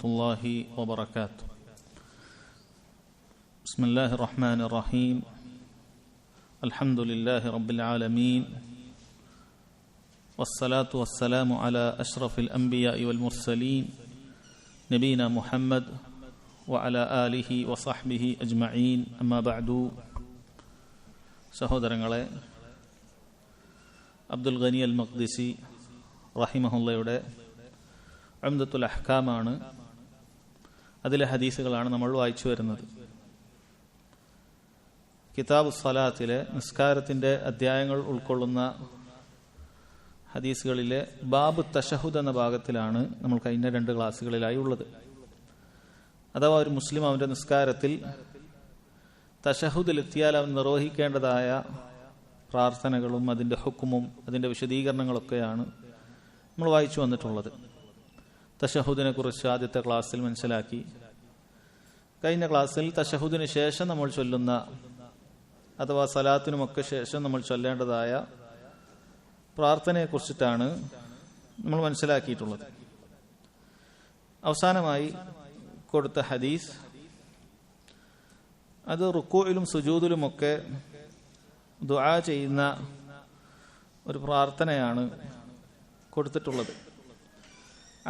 الله وبركاته. بسم الله الرحمن الرحيم. الحمد لله رب العالمين، والصلاة والسلام على أشرف الأنبياء والمرسلين نبينا محمد وعلى آله وصحبه أجمعين. أما بعد. സഹോദരങ്ങളെ, അബ്ദുൽ ഗനി അൽ മഖ്ദിസി റഹിമഹുള്ളയുടെ ഉംദത്തുൽ അഹ്കാമാണ്, അതിലെ ഹദീസുകളാണ് നമ്മൾ വായിച്ചു വരുന്നത്. കിതാബ് സ്വലാത്തിലെ നിസ്കാരത്തിൻ്റെ അധ്യായങ്ങൾ ഉൾക്കൊള്ളുന്ന ഹദീസുകളിലെ ബാബ് തശഹുദ് എന്ന ഭാഗത്തിലാണ് നമ്മൾ കഴിഞ്ഞ 2 ക്ലാസ്സുകളിലായി ഉള്ളത്. അഥവാ ഒരു മുസ്ലിം അവൻ്റെ നിസ്കാരത്തിൽ തശഹുദിലെത്തിയാൽ അവൻ നിർവഹിക്കേണ്ടതായ പ്രാർത്ഥനകളും അതിൻ്റെ ഹുക്കുമും അതിൻ്റെ വിശദീകരണങ്ങളൊക്കെയാണ് നമ്മൾ വായിച്ചു വന്നിട്ടുള്ളത്. തശഹുദിനെ കുറിച്ച് ആദ്യത്തെ ക്ലാസ്സിൽ മനസ്സിലാക്കി. കഴിഞ്ഞ ക്ലാസ്സിൽ തശഹുദിന് ശേഷം നമ്മൾ ചൊല്ലുന്ന അഥവാ സലാത്തിനുമൊക്കെ ശേഷം നമ്മൾ ചൊല്ലേണ്ടതായ പ്രാർത്ഥനയെക്കുറിച്ചിട്ടാണ് നമ്മൾ മനസ്സിലാക്കിയിട്ടുള്ളത്. അവസാനമായി കൊടുത്ത ഹദീസ് അത് റുക്കൂയിലും സുജൂദിലുമൊക്കെ ദുആ ചെയ്യുന്ന ഒരു പ്രാർത്ഥനയാണ് കൊടുത്തിട്ടുള്ളത്.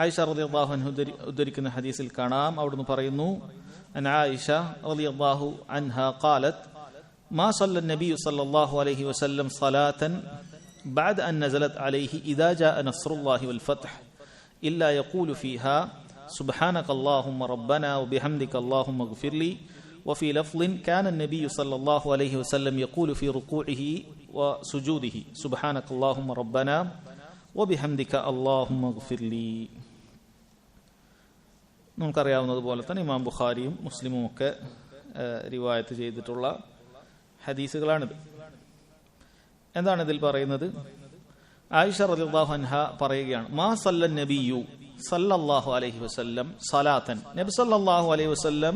ആയിഷ റളിയല്ലാഹു അൻഹ ഉദ്ധരിക്കുന്ന ഹദീസിൽ കാണാം, അവിടുന്ന് പറയുന്നു, അൻ ആയിഷ റളിയല്ലാഹു അൻഹ ഖാലത്ത് മാ സല്ല നബി സല്ലല്ലാഹു അലൈഹി വസല്ലം സലാത്തൻ ബഅദ അൻ നസലത് അലൈഹി ഇദാ ജാഅ നസ്റുല്ലാഹി വൽ ഫത്ഹ് ഇല്ലാ യഖൂലു ഫീഹാ സുബ്ഹാനക അല്ലാഹുമ്മ റബ്ബനാ വബിഹംദിക അല്ലാഹുമ്മ ഇഗ്ഫിർലി വഫീ ലഫ്ളിൻ കാന النبي صلى الله عليه وسلم يقول في ركوعه وسجوده سبحانك اللهم ربنا وبحمدك اللهم اغفر لي. നമുക്കറിയാവുന്നതുപോലെ തന്നെ ഇമാം ബുഖാരിയും മുസ്ലിമും ഒക്കെ റിവായത്ത് ചെയ്തിട്ടുള്ള ഹദീസുകളാണിത്. എന്താണ് ഇതിൽ പറയുന്നത്? ആയിഷ റളിയല്ലാഹു അൻഹ പറയുകയാണ്, മാ സല്ല നബിയു സല്ലല്ലാഹു അലൈഹി വസല്ലം സലാത്തൻ, നബി സല്ലല്ലാഹു അലൈഹി വസല്ലം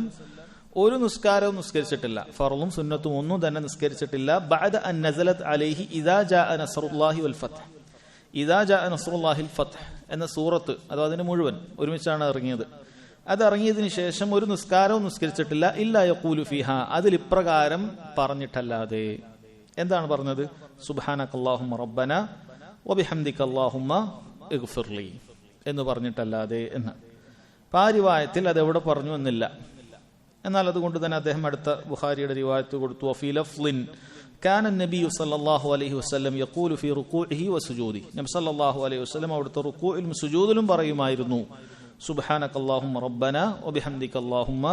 ഒരു നിസ്കാരവും നിസ്കരിച്ചിട്ടില്ല, ഫർളും സുന്നത്തും ഒന്നും തന്നെ നിസ്കരിച്ചിട്ടില്ല. ബഅദ അൻ നസലത് അലൈഹി ഇദാ ജാഅ നസ്റുല്ലാഹി വൽ ഫത്ഹ്, ഇദാ ജാഅ നസ്റുല്ലാഹിൽ ഫത്ഹ് എന്ന സൂറത്ത്, അത് അതിന് മുഴുവൻ ഒരുമിച്ചാണ് ഇറങ്ങിയത്. അത് ഇറങ്ങിയതിന് ശേഷം ഒരു നിസ്കാരവും നിസ്കരിച്ചിട്ടില്ല. ഇല്ലാ യഖൂലു ഫീഹാ, അതിൽ ഇപ്രകാരം പറഞ്ഞിട്ടല്ലാതെ. എന്താണ് പറഞ്ഞത്? സുബ്ഹാനക അല്ലാഹുമ്മ റബ്ബന വബിഹംദിക അല്ലാഹുമ്മ ഇഗ്ഫിർലി എന്ന് പറഞ്ഞിട്ടല്ലാതെ എന്ന്. ആ റിവായത്തിൽ അതെവിടെ പറഞ്ഞു എന്നില്ല. എന്നാൽ അതുകൊണ്ട് തന്നെ അദ്ദേഹം അടുത്ത ബുഖാരിയുടെ റിവായത്ത് കൊടുത്തു, വഫീ ലഫ്ളിൻ കാന നബി സല്ലല്ലാഹു അലൈഹി വസല്ലം യഖൂലു ഫീ റുകൂഇഹി വസുജൂദി, നബി സല്ലല്ലാഹു അലൈഹി വസല്ലം അവിടുത്തെ റുകൂഇലും സുജൂദിലും പറയുമായിരുന്നു, സുബ്ഹാനക അല്ലാഹുമ്മ റബ്ബന വബിഹംദിക അല്ലാഹുമ്മ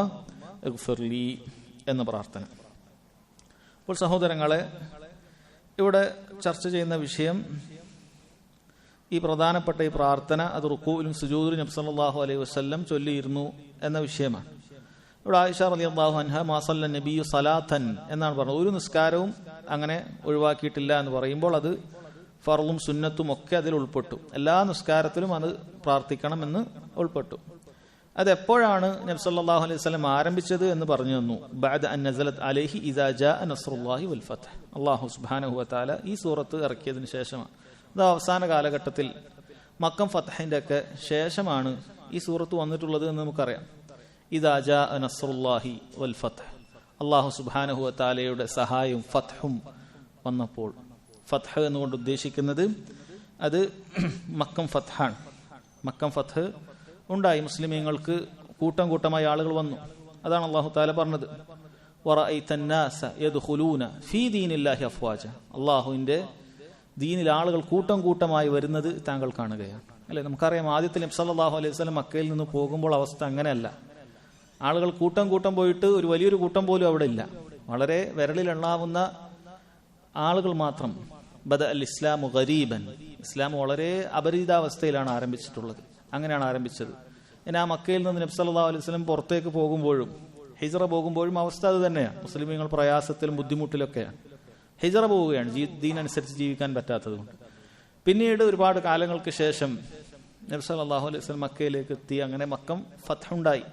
ഇഗ്ഫിർലി എന്ന പ്രാർത്ഥന. അപ്പോൾ സഹോദരങ്ങളെ, ഇവിടെ ചർച്ച ചെയ്യുന്ന വിഷയം ഈ പ്രധാനപ്പെട്ട ഈ പ്രാർത്ഥന അത് റുകൂഇലും സുജൂദിലും നബി സല്ലല്ലാഹു അലൈഹി വസല്ലം ചൊല്ലിയിരുന്നു എന്ന വിഷയമാണ്. ഇവിടെ ആയിഷ റളിയല്ലാഹു അൻഹ മാ സല്ല നബിയു സലാത്തൻ എന്നാണ് പറഞ്ഞത്. ഒരു നിസ്കാരവും അങ്ങനെ ഒഴിവാക്കിയിട്ടില്ല എന്ന് പറയുമ്പോൾ അത് ഫർളും സുന്നത്തും ഒക്കെ അതിൽ ഉൾപ്പെട്ടു. എല്ലാ നിസ്കാരത്തിലും അത് പ്രാർത്ഥിക്കണമെന്ന് ഉൾപ്പെട്ടു. അതെപ്പോഴാണ് നബി സല്ലല്ലാഹു അലൈഹി വസല്ലം ആരംഭിച്ചത് എന്ന് പറഞ്ഞു തന്നു. ബഅദ അൻ നസലത് അലൈഹി ഇദാ ജാഅ നസ്റുല്ലാഹി വൽ ഫത്ഹ്, അല്ലാഹു സുബ്ഹാനഹു വ തആല ഈ സൂറത്ത് ഇറക്കിയതിന് ശേഷമാണ്. അത് അവസാന കാലഘട്ടത്തിൽ മക്കം ഫത്ഹിന്റെ ഒക്കെ ശേഷമാണ് ഈ സൂറത്ത് വന്നിട്ടുള്ളത് എന്ന് നമുക്കറിയാം. ഇദാ ജാഅ നസ്റുല്ലാഹി വൽ ഫത്ഹ്, അല്ലാഹു സുബ്ഹാനഹു വ തആലയുടെ സഹായവും ഫത്ഹും വന്നപ്പോൾ. ഫത്ഹ് എന്നുകൊണ്ട് ഉദ്ദേശിക്കുന്നത് അത് മക്കം ഫത്ഹാണ്. മക്കം ഫത്ഹ് ഉണ്ടായി, മുസ്ലിമീങ്ങൾക്ക് കൂട്ടം കൂട്ടമായി ആളുകൾ വന്നു. അതാണ് അല്ലാഹു തആല പറഞ്ഞത്, വറഅയ്തന്നാസ യദ്ഖുലൂന ഫീ ദീനില്ലാഹി അഫ്വാജ, അല്ലാഹുവിന്റെ ദീനിൽ ആളുകൾ കൂട്ടം കൂട്ടമായി വരുന്നത് താങ്കൾ കാണുകയാണ്. അല്ലെ, നമുക്കറിയാം ആദ്യത്തിൽ നബി സല്ലല്ലാഹു അലൈഹി വസല്ലം മക്കയിൽ നിന്ന് പോകുമ്പോൾ അവസ്ഥ അങ്ങനെയല്ല. ആളുകൾ കൂട്ടം കൂട്ടം പോയിട്ട് ഒരു വലിയൊരു കൂട്ടം പോലും അവിടെ ഇല്ല. വളരെ വിരലിലെണ്ണാവുന്ന ആളുകൾ മാത്രം. ബദ അൽ ഇസ്ലാമു ഗരീബൻ, ഇസ്ലാം വളരെ അപരിചിതാവസ്ഥയിലാണ് ആരംഭിച്ചിട്ടുള്ളത്. അങ്ങനെയാണ് ആരംഭിച്ചത്. ഇനി ആ മക്കയിൽ നിന്ന് നബി സല്ലല്ലാഹു അലൈഹി വസല്ലം പുറത്തേക്ക് പോകുമ്പോഴും ഹിജ്റ പോകുമ്പോഴും അവസ്ഥ അത് തന്നെയാണ്. മുസ്ലിമീങ്ങൾ പ്രയാസത്തിലും ബുദ്ധിമുട്ടിലൊക്കെയാണ്. ഹിജ്റ പോവുകയാണ്, ദീനനുസരിച്ച് ജീവിക്കാൻ പറ്റാത്തത് കൊണ്ട്. പിന്നീട് ഒരുപാട് കാലങ്ങൾക്ക് ശേഷം നബി സല്ലല്ലാഹു അലൈഹി വസല്ലം മക്കയിലേക്ക് എത്തി. അങ്ങനെ മക്കം ഫത്ഹ് ഉണ്ടായി.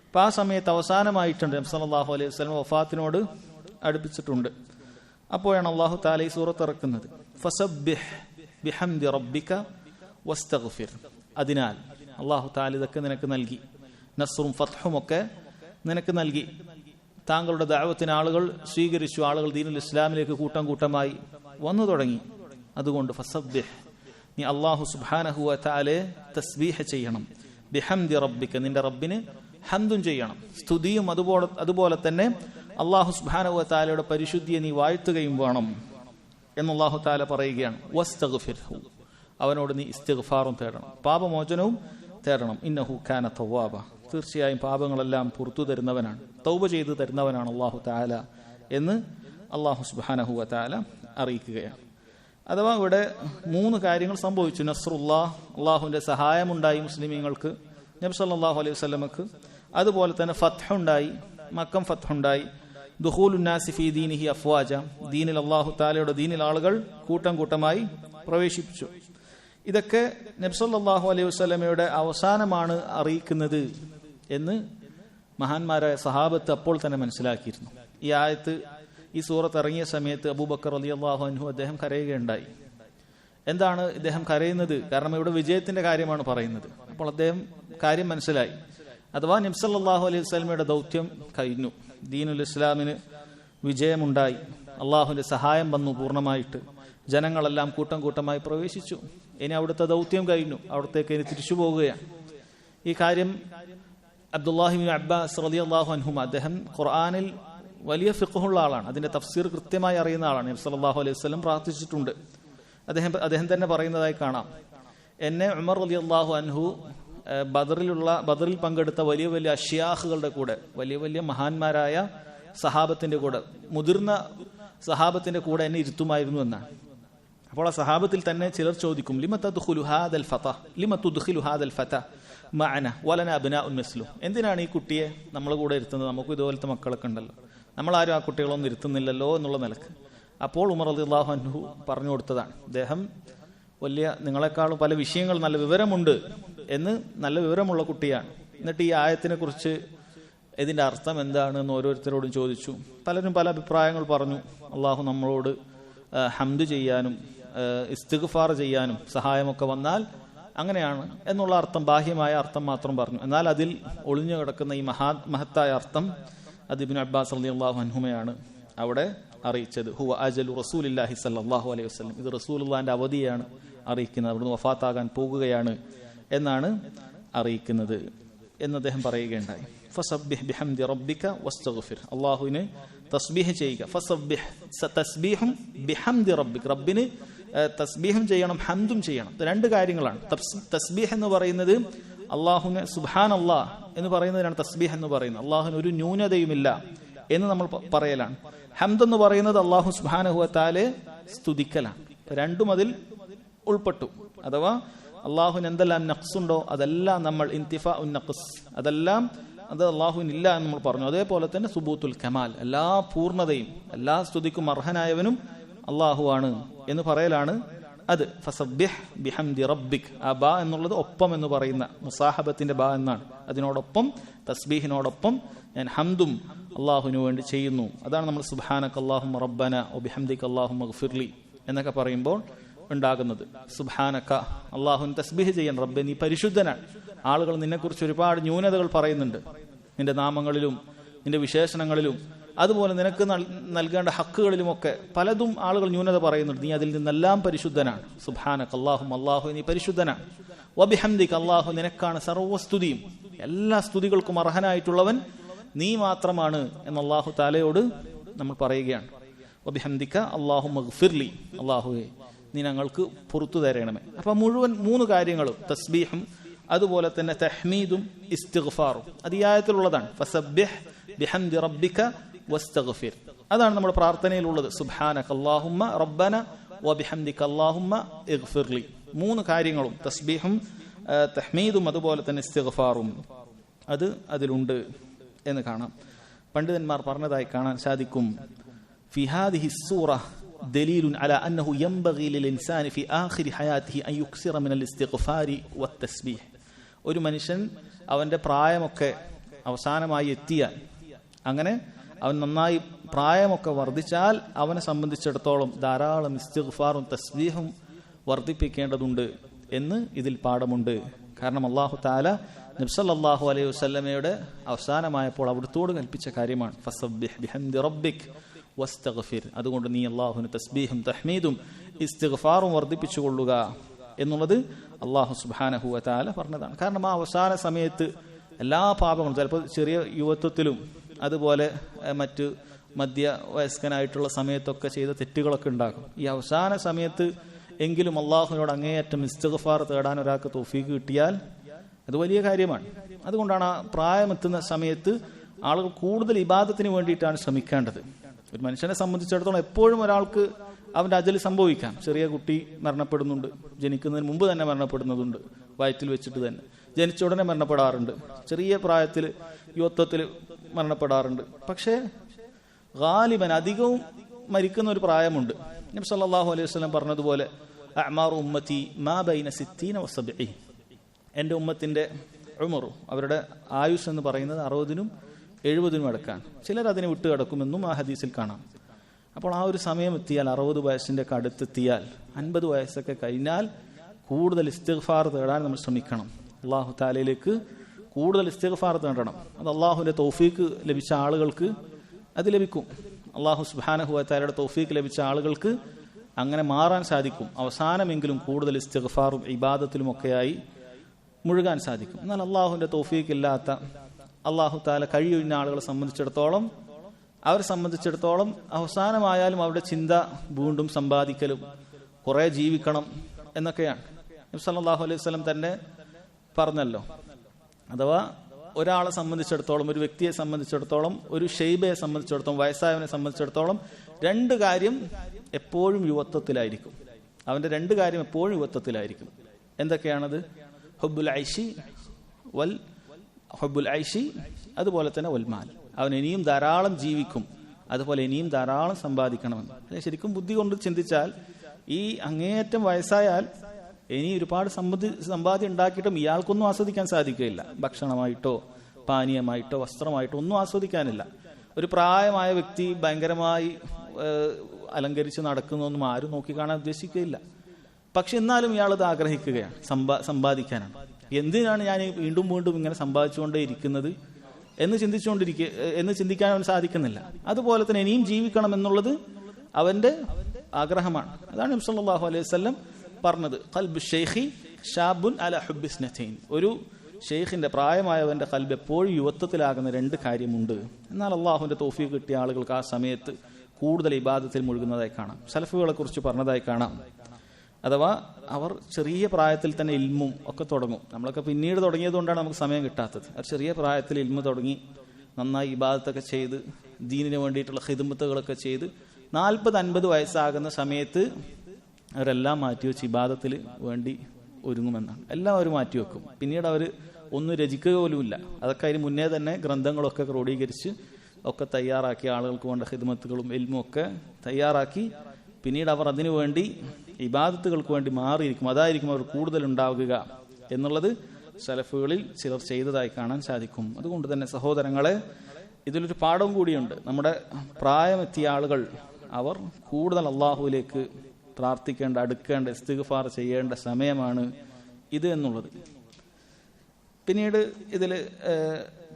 അപ്പം ആ സമയത്ത് അവസാനമായിട്ടുണ്ട്, നബി സല്ലല്ലാഹു അലൈഹി വസല്ലം വഫാത്തിനോട് അടുപ്പിച്ചിട്ടുണ്ട്. അപ്പോഴാണ് അല്ലാഹു തആല ഈ സൂറത്ത് ഇറക്കുന്നത്, ഫസബ്ബിഹ് ബിഹംദി റബ്ബിക വസ്തഗ്ഫിർ. അതിനാൽ അല്ലാഹു തആല ഇതൊക്കെ നിനക്ക് നൽകി, നസ്റും ഫത്ഹും ഒക്കെ നിനക്ക് നൽകി. താങ്കളുടെ ദഅവത്തിന് ആളുകൾ സ്വീകരിച്ചു, ആളുകൾ ദീനുൽ ഇസ്ലാമിലേക്ക് കൂട്ടം കൂട്ടമായി വന്നു തുടങ്ങി. അതുകൊണ്ട് ഫസബ്ബിഹ്, നീ അല്ലാഹു സുബ്ഹാനഹു വ തആലയെ തസ്ബീഹ് ചെയ്യണം. ബിഹംദി റബ്ബിക, നിന്റെ റബ്ബിന് ഹംദും ചെയ്യണം, സ്തുതിയും. അതുപോലെ തന്നെ അല്ലാഹു സുബ്ഹാനഹു വ തആലയുടെ പരിശുദ്ധിയെ നീ വാഴ്ത്തുകയും വേണം എന്ന് അല്ലാഹു തആല പറയുകയാണ്. വസ്തഗ്ഫിർഹു, അവനോട് നീ ഇസ്തിഗ്ഫാറും തേടണം, പാപമോചനവും തേടണം. ഇന്നഹു കാന തവ്വാബ, തീർച്ചയായും പാപങ്ങളെല്ലാം പുറത്തു തരുന്നവനാണ്, തൗബ ചെയ്തു തരുന്നവനാണ് അല്ലാഹു തആല എന്ന് അല്ലാഹു സുബ്ഹാനഹു വ തആല അറിയിക്കുകയാണ്. അഥവാ ഇവിടെ 3 കാര്യങ്ങൾ സംഭവിച്ചു. നസ്റുല്ലാഹ്, അള്ളാഹുവിന്റെ സഹായമുണ്ടായി മുസ്ലിമീങ്ങൾക്ക്, നബി സല്ലല്ലാഹു അലൈഹി വസല്ലമക്ക്. അതുപോലെ തന്നെ ഫത്ഹുണ്ടായി, മക്കം ഫത്ഹുണ്ടായി. ദുഖൂലുന്നാസി ഫീ ദീനിഹി അഫ്വാജ, ദീനിൽ അല്ലാഹു തആലയുടെ ദീനിൽ ആളുകൾ കൂട്ടം കൂട്ടമായി പ്രവേശിപ്പിച്ചു. ഇതൊക്കെ നബി സല്ലല്ലാഹു അലൈഹി വസല്ലമയുടെ അവസാനമാണ് അറിയിക്കുന്നത് എന്ന് മഹാന്മാരായ സഹാബത്ത് അപ്പോൾ തന്നെ മനസ്സിലാക്കിയിരുന്നു. ഈ ആയത്ത്, ഈ സൂറത്ത് ഇറങ്ങിയ സമയത്ത് അബൂബക്കർ റളിയല്ലാഹു അൻഹു അദ്ദേഹം കരയുകയുണ്ടായി. എന്താണ് ഇദ്ദേഹം കരയുന്നത്? കാരണം ഇവിടെ വിജയത്തിന്റെ കാര്യമാണ് പറയുന്നത്. അപ്പോൾ അദ്ദേഹം കാര്യം മനസ്സിലായി. അഥവാ നബി സല്ലല്ലാഹു അലൈഹി വസല്ലമയുടെ ദൗത്യം കഴിഞ്ഞു, ദീനുൽ ഇസ്ലാമിന് വിജയമുണ്ടായി, അള്ളാഹുവിന്റെ സഹായം വന്നു പൂർണ്ണമായിട്ട്, ജനങ്ങളെല്ലാം കൂട്ടം കൂട്ടമായി പ്രവേശിച്ചു. ഇനി അവിടുത്തെ ദൗത്യം കഴിഞ്ഞു, അവിടത്തേക്ക് ഇനി തിരിച്ചു പോകുകയാണ്. ഈ കാര്യം അബ്ദുല്ലാഹി ഇബ്നു അബ്ബാസ് റളിയല്ലാഹു അൻഹുമ, അദ്ദേഹം ഖുർആനിൽ വലിയ ഫിഖ്ഹുള്ള ആളാണ്, അതിന്റെ തഫ്സീർ കൃത്യമായി അറിയുന്ന ആളാണ്. നബി സല്ലല്ലാഹു അലൈഹി വസല്ലം പ്രാർത്ഥിച്ചിട്ടുണ്ട്. അദ്ദേഹം തന്നെ പറയുന്നതായി കാണാം, എന്നെ ഉമർ റളിയല്ലാഹു അൻഹു ബദറിൽ പങ്കെടുത്ത വലിയ വലിയ അഷ്യാഖുകളുടെ കൂടെ, വലിയ വലിയ മഹാന്മാരായ സഹാബത്തിന്റെ കൂടെ, മുതിർന്ന സഹാബത്തിന്റെ കൂടെ എന്നെ ഇരുത്തുമായിരുന്നു എന്നാണ്. അപ്പോൾ ആ സഹാബത്തിൽ തന്നെ ചിലർ ചോദിക്കും, ലിമ തദ്ഖുലു ഹാദൽ ഫത മഅന വലന അബ്നാഉൻ മിസ്ലു, എന്തിനാണ് ഈ കുട്ടിയെ നമ്മളെ കൂടെ ഇരുത്തുന്നത്, നമുക്ക് ഇതുപോലത്തെ മക്കളൊക്കെ ഉണ്ടല്ലോ, നമ്മളാരും ആ കുട്ടികളൊന്നും ഇരുത്തുന്നില്ലല്ലോ എന്നുള്ള നിലക്ക്. അപ്പോൾ ഉമർ റളിയല്ലാഹു അൻഹു പറഞ്ഞു കൊടുത്തതാണ്, അദ്ദേഹം വലിയ, നിങ്ങളെക്കാളും പല വിഷയങ്ങൾ നല്ല വിവരമുണ്ട് എന്ന്, നല്ല വിവരമുള്ള കുട്ടിയാണ്. എന്നിട്ട് ഈ ആയത്തിനെ കുറിച്ച് ഇതിന്റെ അർത്ഥം എന്താണെന്ന് ഓരോരുത്തരോടും ചോദിച്ചു. പലരും പല അഭിപ്രായങ്ങൾ പറഞ്ഞു. അള്ളാഹു നമ്മളോട് ഹംദ് ചെയ്യാനും ഇസ്തിഗ്ഫാർ ചെയ്യാനും സഹായമൊക്കെ വന്നാൽ അങ്ങനെയാണ് എന്നുള്ള അർത്ഥം, ബാഹ്യമായ അർത്ഥം മാത്രം പറഞ്ഞു. എന്നാൽ അതിൽ ഒളിഞ്ഞു കിടക്കുന്ന ഈ മഹത്തായ അർത്ഥം അത് ഇബ്നു അബ്ബാസ് റളിയല്ലാഹു അൻഹുമയാണ് അവിടെ അറിയിച്ചത്. ഹുവ അജലു റസൂലില്ലാഹി സ്വല്ലല്ലാഹു അലൈഹി വസല്ലം, ഇത് റസൂലുള്ളാഹിന്റെ അവധിയാണ് അറിയിക്കുന്നത്, അവിടുന്ന് വഫാത്താകാൻ പോകുകയാണ് എന്നാണ് അറിയിക്കുന്നത് എന്ന് അദ്ദേഹം പറയുകയുണ്ടായി. ഫസബ്ബിഹ് ബിഹംദി റബ്ബിക വസ്തഗ്ഫിർ, അല്ലാഹുവിനെ തസ്ബീഹ് ചെയ്യുക. ഫസബ്ബിഹ്, തസ്ബീഹും ബിഹംദി റബ്ബിക, റബ്ബിന് തസ്ബീഹും ചെയ്യണം, ഹംദും ചെയ്യണം. 2 കാര്യങ്ങളാണ്. തസ്ബീഹ് എന്ന് പറയുന്നത് അള്ളാഹുവിനെ, സുബ്ഹാനല്ലാഹ് എന്ന് പറയുന്നതിനാണ് തസ്ബീഹ് എന്ന് പറയുന്നത്. അള്ളാഹുവിന് ഒരു ന്യൂനതയുമില്ല എന്ന് നമ്മൾ പറയലാണ്. ഹംദ് എന്ന് പറയുന്നത് അള്ളാഹു സുബ്ഹാനഹു വ തആലയെ സ്തുതിക്കലാണ്. 2ഉം അതിൽ ഉൾപ്പെട്ടു. അഥവാ അള്ളാഹുവിന് എന്തെല്ലാം നഖ്സുണ്ടോ അതെല്ലാം നമ്മൾ ഇന്തിഫാഉൻ നഖ്സ്, അതെല്ലാം അത് അള്ളാഹുവിനില്ല എന്ന് നമ്മൾ പറഞ്ഞു. അതേപോലെ തന്നെ സുബൂത്തുൽ കമാൽ, എല്ലാ പൂർണ്ണതയും എല്ലാ സ്തുതിക്കും അർഹനായവനും അള്ളാഹുവാണ് എന്ന് പറയലാണ് അത്. ഫസബ്ബിഹ് ബിഹംദി റബ്ബിക്, ആ ബാ എന്നുള്ളത് ഒപ്പം എന്ന് പറയുന്ന മുസാഹബത്തിന്റെ ബാ എന്നാണ്. അതിനോടൊപ്പം, തസ്ബീഹിനോടൊപ്പം ഞാൻ ഹംദും അള്ളാഹുവിന് വേണ്ടി ചെയ്യുന്നു. അതാണ് നമ്മൾ സുബ്ഹാനക അല്ലാഹുമ്മ റബ്ബന വബിഹംദിക അല്ലാഹുമ്മ ഗ്ഫിർലി എന്നൊക്കെ പറയുമ്പോൾ ഉണ്ടാകുന്നത്. സുബ്ഹാനക, അള്ളാഹുവിന് തസ്ബീഹ് ചെയ്യാൻ, റബ്ബെ നീ പരിശുദ്ധനാണ്. ആളുകൾ നിന്നെക്കുറിച്ച് ഒരുപാട് ന്യൂനതകൾ പറയുന്നുണ്ട്, നിന്റെ നാമങ്ങളിലും നിന്റെ വിശേഷണങ്ങളിലും അതുപോലെ നിനക്ക് നൽകേണ്ട ഹക്കുകളിലുമൊക്കെ പലതും ആളുകൾ ന്യൂനത പറയുന്നുണ്ട്. നീ അതിൽ നിന്നെല്ലാം പരിശുദ്ധനാണ്. സുബ്ഹാനക അല്ലാഹുമ്മ, അല്ലാഹു നീ പരിശുദ്ധനാണ്. വബിഹംദിക, അല്ലാഹു നിനക്കാണ് സർവ്വസ്തുതിയും, എല്ലാ സ്തുതികൾക്കും അർഹനായിട്ടുള്ളവൻ നീ മാത്രമാണ് എന്ന് അല്ലാഹു തആലയോട് നമ്മൾ പറയുകയാണ്. വബിഹംദിക അല്ലാഹുമ്മ ഗ്ഫിർലി, അല്ലാഹുവേ നീ ഞങ്ങൾക്ക് പുറത്തു തരണമേ. അപ്പൊ മുഴുവൻ 3 കാര്യങ്ങളും, തസ്ബീഹും അതുപോലെ തന്നെ തഹ്മീദും ഇസ്തിഗ്ഫാറും അത് ഈ ആയത്തിലുള്ളതാണ്. ഫസബ്ബിഹ് ബിഹംദി റബ്ബിക വസ്തഗ്ഫിർ, അതാണ് നമ്മുടെ പ്രാർത്ഥനയിലുള്ളത്. സുബ്ഹാനക അല്ലാഹുമ്മ റബ്ബന വബിഹംദിക അല്ലാഹുമ്മ ഇഗ്ഫിർലി. 3 കാര്യങ്ങളും, തസ്ബീഹും തഹ്മീദും അതുപോലെ തന്നെ ഇസ്തിഗ്ഫാറും അത് അതിലുണ്ട് എന്ന് കാണാം. പണ്ഡിതന്മാർ പറഞ്ഞതായി കാണാൻ സാധിക്കും, ഫി ഹാദിഹി സൂറ ദലീലുൻ അലാ അന്നഹു യൻബഗി ലിൽ ഇൻസാനി ഫി ആഖിരി ഹയാതിഹി അൻ യുക്സിറ മിനൽ ഇസ്തിഗ്ഫാരി വത്തസ്ബീഹ്. ഒരു മനുഷ്യൻ അവന്റെ പ്രായമൊക്കെ അവസാനമായി എത്തിയാൽ, അങ്ങനെ അവൻ നന്നായി പ്രായമൊക്കെ വർദ്ധിച്ചാൽ അവനെ സംബന്ധിച്ചിടത്തോളം ധാരാളം ഇസ്തിഗ്ഫാറും തസ്ബീഹും വർദ്ധിപ്പിക്കേണ്ടതുണ്ട് എന്ന് ഇതിൽ പാഠമുണ്ട്. കാരണം അല്ലാഹു തആല നബി സല്ലല്ലാഹു അലൈഹി വസല്ലമയുടെ അവസാനമായപ്പോൾ അവിടുത്തോട് കൽപ്പിച്ച കാര്യമാണ് ഫസബ്ബിഹ് ബിഹംദി റബ്ബിക് വസ്തഗ്ഫിർ. അതുകൊണ്ട് നീ അല്ലാഹുവിന് തസ്ബീഹും തഹ്മീദും ഇസ്തിഗ്ഫാറും വർദ്ധിപ്പിച്ചുകൊള്ളുക എന്നുള്ളത് അല്ലാഹു സുബ്ഹാനഹു വ തആല പറഞ്ഞതാണ്. കാരണം ആ അവസാന സമയത്ത് എല്ലാ പാപങ്ങളും, ചിലപ്പോൾ ചെറിയ യുവത്വത്തിലും അതുപോലെ മറ്റ് മധ്യ വയസ്കനായിട്ടുള്ള സമയത്തൊക്കെ ചെയ്ത തെറ്റുകളൊക്കെ ഉണ്ടാകും. ഈ അവസാന സമയത്ത് എങ്കിലും അള്ളാഹുവിനോട് അങ്ങേയറ്റം ഇസ്തിഗ്ഫാർ തേടാൻ ഒരാൾക്ക് തൗഫീഖ് കിട്ടിയാൽ അത് വലിയ കാര്യമാണ്. അതുകൊണ്ടാണ് ആ പ്രായമെത്തുന്ന സമയത്ത് ആളുകൾ കൂടുതൽ ഇബാദത്തിന് വേണ്ടിയിട്ടാണ് ശ്രമിക്കേണ്ടത്. ഒരു മനുഷ്യനെ സംബന്ധിച്ചിടത്തോളം എപ്പോഴും ഒരാൾക്ക് അവന്റെ അജല് സംഭവിക്കാം. ചെറിയ കുട്ടി മരണപ്പെടുന്നുണ്ട്, ജനിക്കുന്നതിന് മുമ്പ് തന്നെ മരണപ്പെടുന്നതുണ്ട്, വയറ്റിൽ വെച്ചിട്ട് തന്നെ, ജനിച്ച ഉടനെ മരണപ്പെടാറുണ്ട്, ചെറിയ പ്രായത്തിൽ യുവത്വത്തിൽ മരണപ്പെടാറുണ്ട്. പക്ഷേ ഗാലിബൻ അധികവും മരിക്കുന്ന ഒരു പ്രായമുണ്ട്. നബി സല്ലല്ലാഹു അലൈഹി വസല്ലം പറഞ്ഞതുപോലെ അഅ്മാറു ഉമ്മത്തി മാ ബൈന 60 വ 70. എൻ്റെ ഉമ്മത്തിന്റെ ഉമർ, അവരുടെ ആയുസ് എന്ന് പറയുന്നത് 60-നും 70-നും അടുക്കാൻ. ചിലർ അതിനെ വിട്ടു കിടക്കുമെന്നും ആ ഹദീസിൽ കാണാം. അപ്പോൾ ആ ഒരു സമയം എത്തിയാൽ, 60 വയസ്സിന്റെ ഒക്കെ അടുത്തെത്തിയാൽ, 50 വയസ്സൊക്കെ കഴിഞ്ഞാൽ കൂടുതൽ ഇസ്തിഗ്ഫാർ തേടാൻ നമ്മൾ ശ്രമിക്കണം. അല്ലാഹു തആലയിലേക്ക് കൂടുതൽ ഇസ്തിഗ്ഫാർ തേടണം. അത് അല്ലാഹുവിന്റെ തൗഫീഖ് ലഭിച്ച ആളുകൾക്ക് അത് ലഭിക്കും. അല്ലാഹു സുബ്ഹാനഹു വ തആലയുടെ തൗഫീഖ് ലഭിച്ച ആളുകൾക്ക് അങ്ങനെ മാറാൻ സാധിക്കും. അവസാനമെങ്കിലും കൂടുതൽ ഇസ്തിഗ്ഫാറും ഇബാദത്തിലും ഒക്കെയായി മുഴുകാൻ സാധിക്കും. എന്നാൽ അള്ളാഹുവിന്റെ തൗഫീഖ് ഇല്ലാത്ത, അള്ളാഹു തആല കഴിയുന്ന ആളുകളെ സംബന്ധിച്ചിടത്തോളം, അവരെ സംബന്ധിച്ചിടത്തോളം അവസാനമായാലും അവരുടെ ചിന്ത വീണ്ടും സമ്പാദിക്കലും കുറെ ജീവിക്കണം എന്നൊക്കെയാണ്. നബി സല്ലല്ലാഹു അലൈഹി വസല്ലം തന്നെ പറഞ്ഞല്ലോ, അഥവാ ഒരാളെ സംബന്ധിച്ചിടത്തോളം, ഒരു വ്യക്തിയെ സംബന്ധിച്ചിടത്തോളം, ഒരു ഷെയ്ബയെ സംബന്ധിച്ചിടത്തോളം, വയസ്സായവനെ സംബന്ധിച്ചിടത്തോളം 2 കാര്യം എപ്പോഴും യുവത്വത്തിലായിരിക്കും. അവന്റെ 2 കാര്യം എപ്പോഴും യുവത്വത്തിലായിരിക്കും. എന്തൊക്കെയാണത്? ഹുബ്ബുൽ ഐഷി, അതുപോലെ തന്നെ വൽമാൽ. അവൻ ഇനിയും ധാരാളം ജീവിക്കും, അതുപോലെ ഇനിയും ധാരാളം സമ്പാദിക്കണമെന്ന്. അല്ലെ, ശരിക്കും ബുദ്ധി കൊണ്ട് ചിന്തിച്ചാൽ ഈ അങ്ങേയറ്റം വയസ്സായാൽ ഇനി ഒരുപാട് സമ്പാദ്യം ഉണ്ടാക്കിയിട്ടും ഇയാൾക്കൊന്നും ആസ്വദിക്കാൻ സാധിക്കുകയില്ല. ഭക്ഷണമായിട്ടോ പാനീയമായിട്ടോ വസ്ത്രമായിട്ടോ ഒന്നും ആസ്വദിക്കാനില്ല. ഒരു പ്രായമായ വ്യക്തി ഭയങ്കരമായി അലങ്കരിച്ച് നടക്കുന്നൊന്നും ആരും നോക്കിക്കാണാൻ ഉദ്ദേശിക്കുകയില്ല. പക്ഷെ എന്നാലും ഇയാളത് ആഗ്രഹിക്കുകയാണ്, സമ്പാദിക്കാനാണ്. എന്തിനാണ് ഞാൻ വീണ്ടും വീണ്ടും ഇങ്ങനെ സമ്പാദിച്ചുകൊണ്ടേ ഇരിക്കുന്നത് എന്ന് ചിന്തിക്കാൻ അവൻ സാധിക്കുന്നില്ല. അതുപോലെ തന്നെ ഇനിയും ജീവിക്കണം എന്നുള്ളത് അവന്റെ ആഗ്രഹമാണ്. അതാണ് നബി സല്ലല്ലാഹു അലൈഹി വസല്ലം പറഞ്ഞത്, ഖൽബു ശൈഖി ഷാബുൻ അല ഹുബ്ബി ഇസ്നതൈൻ. ഒരു ഷെയ്ഖിന്റെ, പ്രായമായവന്റെ ഖൽബ് എപ്പോഴും യുവത്വത്തിലാകുന്ന 2 കാര്യമുണ്ട്. എന്നാൽ അള്ളാഹുവിന്റെ തൗഫീഖ് കിട്ടിയ ആളുകൾക്ക് ആ സമയത്ത് കൂടുതൽ ഇബാദത്തിൽ മുഴുകുന്നതായി കാണാം. സലഫുകളെ കുറിച്ച് പറഞ്ഞതായി കാണാം. അഥവാ അവർ ചെറിയ പ്രായത്തിൽ തന്നെ ഇൽമും ഒക്കെ തുടങ്ങും. നമ്മളൊക്കെ പിന്നീട് തുടങ്ങിയത് കൊണ്ടാണ് നമുക്ക് സമയം കിട്ടാത്തത്. അവർ ചെറിയ പ്രായത്തിൽ ഇൽമു തുടങ്ങി നന്നായി ഇബാദത്തൊക്കെ ചെയ്ത് ദീനിന് വേണ്ടിയിട്ടുള്ള ഖിദ്മത്തുകളൊക്കെ ചെയ്ത് 40-50 വയസ്സാകുന്ന സമയത്ത് അവരെല്ലാം മാറ്റിവെച്ച് ഇബാദത്തിൽ വേണ്ടി ഒരുങ്ങുമെന്നാണ്. എല്ലാം അവർ മാറ്റിവെക്കും. പിന്നീട് അവർ ഒന്നും രചിക്കുക പോലുമില്ല. അതൊക്കെ അതിന് മുന്നേ തന്നെ ഗ്രന്ഥങ്ങളൊക്കെ ക്രോഡീകരിച്ച് ഒക്കെ തയ്യാറാക്കി, ആളുകൾക്ക് വേണ്ട ഖിദ്മത്തുകളും ഇൽമും ഒക്കെ തയ്യാറാക്കി പിന്നീട് അവർ അതിനു വേണ്ടി ഇബാദത്തുകൾക്ക് വേണ്ടി മാറിയിരിക്കും. അതായിരിക്കും അവർ കൂടുതൽ ഉണ്ടാവുക എന്നുള്ളത് സലഫുകളിൽ ചിലർ ചെയ്തതായി കാണാൻ സാധിക്കും. അതുകൊണ്ട് തന്നെ സഹോദരങ്ങളെ, ഇതിലൊരു പാഠവും കൂടിയുണ്ട്. നമ്മുടെ പ്രായമെത്തിയ ആളുകൾ അവർ കൂടുതൽ അള്ളാഹുവിലേക്ക് പ്രാർത്ഥിക്കേണ്ട, അടുക്കേണ്ട, ഇസ്തിഗ്ഫാർ ചെയ്യേണ്ട സമയമാണ് ഇത് എന്നുള്ളത്. പിന്നീട് ഇതിൽ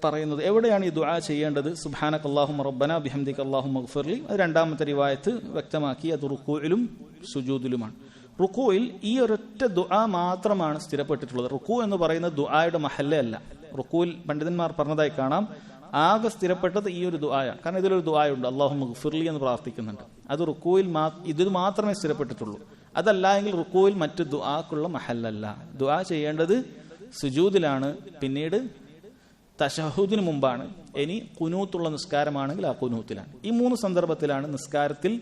പറയുന്നത് എവിടെയാണ് ഈ ദുആ ചെയ്യേണ്ടത്? സുബ്ഹാനകല്ലാഹുമ്മ റബ്ബനാ ബിഹംദിക അല്ലാഹുമ്മഗ്ഫിർലി. അത് 2ാമത്തെ റിവായത്ത് വ്യക്തമാക്കി. അത് റുക്കൂഇലും സുജൂദിലുമാണ്. റുക്കൂഇൽ ഈ ഒരൊറ്റ ദുആ മാത്രമാണ് സ്ഥിരപ്പെട്ടിട്ടുള്ളത്. റുക്കൂ എന്ന് പറയുന്നത് ദുആയുടെ മഹല്ലേ അല്ല. റുക്കൂയിൽ പണ്ഡിതന്മാർ പറഞ്ഞതായി കാണാം, ആകെ സ്ഥിരപ്പെട്ടത് ഈ ഒരു ദുആയാണ്. കാരണം ഇതിലൊരു ദുആയുണ്ട്, അല്ലാഹുമ്മ ഗ്ഫിർലി എന്ന് പ്രാർത്ഥിക്കുന്നുണ്ട്. അത് റുക്കൂയിൽ ഇത് മാത്രമേ സ്ഥിരപ്പെട്ടിട്ടുള്ളൂ. അതല്ല എങ്കിൽ റുക്കൂയിൽ മറ്റ് ദുആക്കുള്ള മഹല്ലല്ല. ദുആ ചെയ്യേണ്ടത് സുജൂദിലാണ്, പിന്നീട് തശഹുദിന് മുമ്പാണ്. ഇനി ഖുനൂത്തുള്ള നിസ്കാരമാണെങ്കിൽ ആ ഖുനൂത്തിലാണ്. ഈ 3 സന്ദർഭത്തിലാണ് നിസ്കാരത്തിൽ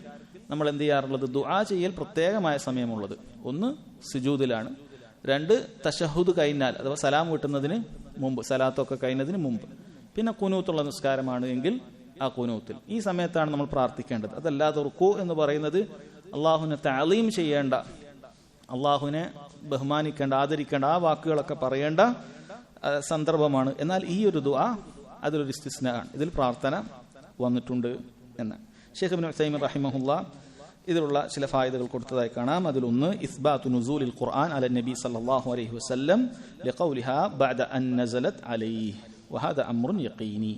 നമ്മൾ എന്ത് ചെയ്യാറുള്ളത്? ദുആ ചെയ്യൽ പ്രത്യേകമായ സമയമുള്ളത്. 1 സുജൂദിലാണ്, 2 തശഹുദ് കഴിഞ്ഞാൽ അഥവാ സലാം വീട്ടുന്നതിന് മുമ്പ്, സലാത്തൊക്കെ കഴിഞ്ഞതിന് മുമ്പ്, പിന്നെ ഖുനൂത്തുള്ള നിസ്കാരമാണ് എങ്കിൽ ആ ഖുനൂത്തിൽ. ഈ സമയത്താണ് നമ്മൾ പ്രാർത്ഥിക്കേണ്ടത്. അതല്ലാതെ റുക്കൂ എന്ന് പറയുന്നത് അള്ളാഹുവിനെ തഅലീം ചെയ്യേണ്ട, അള്ളാഹുവിനെ ബഹുമാനിക്കേണ്ട, ആദരിക്കേണ്ട, ആ വാക്കുകളൊക്കെ പറയേണ്ട സന്ദർഭമാണ്. എന്നാൽ ഈ ഒരു ദുആ അതിലൊരു ഇസ്തിസ്നാ ആണ്. ഇതിൽ പ്രാർത്ഥന വന്നിട്ടുണ്ട് എന്ന് ഷെയ്ഖ് ഇബ്നു ഉസൈമീൻ റഹിമഹുല്ലാ ഇതിലുള്ള ചില ഫായിദകൾ കൊടുത്തതായി കാണാം. അതിലൊന്ന് ഇസ്ബാത്തു നുസൂലിൽ ഖുർആൻ അല നബി സല്ലല്ലാഹു അലൈഹി വസല്ലം ലിഖൗലിഹാ ബഅദ അൻ നസലത് അലൈഹി വഹദ അംറുൻ യഖീനി.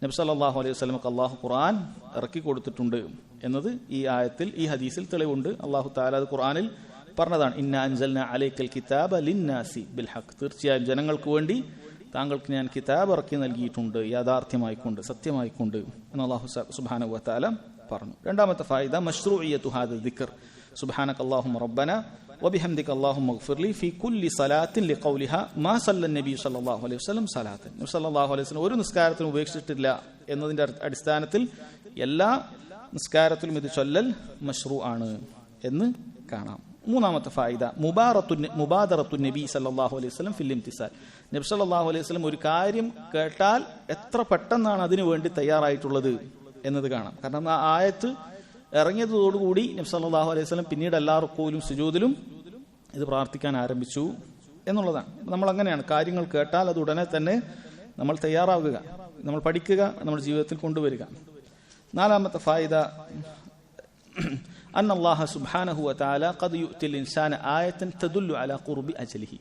നബി സല്ലല്ലാഹു അലൈഹി വസല്ലമക്ക് അല്ലാഹു ഖുർആൻ ഇറക്കി കൊടുത്തിട്ടുണ്ട് എന്നത് ഈ ആയത്തിൽ, ഈ ഹദീസിൽ തെളിവുണ്ട്. അല്ലാഹു തആല അത് ഖുർആനിൽ പറഞ്ഞതാണ്. ഇന്നാ അൻസൽനാ അലൈക്കൽ കിതാബ ലിന്നാസി ബിൽ ഹഖ്. തീർച്ചയായും ജനങ്ങൾക്ക് വേണ്ടി താങ്കൾക്ക് ഞാൻ കിതാബ് ഇറക്കി നൽകിയിട്ടുണ്ട്, യാഥാർത്ഥ്യമായിക്കൊണ്ട്, സത്യമായിക്കൊണ്ട് എന്ന് അല്ലാഹു സുബ്ഹാനഹു വ തആല പറഞ്ഞു. രണ്ടാമത്തെ ഫായിദ മശ്റൂഇയ്യത്തു ഹാദ ദിക്ർ സുബ്ഹാനക അല്ലാഹുമ്മ റബ്ബന വബിഹംദിക അല്ലാഹുമ്മഗ്ഫിർലി ഫീ കുല്ലി സലാത്തിൻ ലിഖൗലിഹാ മാ സല്ലൻ നബി സല്ലല്ലാഹു അലൈഹി വസല്ലം സലാത്തൻ. നബി സല്ലല്ലാഹു അലൈഹി വസല്ലം ഒരു നിസ്കാരത്തിനും ഉപേക്ഷിച്ചിട്ടില്ല എന്നതിന്റെ അടിസ്ഥാനത്തിൽ എല്ലാ നിസ്കാരത്തിലും ഇത് ചൊല്ലൽ മശ്റൂ ആണ് എന്ന് കാണാം. മൂന്നാമത്തെ ഫായിദ മുബാദറത്തു നബി സല്ലല്ലാഹു അലൈഹി വസല്ലം ഫിൽ ഇംതിസാൽ. നബി സല്ലല്ലാഹു അലൈഹി വസല്ലം ഒരു കാര്യം കേട്ടാൽ എത്ര പെട്ടെന്നാണ് അതിനു വേണ്ടി തയ്യാറായിട്ടുള്ളത് എന്നത് കാണാം. കാരണം ആ ആയത്ത് ഇറങ്ങിയതോടുകൂടി നബി സല്ലല്ലാഹു അലൈഹി വസല്ലം പിന്നീട് എല്ലാ റുക്കൂലും സുജൂദിലും ഇത് പ്രാർത്ഥിക്കാൻ ആരംഭിച്ചു എന്നുള്ളതാണ്. നമ്മൾ അങ്ങനെയാണ്, കാര്യങ്ങൾ കേട്ടാൽ അത് ഉടനെ തന്നെ നമ്മൾ തയ്യാറാവുക, നമ്മൾ പഠിക്കുക, നമ്മുടെ ജീവിതത്തിൽ കൊണ്ടുവരിക. നാലാമത്തെ ഫായിദ അന്ന അല്ലാഹു സുബ്ഹാനഹു വ തആല ഖദ് യുഅ്തിൽ ഇൻസാന ആയതൻ തദുല്ലു അലാ ഖുർബി അജ്ലിഹി.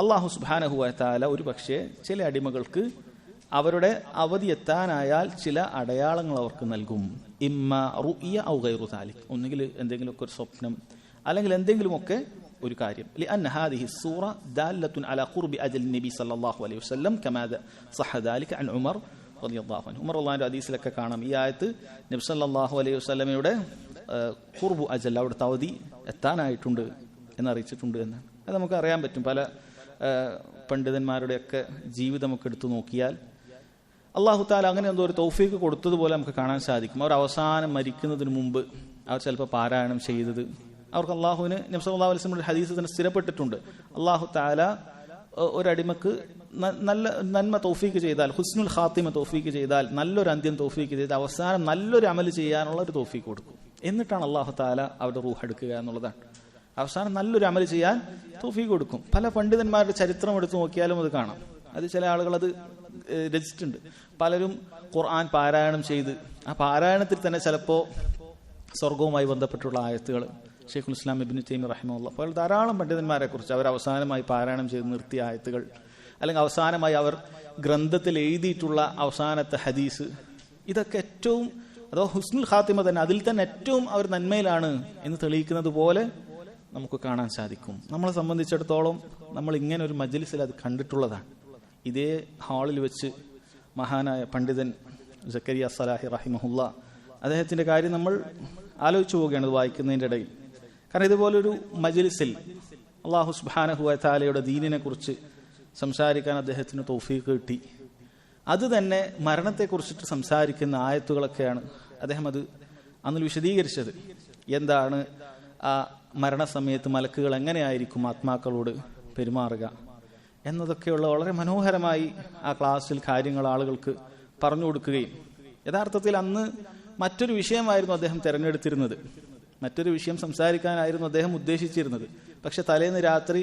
അല്ലാഹു സുബ്ഹാനഹു വ തആല ഒരു പക്ഷേ ചില അടിമകൾക്ക് അവരുടെ അവധി എത്താനായാൽ ചില അടയാളങ്ങൾ അവർക്ക് നൽകും. ഇമ്മ റുഇയ ഔ ഗൈറു ദാലിക്. ഒന്നുകിൽ എന്തെങ്കിലുമൊക്കെ ഒരു സ്വപ്നം, അല്ലെങ്കിൽ എന്തെങ്കിലുമൊക്കെ ഒരു കാര്യം. ലിഅന്ന ഹാദിഹി സൂറ ദാലത്തുൻ അലാ ഖുർബി അജ്ലി നബി സല്ലല്ലാഹു അലൈഹി വസല്ലം കമാ സഹ ദാലിക അൻ ഉമർ റളിയല്ലാഹു അൻഹു. ഉമർ റളിയല്ലാഹു അൻഹു ഹദീസിലൊക്കെ കാണാം ഈ ആയത്ത് നബി സല്ലല്ലാഹു അലൈഹി വസല്ലമയുടെ ഖുർബു അജൽ, അവിടുത്തെ അവധി എത്താനായിട്ടുണ്ട് എന്നറിയിച്ചിട്ടുണ്ട് എന്നാണ്. അത് നമുക്ക് അറിയാൻ പറ്റും. പല പണ്ഡിതന്മാരുടെയൊക്കെ ജീവിതമൊക്കെ എടുത്തു നോക്കിയാൽ അല്ലാഹു തആല അങ്ങനെ എന്തോ ഒരു തൗഫീഖ് കൊടുത്തതുപോലെ നമുക്ക് കാണാൻ സാധിക്കും. അവർ അവസാനം മരിക്കുന്നതിന് മുമ്പ് അവർ ചിലപ്പോൾ പാരായണം ചെയ്തത് അവർക്ക് അള്ളാഹുവിന് നബി സല്ലല്ലാഹു അലൈഹി വസല്ലം ഹദീസ് തന്നെ സ്ഥിരപ്പെട്ടിട്ടുണ്ട്. അല്ലാഹു തആല ഒരടിമക്ക് നല്ല നന്മ തൗഫീഖ് ചെയ്താൽ, ഹുസ്നുൽ ഖാത്തിമ തൗഫീഖ് ചെയ്താൽ, നല്ലൊരു അന്ത്യം തൗഫീഖ് ചെയ്ത് അവസാനം നല്ലൊരു അമൽ ചെയ്യാനുള്ള ഒരു തൗഫീഖ് കൊടുക്കും. എന്നിട്ടാണ് അല്ലാഹു തആല അവരുടെ റൂഹ് എടുക്കുക എന്നുള്ളതാണ്. അവസാനം നല്ലൊരു അമൽ ചെയ്യാൻ തൗഫീഖ് കൊടുക്കും. പല പണ്ഡിതന്മാരുടെ ചരിത്രം എടുത്തു നോക്കിയാലും അത് കാണാം. അത് ചില ആളുകൾ അത് രചിച്ചിട്ടുണ്ട്. പലരും ഖുർആൻ പാരായണം ചെയ്ത് ആ പാരായണത്തിൽ തന്നെ ചിലപ്പോൾ സ്വർഗവുമായി ബന്ധപ്പെട്ടുള്ള ആയത്തുകൾ, ഷെയ്ഖുൽ ഇസ്ലാം ഇബ്നു തൈമിയ്യ റഹിമഹുല്ലാഹ് പോലെ ധാരാളം പണ്ഡിതന്മാരെ കുറിച്ച് അവർ അവസാനമായി പാരായണം ചെയ്ത് നിർത്തിയ ആയത്തുകൾ, അല്ലെങ്കിൽ അവസാനമായി അവർ ഗ്രന്ഥത്തിൽ എഴുതിയിട്ടുള്ള അവസാനത്തെ ഹദീസ്, ഇതൊക്കെ ഏറ്റവും അഥവാ ഹുസ്നുൽ ഖാത്തിമ തന്നെ, അതിൽ തന്നെ ഏറ്റവും അവർ നന്മയിലാണ് എന്ന് തെളിയിക്കുന്നത് പോലെ നമുക്ക് കാണാൻ സാധിക്കും. നമ്മളെ സംബന്ധിച്ചിടത്തോളം നമ്മൾ ഇങ്ങനെ ഒരു മജ്ലിസിൽ അത് കണ്ടിട്ടുള്ളതാണ്. ഇതേ ഹാളിൽ വെച്ച് മഹാനായ പണ്ഡിതൻ സക്കരിയ സലാഹി റഹിമഹുല്ല അദ്ദേഹത്തിന്റെ കാര്യം നമ്മൾ ആലോചിച്ചു പോവുകയാണ് ഇത് വായിക്കുന്നതിൻ്റെ ഇടയിൽ. കാരണം ഇതുപോലൊരു മജ്ലിസിൽ അല്ലാഹു സുബ്ഹാനഹു വ തആലയുടെ ദീനിനെ കുറിച്ച് സംസാരിക്കാൻ അദ്ദേഹത്തിന് തൗഫീഖ് കിട്ടി. അത് തന്നെ മരണത്തെക്കുറിച്ചിട്ട് സംസാരിക്കുന്ന ആയത്തുകളൊക്കെയാണ് അദ്ദേഹം അത് അന്ന് വിശദീകരിച്ചത്. എന്താണ് ആ മരണസമയത്ത് മലക്കുകൾ എങ്ങനെയായിരിക്കും ആത്മാക്കളോട് പെരുമാറുക എന്നതൊക്കെയുള്ള വളരെ മനോഹരമായി ആ ക്ലാസ്സിൽ കാര്യങ്ങൾ ആളുകൾക്ക് പറഞ്ഞു കൊടുക്കുകയും, യഥാർത്ഥത്തിൽ അന്ന് മറ്റൊരു വിഷയമായിരുന്നു അദ്ദേഹം തിരഞ്ഞെടുത്തിരുന്നത്, മറ്റൊരു വിഷയം സംസാരിക്കാനായിരുന്നു അദ്ദേഹം ഉദ്ദേശിച്ചിരുന്നത്. പക്ഷെ തലേന്ന് രാത്രി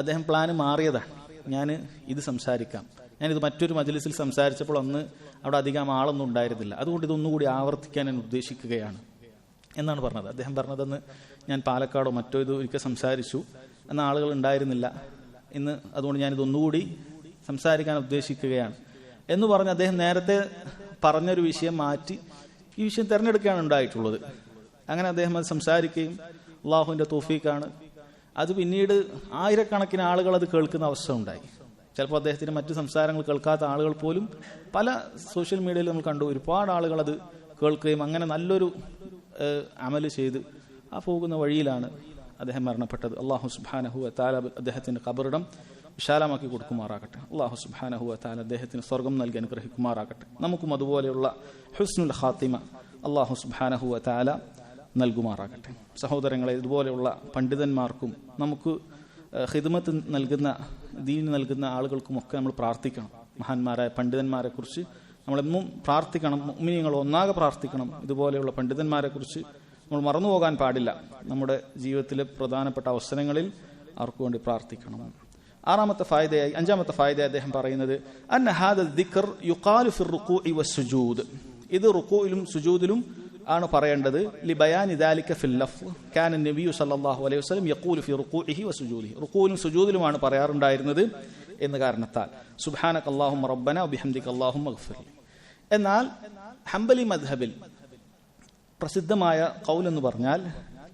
അദ്ദേഹം പ്ലാന് മാറിയതാണ്. ഞാൻ ഇത് സംസാരിക്കാം, ഞാനിത് മറ്റൊരു മജ്ലിസിൽ സംസാരിച്ചപ്പോൾ അന്ന് അവിടെ അധികം ആളൊന്നും ഉണ്ടായിരുന്നില്ല, അതുകൊണ്ട് ഇതൊന്നുകൂടി ആവർത്തിക്കാൻ ഞാൻ ഉദ്ദേശിക്കുകയാണ് എന്നാണ് പറഞ്ഞത്. അദ്ദേഹം പറഞ്ഞതെന്ന് ഞാൻ പാലക്കാടോ മറ്റോ ഇത് ഒരിക്കൽ സംസാരിച്ചു, എന്ന ആളുകൾ ഉണ്ടായിരുന്നില്ല ഇന്ന്, അതുകൊണ്ട് ഞാനിതൊന്നുകൂടി സംസാരിക്കാൻ ഉദ്ദേശിക്കുകയാണ് എന്ന് പറഞ്ഞ് അദ്ദേഹം നേരത്തെ പറഞ്ഞൊരു വിഷയം മാറ്റി ഈ വിഷയം തിരഞ്ഞെടുക്കുകയാണ് ഉണ്ടായിട്ടുള്ളത്. അങ്ങനെ അദ്ദേഹം അത് സംസാരിക്കുകയും അള്ളാഹുവിൻ്റെ തൗഫീഖാണ് അത് പിന്നീട് ആയിരക്കണക്കിന് ആളുകൾ അത് കേൾക്കുന്ന അവസ്ഥ ഉണ്ടായി. ചിലപ്പോൾ അദ്ദേഹത്തിന് മറ്റു സംസാരങ്ങൾ കേൾക്കാത്ത ആളുകൾ പോലും പല സോഷ്യൽ മീഡിയയിൽ നമ്മൾ കണ്ടു, ഒരുപാട് ആളുകൾ അത് കേൾക്കുകയും അങ്ങനെ നല്ലൊരു അമല് ചെയ്ത് ആ പോകുന്ന വഴിയിലാണ് അദ്ദേഹം മരണപ്പെട്ടത്. അല്ലാഹു സുബ്ഹാനഹു വ തആല അദ്ദേഹത്തിന്റെ ഖബറിടം വിശാലമാക്കി കൊടുക്കുമാറാകട്ടെ. അല്ലാഹു സുബ്ഹാനഹു വ തആല അദ്ദേഹത്തിന് സ്വർഗം നൽകി അനുഗ്രഹിക്കുമാറാകട്ടെ. നമുക്കും അതുപോലെയുള്ള ഹുസ്നുൽ ഖാത്തിമ അല്ലാഹു സുബ്ഹാനഹു വ തആല നൽകുമാറാകട്ടെ. സഹോദരങ്ങളെ, ഇതുപോലെയുള്ള പണ്ഡിതന്മാർക്കും നമുക്ക് ഖിദ്മത്ത് നൽകുന്ന ദീൻ നൽകുന്ന ആളുകൾക്കുമൊക്കെ നമ്മൾ പ്രാർത്ഥിക്കണം. മഹാന്മാരായ പണ്ഡിതന്മാരെ കുറിച്ച് നമ്മളെന്നും പ്രാർത്ഥിക്കണം. മുഅ്മിനീങ്ങൾ ഒന്നാകെ പ്രാർത്ഥിക്കണം. ഇതുപോലെയുള്ള പണ്ഡിതന്മാരെ കുറിച്ച് നമ്മൾ മറന്നുപോകാൻ പാടില്ല. നമ്മുടെ ജീവിതത്തിലെ പ്രധാനപ്പെട്ട അവസരങ്ങളിൽ അവർക്ക് വേണ്ടി പ്രാർത്ഥിക്കണം. അഞ്ചാമത്തെ ഫായിദയായി അദ്ദേഹം പറയുന്നത് അന്ന ഹാദ ദിക്ർ യുഖാലു ഫിർ റുകൂഇ വസ്സുജൂദ്. ഇത് റുകൂഇലും സുജൂദിലും ആണ് പറയേണ്ടത്. ലിബയാനി ദാലിക ഫിൽ ലഫ്സ് കാന നബിയു സല്ലല്ലാഹു അലൈഹി വസല്ലം യഖൂലു ഫി റുകൂഇഹി വസുജൂദിഹി, റുകൂലും സുജൂദിലുമാണ് പറയാറുണ്ടായിരുന്നത് എന്ന് കാരണത്താൽ. സുബ്ഹാനകല്ലാഹുമ്മ റബ്ബന വബിഹംദിക അല്ലാഹുമ്മ ഗ്ഫിർലി. എന്നാൽ ഹംബലി മദ്ഹബിൽ പ്രസിദ്ധമായ ഖൗൽ എന്ന് പറഞ്ഞാൽ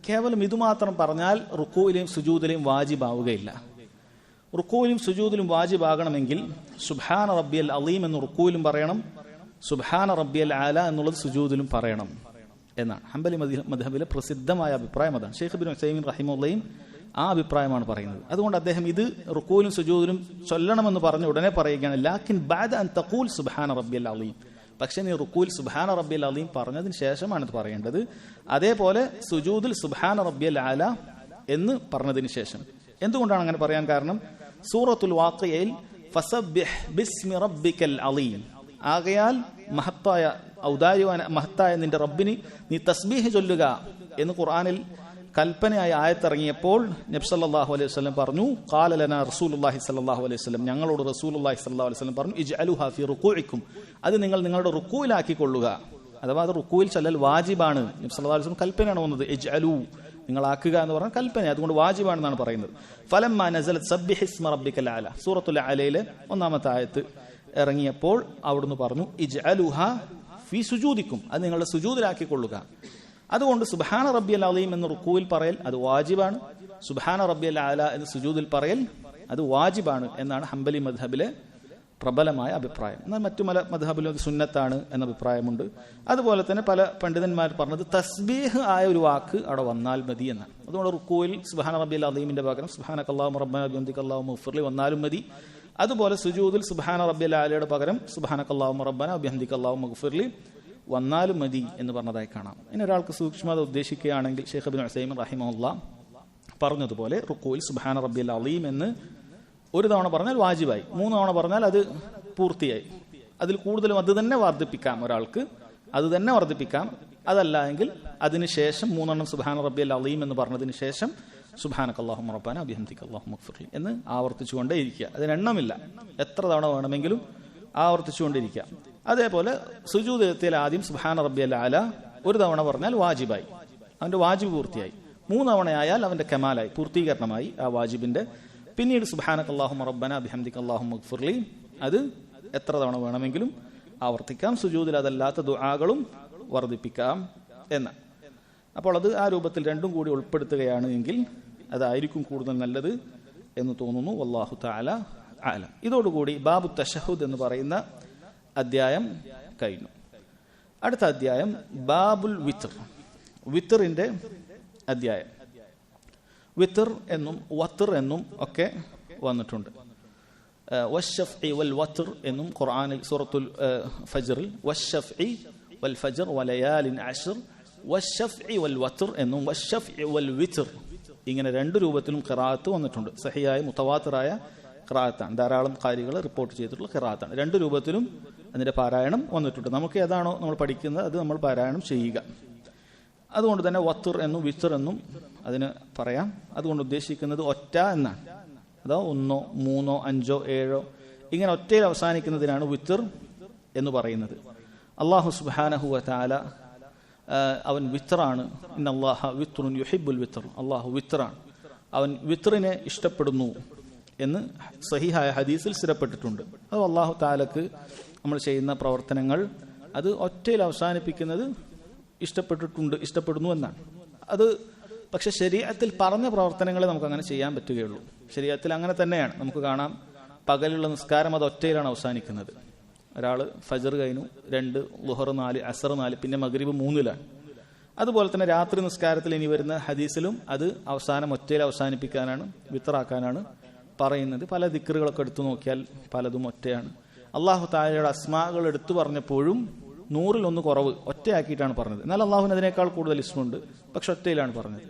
കേവലം ഇതുമാത്രം പറഞ്ഞാൽ റുകൂയിലെയും സുജൂദിലെയും വാജിബാവുകയില്ല. റുക്കൂയിലും സുജൂദിലും വാജിബാകണമെങ്കിൽ സുബ്ഹാന റബ്ബിയൽ അലീം എന്ന് റുക്കൂയിലും പറയണം, സുബ്ഹാന റബ്ബിയൽ ആല എന്നുള്ളത് സുജൂദിലും പറയണം എന്നാണ് ഹംബലി മദ്ഹബിലെ പ്രസിദ്ധമായ അഭിപ്രായം. അതാണ് ഷെയ്ഖ് ഇബ്നു ഉസൈമീൻ റഹിമഹുള്ളയും ആ അഭിപ്രായമാണ് പറയുന്നത്. അതുകൊണ്ട് അദ്ദേഹം ഇത് റുക്കൂയിലും സുജൂദിലും ചൊല്ലണമെന്ന് പറഞ്ഞ ഉടനെ പറയുകയാണ്, ലാക്കിൻ ബഅദ അൻ തഖൂൽ സുബ്ഹാന റബ്ബിയൽ അലീം, പക്ഷെ നീ റുക്കൂയിൽ സുബ്ഹാന റബ്ബിയൽ അലീം പറഞ്ഞതിന് ശേഷമാണ് ഇത് പറയേണ്ടത്. അതേപോലെ സുജൂദിൽ സുബ്ഹാന റബ്ബിയൽ ആല എന്ന് പറഞ്ഞതിന് ശേഷം. എന്തുകൊണ്ടാണ് അങ്ങനെ പറയാൻ കാരണം? സൂറത്തുൽ വാഖിയയിൽ ഫസബ്ബിഹ് ബിസ്മി റബ്ബിക്കൽ അലീം, ആകയാൽ മഹത്തായ മഹത്തായ നിന്റെ റബ്ബിന് നീ തസ്ബീഹ് ചൊല്ലുക എന്ന് ഖുർആനിൽ കൽപ്പനയായ ആയത്തിറങ്ങിയപ്പോൾ നബി സല്ലല്ലാഹു അലൈഹി വസല്ലം പറഞ്ഞു, ഖാല ലനാ റസൂലുള്ളാഹി സ്വല്ലല്ലാഹു അലൈഹി വസല്ലം, ഞങ്ങളോട് റസൂലുള്ളാഹി സ്വല്ലല്ലാഹു അലൈഹി വസല്ലം പറഞ്ഞു, ഇജ്അലുഹാ ഫീ റുകൂഇക്കും, അത് നിങ്ങൾ നിങ്ങളുടെ റുക്കൂയിലാക്കിക്കൊള്ളുക. അഥവാ അത് റുക്കൂയിൽ ചൊല്ലൽ വാജിബാണ്. നബി സല്ലല്ലാഹു അലൈഹി വസല്ലം കൽപ്പനയാണ് വന്നത്, ഇജ്അലു നിങ്ങളാക്കുക എന്ന് പറഞ്ഞാൽ കൽപ്പന, അതുകൊണ്ട് വാജിബാണെന്നാണ് പറയുന്നത്. ഫലമ്മ നസലത് സബ്ബിഹ് ഇസ്മ റബ്ബിക്കൽ അഅല, സൂറത്തുൽ അലയിലെ 1-ാമത്തെ ആയത്ത് ഇറങ്ങിയപ്പോൾ അവിടുന്ന് പറഞ്ഞു, ഇജ്അലുഹാ ഫീ സുജൂദിക്കും, അത് നിങ്ങളുടെ സുജൂദിലാക്കിക്കൊള്ളുക. അതുകൊണ്ട് സുബ്ഹാന റബ്ബിയൽ അലീം എന്ന് റുക്കൂയിൽ പറയൽ അത് വാജിബാണ്, സുബ്ഹാന റബ്ബിയൽ അഅല എന്ന് സുജൂദിൽ പറയൽ അത് വാജിബാണ് എന്നാണ് ഹംബലി മദ്ഹബിലെ പ്രബലമായ അഭിപ്രായം. എന്നാൽ മറ്റു പല മദ്ഹബിലും അത് സുന്നത്താണ് എന്ന അഭിപ്രായമുണ്ട്. അതുപോലെ തന്നെ പല പണ്ഡിതന്മാർ പറഞ്ഞത് തസ്ബീഹ് ആയ ഒരു വാക്ക് അവിടെ വന്നാൽ മതി എന്നാണ്. അതുകൊണ്ട് റുക്കൂയിൽ സുബ്ഹാന റബ്ബിയൽ അലീമിന്റെ പകരം സുബ്ഹാനകല്ലാഹുമ്മ റബ്ബനാ വബിഹംദിക അല്ലാഹുമ്മ ഗ്ഫിർലി വന്നാലും മതി. അതുപോലെ സുജൂദിൽ സുബ്ഹാന റബ്ബിയൽ അലയുടെ പകരം സുബ്ഹാനകല്ലാഹുമ്മ റബ്ബനാ വബിഹംദിക അല്ലാഹുമ്മ ഗ്ഫിർലി വന്നാലും മതി എന്ന് പറഞ്ഞതായി കാണാം. ഇനി ഒരാൾക്ക് സൂക്ഷ്മത ഉദ്ദേശിക്കുകയാണെങ്കിൽ ഷെയ്ഖ് ഇബ്നു ഉസൈമീൻ റഹിമഹുല്ലാഹ് പറഞ്ഞതുപോലെ റുക്കൂയിൽ സുബ്ഹാന റബ്ബിയൽ അലീം എന്ന് ഒരു തവണ പറഞ്ഞാൽ വാജിബായി, 3 തവണ പറഞ്ഞാൽ അത് പൂർത്തിയായി. അതിൽ കൂടുതലും അത് തന്നെ വർദ്ധിപ്പിക്കാം, ഒരാൾക്ക് അത് തന്നെ വർദ്ധിപ്പിക്കാം. അതല്ല എങ്കിൽ അതിനുശേഷം 3 സുബ്ഹാന റബ്ബിയൽ അലീം എന്ന് പറഞ്ഞതിന് ശേഷം സുബ്ഹാനകല്ലാഹുമ്മ റബ്ബനാ വബിഹംദിക അല്ലാഹുമ്മ ഗ്ഫിർലി എന്ന് ആവർത്തിച്ചുകൊണ്ടേ ഇരിക്കുക. അതിനെണ്ണമില്ല, എത്ര തവണ വേണമെങ്കിലും ആവർത്തിച്ചുകൊണ്ടിരിക്കുക. അതേപോലെ സുജൂദ് എത്തിയാൽ ആദ്യം സുബ്ഹാന റബ്ബിയൽ അഅല ഒരു തവണ പറഞ്ഞാൽ വാജിബായി, അവന്റെ വാജിബ് പൂർത്തിയായി. 3 തവണയായാൽ അവന്റെ കമാലായി, പൂർത്തീകരണമായി ആ വാജിബിന്റെ. പിന്നീട് സുബ്ഹാനകല്ലാഹുമ്മ റബ്ബനാ ബിഹംദിക അല്ലാഹുമ്മ ഗ്ഫിർലി അത് എത്ര തവണ വേണമെങ്കിലും ആവർത്തിക്കാം. സുജൂദിൽ അതല്ലാത്ത ദുആകളും വർദ്ധിപ്പിക്കാം എന്ന്. അപ്പോൾ അത് ആ രൂപത്തിൽ രണ്ടും കൂടി ഉൾപ്പെടുത്തുകയാണ് എങ്കിൽ അതായിരിക്കും കൂടുതൽ നല്ലത് എന്ന് തോന്നുന്നു. വല്ലാഹു തആല അഅലം. ഇതോടുകൂടി ബാബു തശഹുദ് എന്ന് പറയുന്ന അധ്യായം കഴിഞ്ഞു. അടുത്ത അധ്യായം ബാബുൽ വിത്ർ, വിത്റിന്റെ അധ്യായം. വിത്ർ എന്നും വത്ർ എന്നും ഒക്കെ വന്നിട്ടുണ്ട്. വശഫ്ഇ വൽ വത്ർ എന്നും ഖുർആനിൽ സൂറത്തുൽ ഫജ്റിൽ വശഫ്ഇ വൽ ഫജ്ർ വലയാലിൻ അശ്ർ, വശഫ്ഇ വൽ വത്ർ എന്നും വശഫ്ഇ വൽ വിത്ർ, ഇങ്ങനെ 2 രൂപത്തിലും ഖിറാഅത്ത് വന്നിട്ടുണ്ട്. സഹിയായ മുതവാത്തിറായ ഖിറാഅത്താണ്, ധാരാളം ഖാരികൾ റിപ്പോർട്ട് ചെയ്തിട്ടുള്ള ഖിറാഅത്താണ്. 2 രൂപത്തിലും അതിന്റെ പാരായണം വന്നിട്ടുണ്ട്. നമുക്ക് ഏതാണോ നമ്മൾ പഠിക്കുന്നത് അത് നമ്മൾ പാരായണം ചെയ്യുക. അതുകൊണ്ട് തന്നെ വത്ർ എന്നും വിത്ർ എന്നും അതിന് പറയാം. അതുകൊണ്ട് ഉദ്ദേശിക്കുന്നത് ഒറ്റ എന്നാണ്. അതോ 1, 3, 5, 7 ഇങ്ങനെ ഒറ്റയിൽ അവസാനിക്കുന്നതിനാണ് വിത്ർ എന്ന് പറയുന്നത്. അല്ലാഹു സുബ്ഹാനഹു വ തആല അവൻ വിത്റാണ്. ഇന്നല്ലാഹ വിത്റുൻ യുഹിബ്ബുൽ വിത്ർ, അല്ലാഹു വിത്റാണ്, അവൻ വിത്റിനെ ഇഷ്ടപ്പെടുന്നു എന്ന് സഹിഹായ ഹദീസിൽ സ്ഥിരപ്പെട്ടിട്ടുണ്ട്. അത് അല്ലാഹു തആലക്ക് നമ്മൾ ചെയ്യുന്ന പ്രവർത്തനങ്ങൾ അത് ഒറ്റയിൽ അവസാനിപ്പിക്കുന്നത് ഇഷ്ടപ്പെടുന്നു എന്നാണ്. അത് പക്ഷെ ശരീഅത്തിൽ പറഞ്ഞ പ്രവർത്തനങ്ങളെ നമുക്ക് അങ്ങനെ ചെയ്യാൻ പറ്റുകയുള്ളൂ. ശരീഅത്തിൽ അങ്ങനെ തന്നെയാണ്. നമുക്ക് കാണാം, പകലുള്ള നിസ്കാരം അത് ഒറ്റയിലാണ് അവസാനിക്കുന്നത്. ഒരാൾ ഫജ്ർ കഴിഞ്ഞു, 2, ളുഹർ 4, അസർ 4, പിന്നെ മഗ്രിബ് 3-ലാണ്. അതുപോലെ തന്നെ രാത്രി നിസ്കാരത്തിൽ ഇനി വരുന്ന ഹദീസിലും അത് അവസാനം ഒറ്റയിൽ അവസാനിപ്പിക്കാനാണ്, വിത്റാക്കാനാണ് പറയുന്നത്. പല ദിക്റുകളൊക്കെ എടുത്തു നോക്കിയാൽ പലതും ഒറ്റയാണ്. അല്ലാഹു തആലയുടെ അസ്മാകൾ എടുത്തു പറഞ്ഞപ്പോഴും 100-1 കുറവ് ഒറ്റയാക്കിയിട്ടാണ് പറഞ്ഞത്. എന്നാൽ അള്ളാഹുവിന് അതിനേക്കാൾ കൂടുതൽ ഇസ്മുണ്ട്, പക്ഷെ ഒറ്റയിലാണ് പറഞ്ഞത്.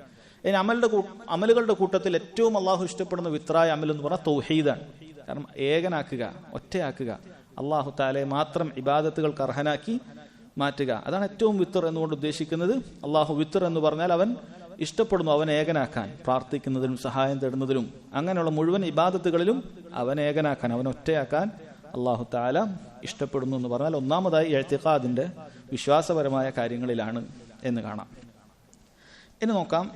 ഇനി അമലുകളുടെ കൂട്ടത്തിൽ ഏറ്റവും അള്ളാഹു ഇഷ്ടപ്പെടുന്ന വിത്രായ അമൽ എന്ന് പറഞ്ഞാൽ തൗഹീദാണ്. കാരണം ഏകനാക്കുക, ഒറ്റയാക്കുക, അള്ളാഹു തആലയെ മാത്രം ഇബാദത്തുകൾക്ക് അർഹനാക്കി മാറ്റുക, അതാണ് ഏറ്റവും വിത്ർ എന്നുകൊണ്ട് ഉദ്ദേശിക്കുന്നത്. അള്ളാഹു വിത്ർ എന്ന് പറഞ്ഞാൽ അവൻ ഇഷ്ടപ്പെടുന്നു അവൻ ഏകനാക്കാൻ, പ്രാർത്ഥിക്കുന്നതിലും സഹായം തേടുന്നതിലും അങ്ങനെയുള്ള മുഴുവൻ ഇബാദത്തുകളിലും അവൻ ഏകനാക്കാൻ, അവൻ ഒറ്റയാക്കാൻ അള്ളാഹു തആല ഇഷ്ടപ്പെടുന്നു എന്ന് പറഞ്ഞാൽ ഒന്നാമതായി ഇഅ്തിഖാദിന്റെ വിശ്വാസപരമായ കാര്യങ്ങളിലാണ് എന്ന് കാണാം. ഇനി നോക്കാം,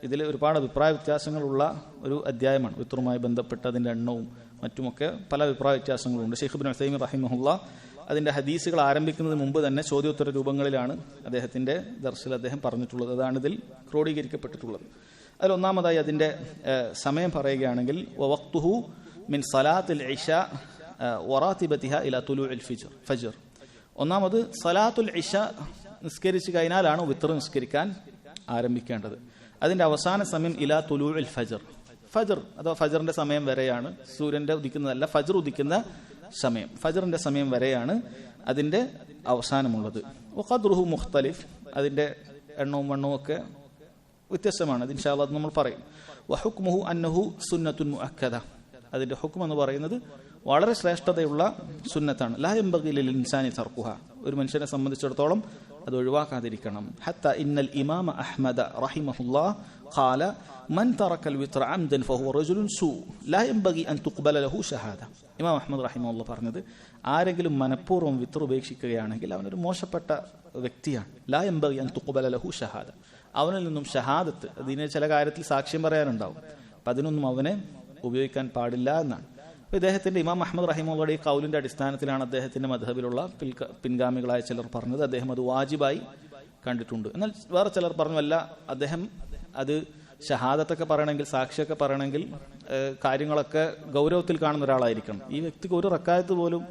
ഇതിൽ ഒരുപാട് അഭിപ്രായ വ്യത്യാസങ്ങളുള്ള ഒരു അധ്യായമാണ്. വിത്റുമായി ബന്ധപ്പെട്ട അതിൻ്റെ എണ്ണവും മറ്റുമൊക്കെ പല അഭിപ്രായ വ്യത്യാസങ്ങളുണ്ട്. ഷെയ്ഖ് ഇബ്നു ഉസൈമീൻ റഹിമഹുല്ലാ അതിൻ്റെ ഹദീസുകൾ ആരംഭിക്കുന്നതിന് മുമ്പ് തന്നെ ചോദ്യോത്തര രൂപങ്ങളിലാണ് അദ്ദേഹത്തിൻ്റെ ദർസിൽ അദ്ദേഹം പറഞ്ഞിട്ടുള്ളത്. അതാണ് ഇതിൽ ക്രോഡീകരിക്കപ്പെട്ടിട്ടുള്ളത്. അതിലൊന്നാമതായി അതിൻ്റെ സമയം പറയുകയാണെങ്കിൽ വഖ്തുഹു മിൻ സലാത്തിൽ ഇശാ വറാത്തിബതിഹ ഇലാ തുലൂഇൽ ഫജ്ർ. ഒന്നാമത് സലാത്തുൽ ഇശ നിസ്കരിച്ചു കഴിഞ്ഞാലാണ് വിത്ർ നിസ്കരിക്കാൻ ആരംഭിക്കേണ്ടത്. അതിൻ്റെ അവസാന സമയം ഇലാ തുലൂഇൽ ഫജ്ർ. ഫജ്ർ അഥവാ ഫജ്റിന്റെ സമയം വരെയാണ്, സൂര്യന്റെ ഉദിക്കുന്നതല്ല, ഫജ്ർ ഉദിക്കുന്ന സമയം, ഫജ്റിന്റെ സമയം വരെയാണ് അതിൻ്റെ അവസാനമുള്ളത്. വഖദ്റുഹു മുഖ്തലിഫ്, അതിൻ്റെ എണ്ണവും വണ്ണവും ഒക്കെ വ്യത്യസ്തമാണ്. അത് ഇൻഷാ അല്ലാഹ് നമ്മൾ പറയും. വഹുക്മുഹു അന്നഹു സുന്നത്തുൻ മുഅക്കദ, അതിൻ്റെ ഹുക്ം എന്ന് പറയുന്നത് വളരെ ശ്രേഷ്ഠതയുള്ള സുന്നത്താണ്. ലാ യംബഗി ലിൽ ഇൻസാനി തർക്കുഹ, ഒരു മനുഷ്യനെ സംബന്ധിച്ചിടത്തോളം അത് ഒഴിവാക്കാതിരിക്കണം. ഹത്ത ഇന്നൽ ഇമാമ അഹ്മദ റഹിമഹുല്ലാഹ് ഖാല മൻ തറക്കൽ വിത്റ അംദൻ ഫഹുവ റജുലുൻ സൂ ലാ യംബഗി അൻ തുഖ്ബല ലഹു ഷഹാദ. ഇമാം അഹ്മദ് റഹിമഹുല്ലാഹ് പറഞ്ഞത്, ആരെങ്കിലും മനഃപൂർവ്വം വിത്ർ ഉപേക്ഷിക്കുകയാണെങ്കിൽ അവനൊരു മോശപ്പെട്ട വ്യക്തിയാണ്. ലാ യംബഗി അൻ തുഖ്ബല ലഹു ഷഹാദ, അവനിൽ നിന്നും ഷഹാദത്ത്, അതിന് ചില കാര്യത്തിൽ സാക്ഷ്യം പറയാനുണ്ടാവും, അപ്പം അതിനൊന്നും അവനെ ഉപയോഗിക്കാൻ പാടില്ല എന്നാണ്. ഇദ്ദേഹത്തിന്റെ ഇമാം അഹ്മദ് റഹിമഹുള്ളയുടെ ഈ കൗലിന്റെ അടിസ്ഥാനത്തിലാണ് അദ്ദേഹത്തിന്റെ മദ്ഹബിലുള്ള പിൻഗാമികളായ ചിലർ പറഞ്ഞത് അദ്ദേഹം അത് വാജിബായി കണ്ടിട്ടുണ്ട്. എന്നാൽ വേറെ ചിലർ പറഞ്ഞു അല്ല, അദ്ദേഹം അത് ഷഹാദത്തൊക്കെ പറയണമെങ്കിൽ, സാക്ഷിയൊക്കെ പറയണമെങ്കിൽ കാര്യങ്ങളൊക്കെ ഗൗരവത്തിൽ കാണുന്ന ഒരാളായിരിക്കണം. ഈ വ്യക്തിക്ക് ഒരു റക്കായത്ത് പോലും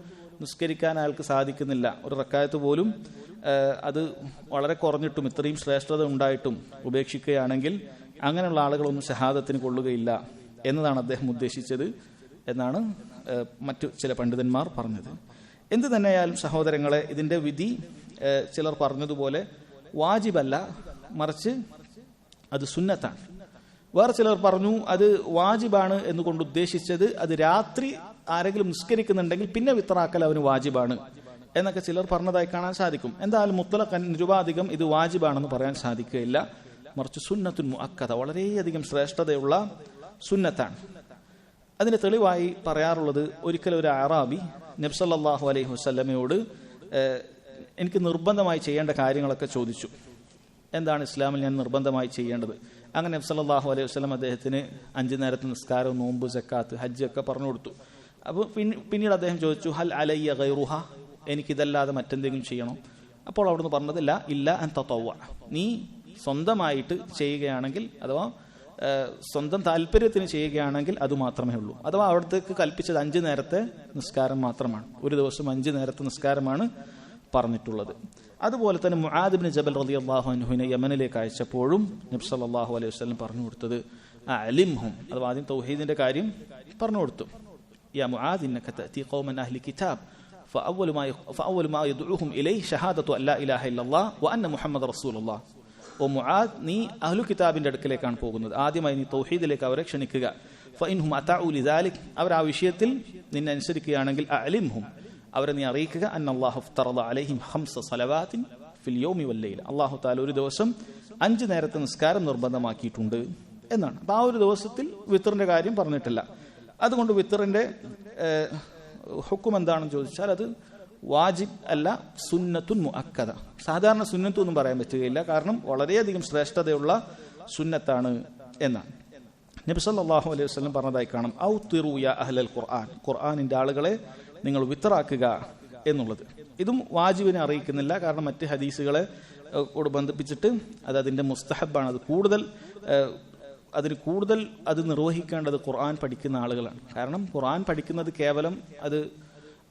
നിസ്കരിക്കാൻ അയാൾക്ക് സാധിക്കുന്നില്ല, ഒരു റക്കായത്ത് പോലും അത് വളരെ കുറഞ്ഞിട്ടും ഇത്രയും ശ്രേഷ്ഠത ഉണ്ടായിട്ടും ഉപേക്ഷിക്കുകയാണെങ്കിൽ അങ്ങനെയുള്ള ആളുകളൊന്നും ഷഹാദത്തിന് കൊള്ളുകയില്ല എന്നതാണ് അദ്ദേഹം ഉദ്ദേശിച്ചത് എന്നാണ് മറ്റു ചില പണ്ഡിതന്മാർ പറഞ്ഞത്. എന്ത് തന്നെയായാലും സഹോദരങ്ങളെ, ഇതിന്റെ വിധി ചിലർ പറഞ്ഞതുപോലെ വാജിബല്ല, മറിച്ച് അത് സുന്നത്താണ്. വേറെ ചിലർ പറഞ്ഞു അത് വാജിബാണ് എന്നുകൊണ്ട് ഉദ്ദേശിച്ചത് അത് രാത്രി ആരെങ്കിലും നിസ്കരിക്കുന്നുണ്ടെങ്കിൽ പിന്നെ വിത്റാക്കൽ അവന് വാജിബാണ് എന്നൊക്കെ ചിലർ പറഞ്ഞതായി കാണാൻ സാധിക്കും. എന്തായാലും മുത്തലഖൻ നിരുപാധികം ഇത് വാജിബാണെന്ന് പറയാൻ സാധിക്കുകയില്ല, മറിച്ച് സുന്നത്തുൻ മുഅക്കദ, വളരെയധികം ശ്രേഷ്ഠതയുള്ള സുന്നത്താണ്. അതിന് തെളിവായി പറയാറുള്ളത്, ഒരിക്കൽ ഒരു അറാബി നബി സല്ലല്ലാഹു അലൈഹി വസല്ലമയോട് എനിക്ക് നിർബന്ധമായി ചെയ്യേണ്ട കാര്യങ്ങളൊക്കെ ചോദിച്ചു. എന്താണ് ഇസ്ലാമിൽ ഞാൻ നിർബന്ധമായി ചെയ്യേണ്ടത്? അങ്ങനെ നബി സല്ലല്ലാഹു അലൈഹി വസല്ലം അദ്ദേഹത്തിന് 5 നേരത്തെ നിസ്കാരം, നോമ്പ്, സക്കാത്ത്, ഹജ്ജ് ഒക്കെ പറഞ്ഞു കൊടുത്തു. അപ്പോൾ പിന്നീട് അദ്ദേഹം ചോദിച്ചു, ഹൽ അലയ്യ ഗൈറുഹ, എനിക്കിതല്ലാതെ മറ്റെന്തെങ്കിലും ചെയ്യണോ? അപ്പോൾ അവിടുന്ന് പറഞ്ഞതില്ല, ഇല്ല അൻ തതവ്വ, നീ സ്വന്തമായിട്ട് ചെയ്യുകയാണെങ്കിൽ അഥവാ സ്വന്തം താല്പര്യത്തിന് ചെയ്യുകയാണെങ്കിൽ അത് മാത്രമേ ഉള്ളൂ. അഥവാ അവിടത്തേക്ക് കൽപ്പിച്ചത് 5 നേരത്തെ നിസ്കാരം മാത്രമാണ്, ഒരു ദിവസം 5 നേരത്തെ നിസ്കാരമാണ് പറഞ്ഞിട്ടുള്ളത്. അതുപോലെ തന്നെ മുആദ് ഇബ്നു ജബൽ റളിയല്ലാഹു അൻഹുവിനെ യമനിലേക്ക് അയച്ചപ്പോഴും നബി സല്ലല്ലാഹു അലൈഹി വസല്ലം പറഞ്ഞു കൊടുത്തത് അലിംഹും, അഥവാ ആദ്യം തൗഹീദിന്റെ കാര്യം പറഞ്ഞു കൊടുത്തു. യാ മുആദ് ഇന്നക തഅതി ഖൗമൻ അഹ്ലി കിതാബ് ഫഅവ്വലു മാ യദ്ഉഹും ഇലൈഹി ഷഹാദതു അല്ലാ ഇലാഹ ഇല്ലല്ലാഹ് വ അന്ന മുഹമ്മദ റസൂലുള്ളാഹ്. ഓ മുആദ്, നീ അഹ്ലു കിതാബിന്റെ അടുക്കലേക്കാണ് പോകുന്നത്, ആദ്യമായി നീ തൗഹീദിലേക്ക് അവരെ ക്ഷണിക്കുക. ഫഇൻഹും അതഉ ലിദാലിക്, അവർ ആ വിഷയത്തിൽ നിന്നെ അനുസരിക്കുകയാണെങ്കിൽ അലിംഹും, അവരെ നീ അറിയിക്കുക, അന്നല്ലാഹു ഇഫ്തറദ അലൈഹിം 5 സ്വലവാത്തിൻ ഫിൽ യൗമി വൽ ലൈല, അല്ലാഹു തആല ഒരു ദിവസം 5 നേരത്തെ നിസ്കാരം നിർബന്ധമാക്കിയിട്ടുണ്ട് എന്നാണ്. അപ്പോൾ ആ ഒരു ദിവസത്തിൽ വിത്റിന്റെ കാര്യം പറഞ്ഞിട്ടില്ല. അതുകൊണ്ട് വിത്റിന്റെ ഹുക്കം എന്താണെന്ന് ചോദിച്ചാൽ അത് വാജിബ് അല്ല, സുന്നത്തുൻ മുഅക്കദ. സാധാരണ സുന്നത്തു ഒന്നും പറയാൻ പറ്റുകയില്ല, കാരണം വളരെയധികം ശ്രേഷ്ഠതയുള്ള സുന്നത്താണ് എന്നാണ്. നബി സല്ലല്ലാഹു അലൈഹി വസല്ലം പറഞ്ഞതായി കാണാം, ഔത്തിറു യാ അഹ്ലൽ ഖുർആൻ, ഖുർആനിന്റെ ആളുകളെ നിങ്ങൾ വിത്റാക്കുക എന്നുള്ളത്. ഇതും വാജിബിനെ അറിയിക്കുന്നില്ല, കാരണം മറ്റ് ഹദീസുകളെ കൂടെ ബന്ധിപ്പിച്ചിട്ട് അത് അതിന്റെ മുസ്തഹബാണ്. അതിന് കൂടുതൽ അത് നിർവഹിക്കേണ്ടത് ഖുർആൻ പഠിക്കുന്ന ആളുകളാണ്. കാരണം ഖുർആൻ പഠിക്കുന്നത് കേവലം അത്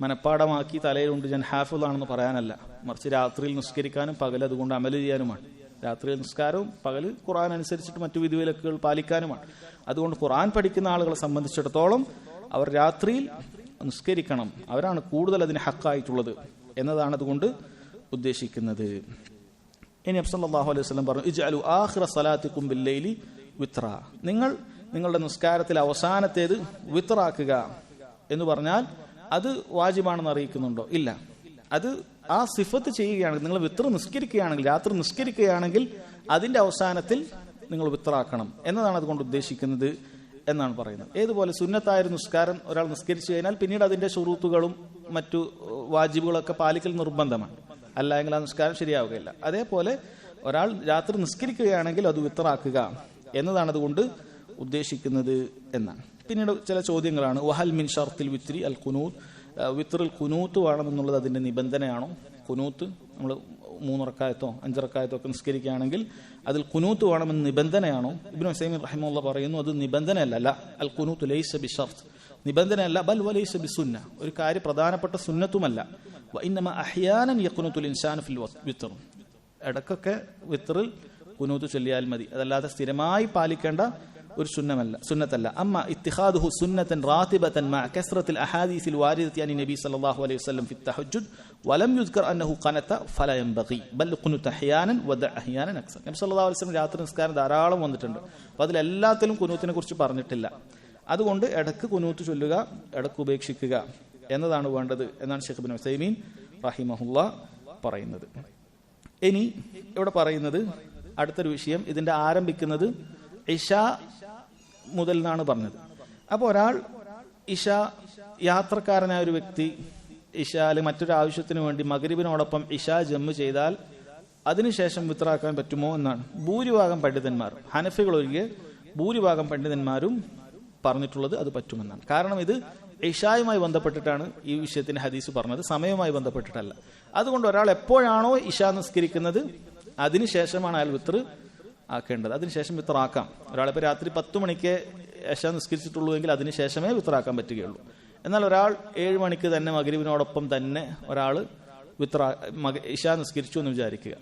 മനപ്പാടമാക്കി തലയിലുണ്ട് ഞാൻ ഹാഫിളാണെന്ന് പറയാനല്ല, മറിച്ച് രാത്രിയിൽ നിസ്കരിക്കാനും പകൽ അതുകൊണ്ട് അമല് ചെയ്യാനുമാണ്. രാത്രിയിൽ നിസ്കാരവും പകല് ഖുർആൻ അനുസരിച്ചിട്ട് മറ്റു വിധിവിലക്കുകൾ പാലിക്കാനുമാണ്. അതുകൊണ്ട് ഖുർആൻ പഠിക്കുന്ന ആളുകളെ സംബന്ധിച്ചിടത്തോളം അവർ രാത്രിയിൽ നിസ്കരിക്കണം, അവരാണ് കൂടുതൽ അതിന് ഹക്കായിട്ടുള്ളത് എന്നതാണ് അതുകൊണ്ട് ഉദ്ദേശിക്കുന്നത്. ഇനി നബി സല്ലല്ലാഹു അലൈഹി വസല്ലം പറഞ്ഞു, ഇജ്അലു ആഖിറ സ്വലാത്തികും ബില്ലൈലി വിത്ര, നിങ്ങൾ നിങ്ങളുടെ നിസ്കാരത്തിൽ അവസാനത്തേത് വിത്റാക്കുക എന്ന് പറഞ്ഞാൽ അത് വാജിബാണെന്ന് അറിയിക്കുന്നുണ്ടോ? ഇല്ല. അത് ആ സിഫത്ത് ചെയ്യുകയാണെങ്കിൽ, നിങ്ങൾ വിത്ര നിസ്കരിക്കുകയാണെങ്കിൽ, രാത്രി നിസ്കരിക്കുകയാണെങ്കിൽ അതിന്റെ അവസാനത്തിൽ നിങ്ങൾ വിത്റാക്കണം എന്നതാണ് അതുകൊണ്ട് ഉദ്ദേശിക്കുന്നത് എന്നാണ് പറയുന്നത്. ഏതുപോലെ സുന്നത്തായ ഒരു നിസ്കാരം ഒരാൾ നിസ്കരിച്ചു കഴിഞ്ഞാൽ പിന്നീട് അതിന്റെ ശുറൂത്തുകളും മറ്റു വാജിബുകളൊക്കെ പാലിക്കൽ നിർബന്ധമാണ്. അല്ല എങ്കിൽ ആ നിസ്കാരം ശരിയാവുകയില്ല. അതേപോലെ ഒരാൾ രാത്രി നിസ്കരിക്കുകയാണെങ്കിൽ അത് വിത്തറാക്കുക എന്നതാണ് അതുകൊണ്ട് ഉദ്ദേശിക്കുന്നത് എന്നാണ്. പിന്നീട് ചില ചോദ്യങ്ങളാണ്. വഹൽ മിൻ ഷർത്തിൽ വിത്രി അൽ ഖുനൂത്ത്, വിത്റിൽ ഖുനൂത്ത് വേണമെന്നുള്ളത് അതിന്റെ നിബന്ധനയാണോ? ഖുനൂത്ത് നമ്മൾ 3 റക്അത്തോ 5 റക്അത്തോ ഒക്കെ നിസ്കരിക്കുകയാണെങ്കിൽ അതിൽ ഖുനൂത്ത് വേണമെന്ന് നിബന്ധനയാണോ? ഇബ്നു ഉസൈമീൻ റഹിമഹുല്ലാഹ് പറയുന്നു അത് നിബന്ധനയല്ല. അൽ ഖുനൂത്ത് ലൈസ ബിശർത്ത്, നിബന്ധനയല്ല. ബൽ വലൈസ ബിസുന്ന, ഒരു കാര്യം പ്രധാനപ്പെട്ട സുന്നത്തുമല്ല. വഇന്നമ അഹ്യാനൻ യഖ്നുതുൽ ഇൻസാനു ഫിൽ വിത്ർ, ഇടക്കൊക്കെ വിത്റിൽ ഖുനൂത്ത് ചൊല്ലിയാൽ മതി, അതല്ലാതെ സ്ഥിരമായി പാലിക്കേണ്ട ഒരു സുന്നത്തല്ല. അമ്മ ഇത്തിഖാദുഹു സുന്നതൻ റാതിബതൻ മഅ കസ്റത്തിൽ അഹാദീസിൽ വാരിദത്തി അൻ നബി സല്ലല്ലാഹു അലൈഹി വസല്ലം ഫി തഹജ്ജുദ് വലം യുദ്കർ അന്നഹു ഖനത ഫല യൻബഗി ബൽ ഖുനൂത അഹ്യാനൻ വദ അഹ്യാനൻ അക്സർ. നബി സല്ലല്ലാഹു അലൈഹി വസല്ലം രാത്രി നിസ്കാരം ധാരാളം വന്നിട്ടുണ്ട്. അപ്പോൾ അതിലെല്ലാത്തിലും ഖുനൂത്തിനെ കുറിച്ച് പറഞ്ഞിട്ടില്ല. അതുകൊണ്ട് ഇടക്ക് ഖുനൂത്ത് ചൊല്ലുക, ഇടക്ക് ഉപേക്ഷിക്കുക എന്നതാണ് വേണ്ടത് എന്നാണ് ഷെയ്ഖ് ഇബ്നു ഉസൈമീൻ റഹിമഹുല്ലാഹ് പറയുന്നത്. ഇനി ഇവിടെ പറയുന്നത് അടുത്തൊരു വിഷയം, ഇതിന്റെ ആരംഭിക്കുന്നത് ഇശാ മുതൽ എന്നാണ് പറഞ്ഞത്. അപ്പോൾ ഒരാൾ യാത്രക്കാരനായ ഒരു വ്യക്തി ഇശാല് മറ്റൊരു ആവശ്യത്തിന് വേണ്ടി മഗ്രിബിനോടൊപ്പം ഇശാ ജമ്മു ചെയ്താൽ അതിനുശേഷം വിത്രാക്കാൻ പറ്റുമോ എന്നാണ് ഭൂരിഭാഗം പണ്ഡിതന്മാർ, ഹനഫികൾ ഒഴികെ ഭൂരിഭാഗം പണ്ഡിതന്മാരും പറഞ്ഞിട്ടുള്ളത് അത് പറ്റുമെന്നാണ്. കാരണം ഇത് ഇശായുമായി ബന്ധപ്പെട്ടിട്ടാണ് ഈ വിഷയത്തിന്റെ ഹദീസ് പറഞ്ഞത്, സമയവുമായി ബന്ധപ്പെട്ടിട്ടല്ല. അതുകൊണ്ട് ഒരാൾ എപ്പോഴാണോ ഇശാ നിസ്കരിക്കുന്നത് അതിനുശേഷമാണ് അയാൾ വിത്ർ ആക്കേണ്ടത്. അതിനുശേഷം വിത്രാക്കാം. ഒരാളിപ്പോൾ രാത്രി 10 മണിക്ക് ഇശാ നിസ്കരിച്ചിട്ടുള്ളൂ എങ്കിൽ അതിനുശേഷമേ വിത്രാക്കാൻ പറ്റുകയുള്ളൂ. എന്നാൽ ഒരാൾ 7 മണിക്ക് തന്നെ മഗ്രിബിനോടൊപ്പം തന്നെ ഒരാൾ ഇശാ നിസ്കരിച്ചു എന്ന് വിചാരിക്കുക,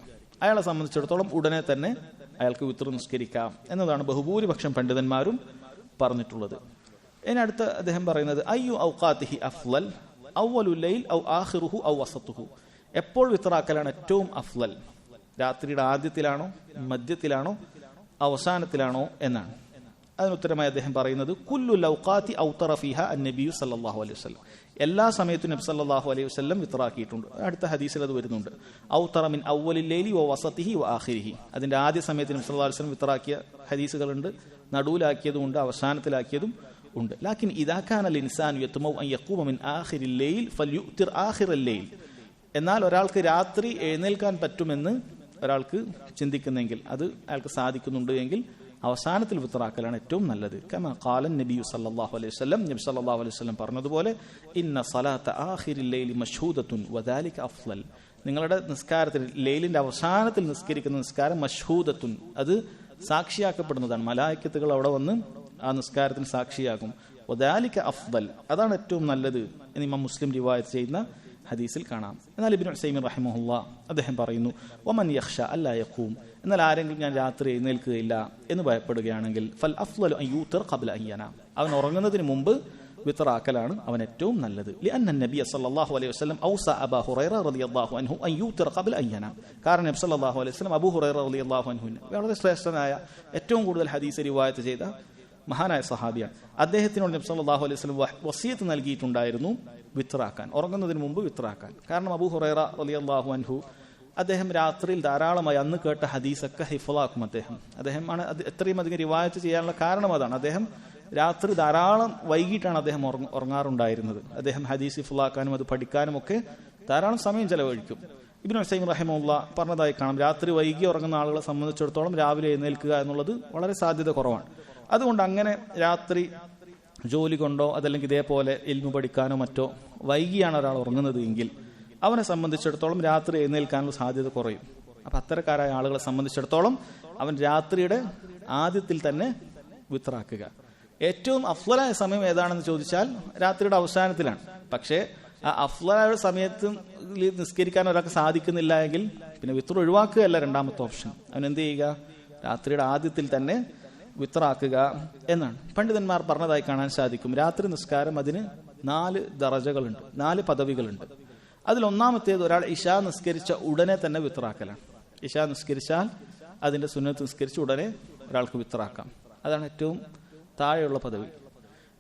അയാളെ സംബന്ധിച്ചിടത്തോളം ഉടനെ തന്നെ അയാൾക്ക് വിത്ർ നിസ്കരിക്കാം എന്നതാണ് ബഹുഭൂരിപക്ഷം പണ്ഡിതന്മാരും പറഞ്ഞിട്ടുള്ളത്. ഇതിനടുത്ത് അദ്ദേഹം പറയുന്നത് അയ്യു ഔഖാതിഹി അഫ്ളൽ അവ്വലുൽ ലൈൽ ഔ ആഖിറുഹു ഔ വസതുഹു, എപ്പോൾ വിത്റാക്കലാണ് ഏറ്റവും അഫ്ളൽ? രാത്രിയുടെ ആദ്യത്തിലാണോ, മധ്യത്തിലാണോ, അവസാനത്തിലാണോ എന്നാണ്. അതിനുത്തരമായി അദ്ദേഹം പറയുന്നത് കുല്ലുൽ ഔഖാതി ഔതറ ഫീഹാ അന്നബിയു സല്ലല്ലാഹു അലൈഹി വസല്ലം, എല്ലാ സമയത്തും നബി സല്ലല്ലാഹു അലൈഹി വസല്ലം വിത്റാക്കിയിട്ടുണ്ട്. അടുത്ത ഹദീസിൽ അത് വരുന്നുണ്ട്. ഔതറ മിൻ അവ്വലിൽ ലൈലി വ വസതിഹി വ ആഖിരിഹി, അതിന്റെ ആദ്യ സമയത്ത് നബി സല്ലല്ലാഹു അലൈഹി വസല്ലം വിത്റാക്കിയ ഹദീസുകളുണ്ട്, നടുവിലാക്കിയതുമുണ്ട്, അവസാനത്തിലാക്കിയതും ഉണ്ട്. ലാക്കിൻ ഇദാ കാനൽ ഇൻസാനു യത്മഉ അൻ യഖൂമ മിൻ ആഖിരിൽ ലൈൽ ഫൽയുതിർ ആഖിറൽ ലൈൽ, എന്നാൽ ഒരാൾക്ക് രാത്രി എഴുന്നേൽക്കാൻ പറ്റുമെന്ന് ഒരാൾക്ക് ചിന്തിക്കുന്നെങ്കിൽ, അത് അയാൾക്ക് സാധിക്കുന്നുണ്ട് എങ്കിൽ അവസാനത്തിൽ വിത്റാക്കലാണ് ഏറ്റവും നല്ലത്. കമാ ഖാല നബി സല്ലല്ലാഹു അലൈഹി വസല്ലം, നബി സല്ലല്ലാഹു അലൈഹി വസല്ലം പറഞ്ഞതുപോലെ ഇന്ന സലാത്ത ആഖിരിൽ ലൈലി മശ്ഹൂദത്തുൻ വദാലിക അഫ്ളൽ, നിങ്ങളുടെ നിസ്കാരത്തിൽ ലൈലിന്റെ അവസാനത്തിൽ നിസ്കരിക്കുന്ന നിസ്കാരം മശ്ഹൂദത്തുൻ, അത് സാക്ഷിയാക്കപ്പെടുന്നതാണ്. മലായിക്കത്തുകൾ അവിടെ വന്ന് ആ നിസ്കാരത്തിന് സാക്ഷിയാകും. വദാലിക അഫ്ളൽ, അതാണ് ഏറ്റവും നല്ലത് എന്ന് ഇമാം മുസ്ലിം റിവായത്ത് ചെയ്യുന്ന ഹദീസിൽ കാണാം. എന്നാൽ ഇബ്നു ഉസൈമീൻ റഹിമഹുല്ലാഹ് അദ്ദേഹം പറയുന്നു വമൻ യഖ്ഷ അല്ലാ യഖൂം, എന്നാൽ ആരെങ്കിലും ഞാൻ രാത്രി എഴുന്നേൽക്കുകയില്ല എന്ന് ഭയപ്പെടുകയാണെങ്കിൽ ഫൽ അഫ്ളലു അൻ യൂതിർ ഖബ്ല അൻ യനാം, അവൻ ഉറങ്ങുന്നതിന് മുമ്പ് വിത്റാക്കലാണ് അവൻ ഏറ്റവും നല്ലത്. ലിഅന്ന നബിയ സല്ലല്ലാഹു അലൈഹി വസല്ലം ഔസ അബൂ ഹുറൈറ റളിയല്ലാഹു അൻഹു അൻ യൂതിർ ഖബ്ല അൻ യനാം, കാരണം നബി സല്ലല്ലാഹു അലൈഹി വസല്ലം അബൂ ഹുറൈറ റളിയല്ലാഹു അൻഹുവിനെ, വളരെ ശ്രേഷ്ഠനായ ഏറ്റവും കൂടുതൽ ഹദീസ് റിവായത്ത് ചെയ്ത മഹാനായ സഹാബിയാണ്, അദ്ദേഹത്തിനോട് നബി സല്ലല്ലാഹു അലൈഹി വസല്ലം വസിയത്ത് നൽകിയിട്ടുണ്ടായിരുന്നു വിത്റാക്കാൻ, ഉറങ്ങുന്നതിന് മുമ്പ് വിത്റാക്കാൻ. കാരണം അബൂ ഹുറൈറ റളിയല്ലാഹു അൻഹു അദ്ദേഹം രാത്രിയിൽ ധാരാളമായി അന്ന് കേട്ട ഹദീസൊക്കെ ഹിഫ്ളാക്കും. അദ്ദേഹമാണ് എത്രയും അധികം റിവായത്ത് ചെയ്യാനുള്ള കാരണം അതാണ്. അദ്ദേഹം രാത്രി ധാരാളം വൈകിട്ടാണ് അദ്ദേഹം ഉറങ്ങാറുണ്ടായിരുന്നത്. അദ്ദേഹം ഹദീസ് ഹിഫ്ളാക്കാനും അത് പഠിക്കാനും ഒക്കെ ധാരാളം സമയം ചെലവഴിക്കും. ഇബ്നു ഉസൈമീൻ റഹിമഹുല്ലാഹ് പറഞ്ഞതായി കാണാം, രാത്രി വൈകി ഉറങ്ങുന്ന ആളുകളെ സംബന്ധിച്ചിടത്തോളം രാവിലെ എഴുന്നേൽക്കുക എന്നുള്ളത് വളരെ സാധ്യത കുറവാണ്. അതുകൊണ്ട് അങ്ങനെ രാത്രി ജോലി കൊണ്ടോ അതല്ലെങ്കിൽ ഇതേപോലെ ഇൽമു പഠിക്കാനോ മറ്റോ വൈകിയാണ് ഒരാൾ ഉറങ്ങുന്നത് എങ്കിൽ അവനെ സംബന്ധിച്ചിടത്തോളം രാത്രി എഴുന്നേൽക്കാനുള്ള സാധ്യത കുറയും. അപ്പൊ അത്തരക്കാരായ ആളുകളെ സംബന്ധിച്ചിടത്തോളം അവൻ രാത്രിയുടെ ആദ്യത്തിൽ തന്നെ വിത്റാക്കുക. ഏറ്റവും അഫ്ളലായ സമയം ഏതാണെന്ന് ചോദിച്ചാൽ രാത്രിയുടെ അവസാനത്തിലാണ്. പക്ഷേ ആ അഫ്ളലായ സമയത്ത് നിസ്കരിക്കാൻ ഒരാൾക്ക് സാധിക്കുന്നില്ല എങ്കിൽ പിന്നെ വിത്ർ ഒഴിവാക്കുകയല്ല രണ്ടാമത്തെ ഓപ്ഷൻ. അവൻ എന്ത് ചെയ്യുക? രാത്രിയുടെ ആദ്യത്തിൽ തന്നെ വിത്റാക്കുക എന്നാണ് പണ്ഡിതന്മാർ പറഞ്ഞതായി കാണാൻ സാധിക്കും. രാത്രി നിസ്കാരം അതിന് 4 ദറജകളുണ്ട്, 4 പദവികളുണ്ട്. അതിലൊന്നാമത്തേത് ഒരാൾ ഇശാ നിസ്കരിച്ച ഉടനെ തന്നെ വിത്റാക്കലാണ്. ഇശാ നിസ്കരിച്ചാൽ അതിന്റെ സുന്നത്ത് നിസ്കരിച്ച് ഉടനെ ഒരാൾക്ക് വിത്റാക്കാം. അതാണ് ഏറ്റവും താഴെയുള്ള പദവി.